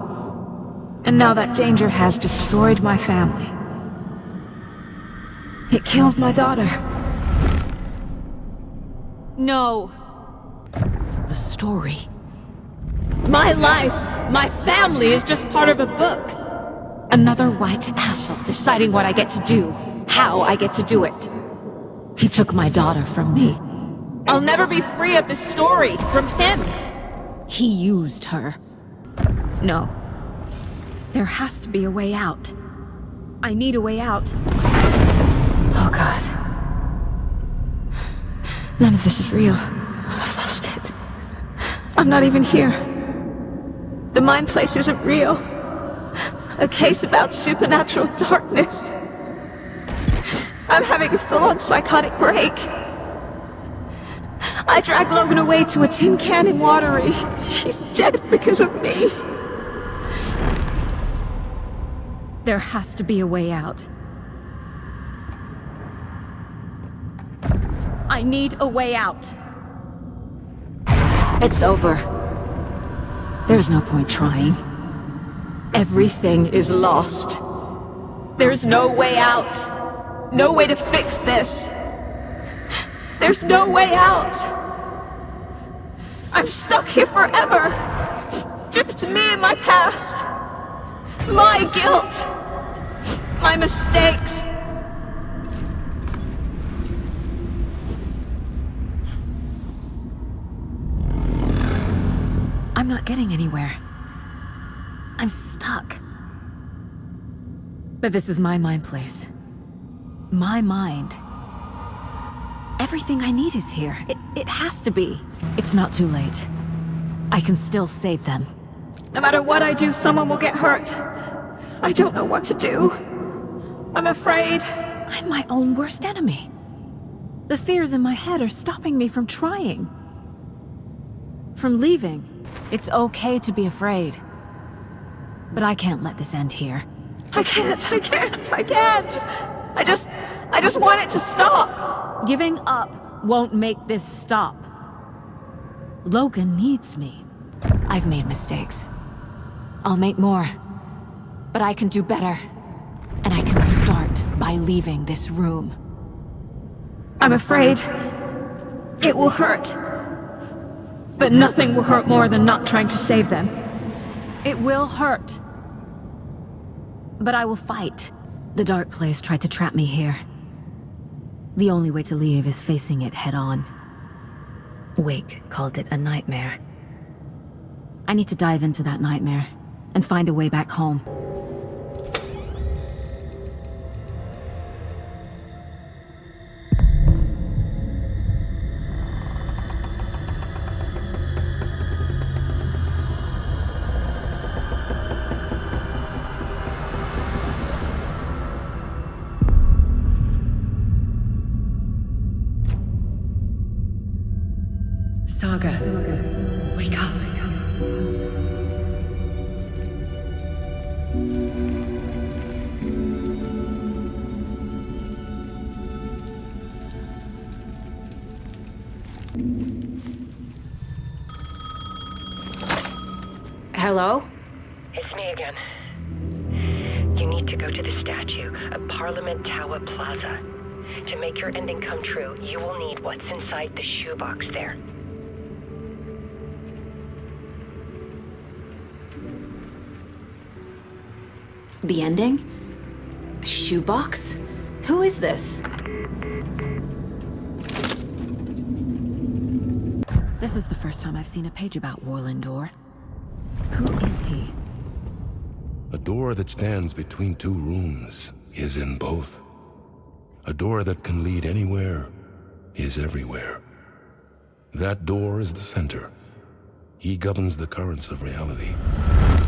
And now that danger has destroyed my family. It killed my daughter. No. The story. My life, my family is just part of a book. Another white asshole deciding what I get to do, how I get to do it. He took my daughter from me. I'll never be free of this story from him. He used her. No. There has to be a way out. I need a way out. Oh God. None of this is real. I've lost it. I'm not even here. The mind place isn't real. A case about supernatural darkness. I'm having a full-on psychotic break. I dragged Logan away to a tin can in Watery. She's dead because of me. There has to be a way out. I need a way out. It's over. There's no point trying. Everything is lost. There's no way out. No way to fix this. There's no way out. I'm stuck here forever. Just me and my past. My guilt. My mistakes. I'm not getting anywhere. I'm stuck. But this is my mind place. My mind. Everything I need is here. It has to be. It's not too late. I can still save them. No matter what I do, someone will get hurt. I don't know what to do. I'm afraid. I'm my own worst enemy. The fears in my head are stopping me from trying. From leaving. It's okay to be afraid. But I can't let this end here. I can't. I just want it to stop. Giving up won't make this stop. Logan needs me. I've made mistakes. I'll make more. But I can do better. And I can start by leaving this room. I'm afraid it will hurt. But nothing will hurt more than not trying to save them. It will hurt. But I will fight. The dark place tried to trap me here. The only way to leave is facing it head-on. Wake called it a nightmare. I need to dive into that nightmare and find a way back home. Saga, wake up. Hello? It's me again. You need to go to the statue of Parliament Tower Plaza. To make your ending come true, you will need what's inside the shoebox there. The ending? A shoebox? Who is this? This is the first time I've seen a page about Warlindor. Who is he? A door that stands between two rooms is in both. A door that can lead anywhere is everywhere. That door is the center. He governs the currents of reality.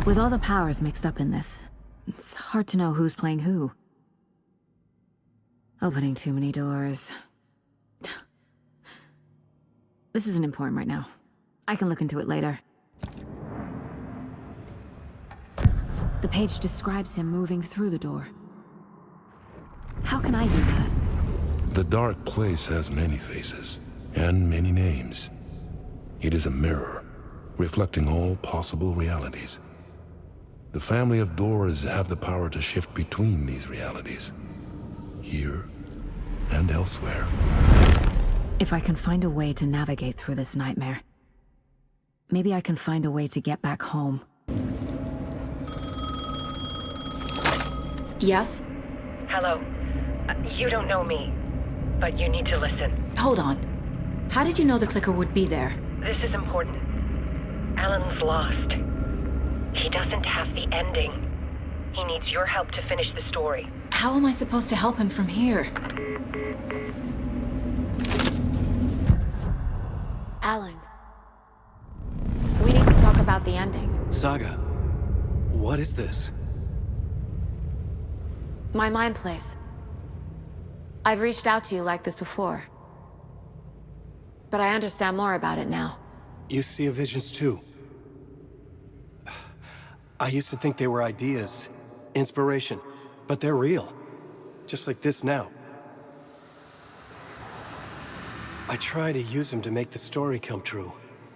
With all the powers mixed up in this, it's hard to know who's playing who. Opening too many doors. This isn't important right now. I can look into it later. The page describes him moving through the door. How can I do that? The dark place has many faces and many names. It is a mirror, reflecting all possible realities. The family of doors have the power to shift between these realities, here and elsewhere. If I can find a way to navigate through this nightmare, maybe I can find a way to get back home. Yes? Hello. You don't know me, but you need to listen. Hold on. How did you know the clicker would be there? This is important. Alan's lost. He doesn't have the ending. He needs your help to finish the story. How am I supposed to help him from here? Alan. We need to talk about the ending. Saga, what is this? My mind place. I've reached out to you like this before. But I understand more about it now. You see visions too. I used to think they were ideas, inspiration, but they're real. Just like this now. I try to use them to make the story come true.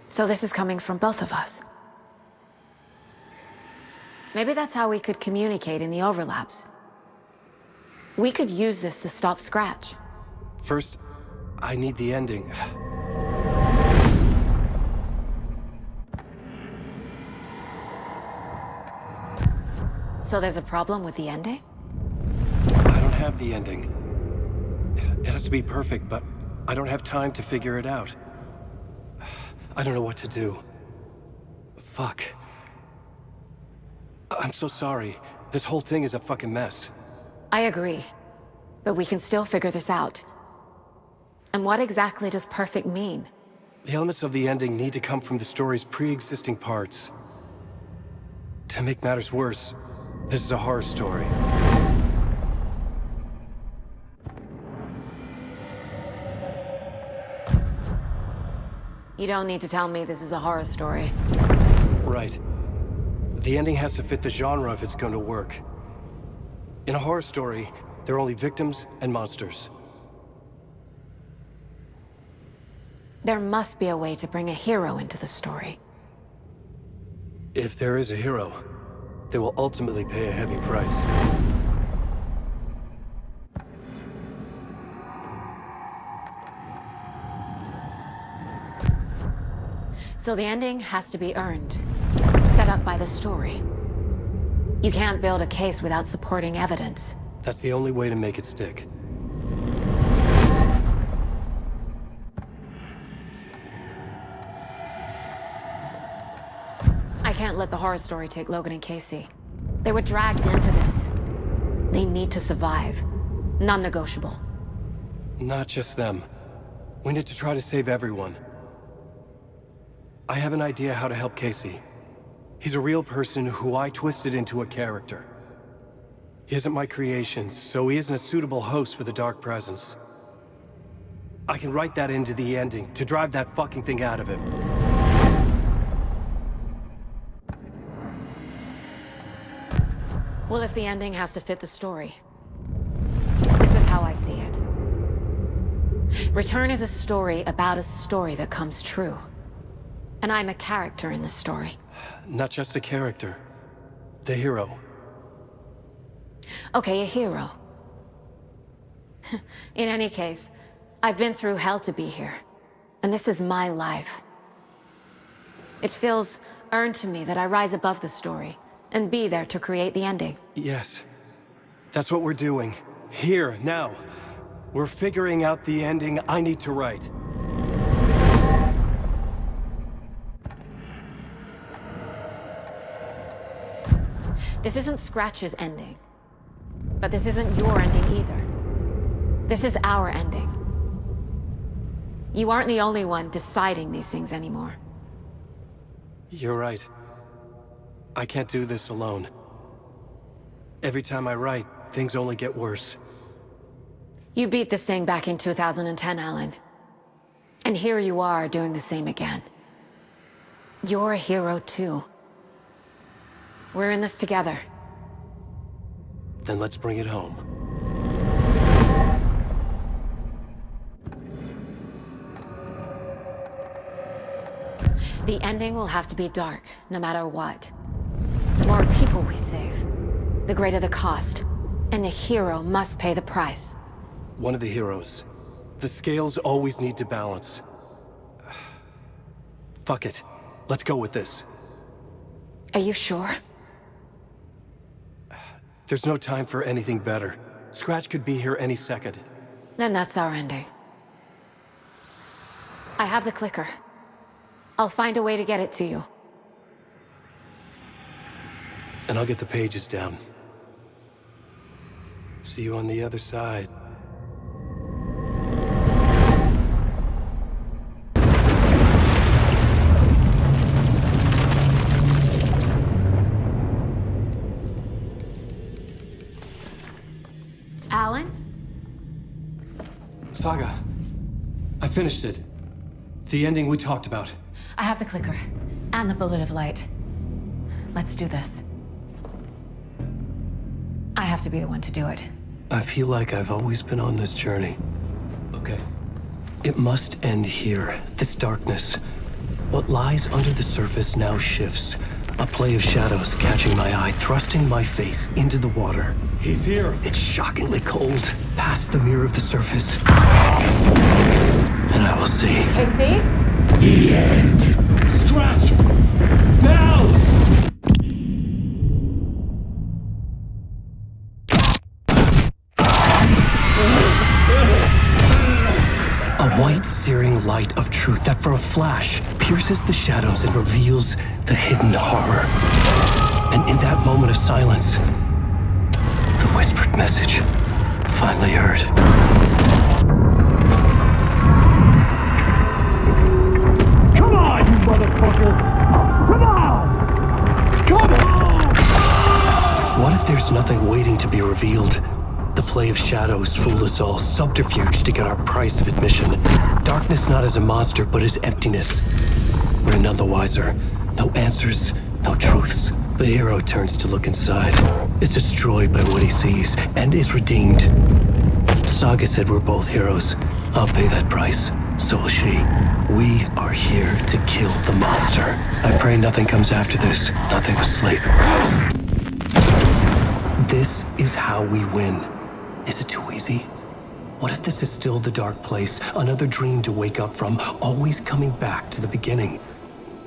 So this is coming from both of us. Maybe that's how we could communicate in the overlaps. We could use this to stop Scratch. First, I need the ending. So there's a problem with the ending? I don't have the ending. It has to be perfect, but I don't have time to figure it out. I don't know what to do. Fuck. I'm so sorry. This whole thing is a fucking mess. I agree. But we can still figure this out. And what exactly does perfect mean? The elements of the ending need to come from the story's pre-existing parts. To make matters worse, this is a horror story. You don't need to tell me this is a horror story. Right. The ending has to fit the genre if it's going to work. In a horror story, there are only victims and monsters. There must be a way to bring a hero into the story. If there is a hero, they will ultimately pay a heavy price. So the ending has to be earned, set up by the story. You can't build a case without supporting evidence. That's the only way to make it stick. I can't let the horror story take Logan and Casey. They were dragged into this. They need to survive. Non-negotiable. Not just them. We need to try to save everyone. I have an idea how to help Casey. He's a real person who I twisted into a character. He isn't my creation, so he isn't a suitable host for the Dark Presence. I can write that into the ending to drive that fucking thing out of him. Well, if the ending has to fit the story, this is how I see it. Return is a story about a story that comes true. And I'm a character in the story. Not just a character. The hero. Okay, a hero. In any case, I've been through hell to be here. And this is my life. It feels earned to me that I rise above the story and be there to create the ending. Yes. That's what we're doing. Here, now. We're figuring out the ending I need to write. This isn't Scratch's ending. But this isn't your ending either. This is our ending. You aren't the only one deciding these things anymore. You're right. I can't do this alone. Every time I write, things only get worse. You beat this thing back in 2010, Alan. And here you are doing the same again. You're a hero too. We're in this together. Then let's bring it home. The ending will have to be dark, no matter what. The more people we save, the greater the cost. And the hero must pay the price. One of the heroes. The scales always need to balance. Fuck it. Let's go with this. Are you sure? There's no time for anything better. Scratch could be here any second. Then that's our ending. I have the clicker. I'll find a way to get it to you. And I'll get the pages down. See you on the other side. Alan? Saga. I finished it. The ending we talked about. I have the clicker. And the bullet of light. Let's do this. I have to be the one to do it. I feel like I've always been on this journey. Okay. It must end here. This darkness. What lies under the surface now shifts. A play of shadows catching my eye, thrusting my face into the water. He's here. It's shockingly cold, past the mirror of the surface. And I will see. KC? The end. Scratch! Now! A white, searing light of truth that for a flash pierces the shadows and reveals the hidden horror. And in that moment of silence, the whispered message finally heard. Come on, you motherfucker! Come on! Come on! What if there's nothing waiting to be revealed? The play of shadows fool us all, subterfuge to get our price of admission. Darkness not as a monster, but as emptiness. We're none the wiser. No answers, no truths. The hero turns to look inside, is destroyed by what he sees, and is redeemed. Saga said we're both heroes. I'll pay that price. So will she. We are here to kill the monster. I pray nothing comes after this. Nothing but sleep. This is how we win. Is it too easy? What if this is still the dark place, another dream to wake up from, always coming back to the beginning?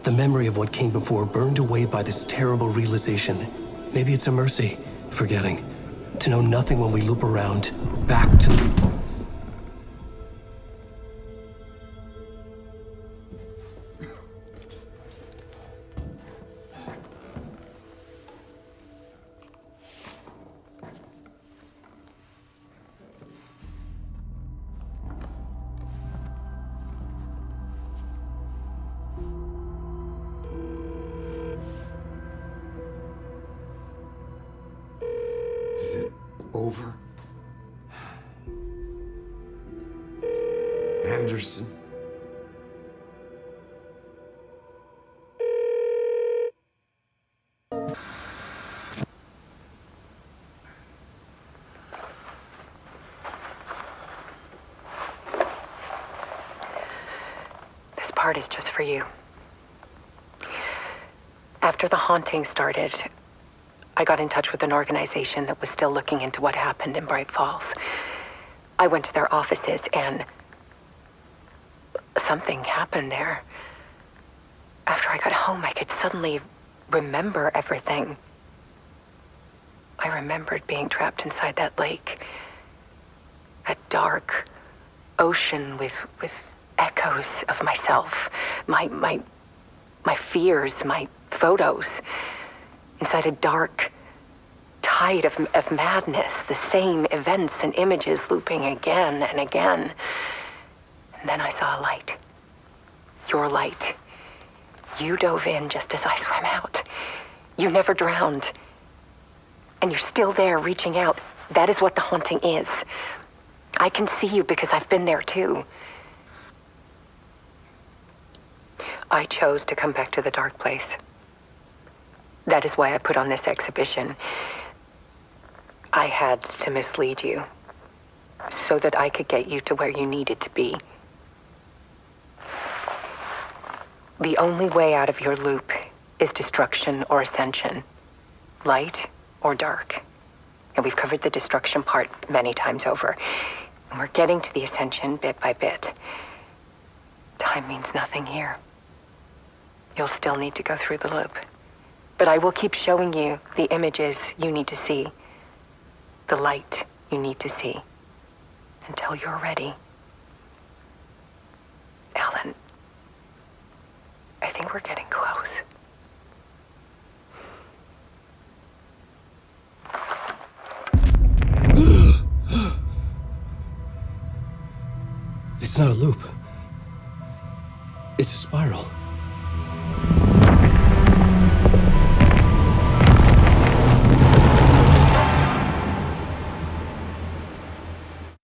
The memory of what came before burned away by this terrible realization. Maybe it's a mercy, forgetting. To know nothing when we loop around, back to the... Is it over? Anderson? This part is just for you. After the haunting started, I got in touch with an organization that was still looking into what happened in Bright Falls. I went to their offices and something happened there. After I got home, I could suddenly remember everything. I remembered being trapped inside that lake. A dark ocean with echoes of myself, my fears, my photos. Inside a dark tide of madness, the same events and images looping again and again. And then I saw a light. Your light. You dove in just as I swam out. You never drowned. And you're still there reaching out. That is what the haunting is. I can see you because I've been there too. I chose to come back to the dark place. That is why I put on this exhibition. I had to mislead you so that I could get you to where you needed to be. The only way out of your loop is destruction or ascension, light or dark. And we've covered the destruction part many times over. And we're getting to the ascension bit by bit. Time means nothing here. You'll still need to go through the loop. But I will keep showing you the images you need to see, the light you need to see, until you're ready. Alan, I think we're getting close. It's not a loop. It's a spiral.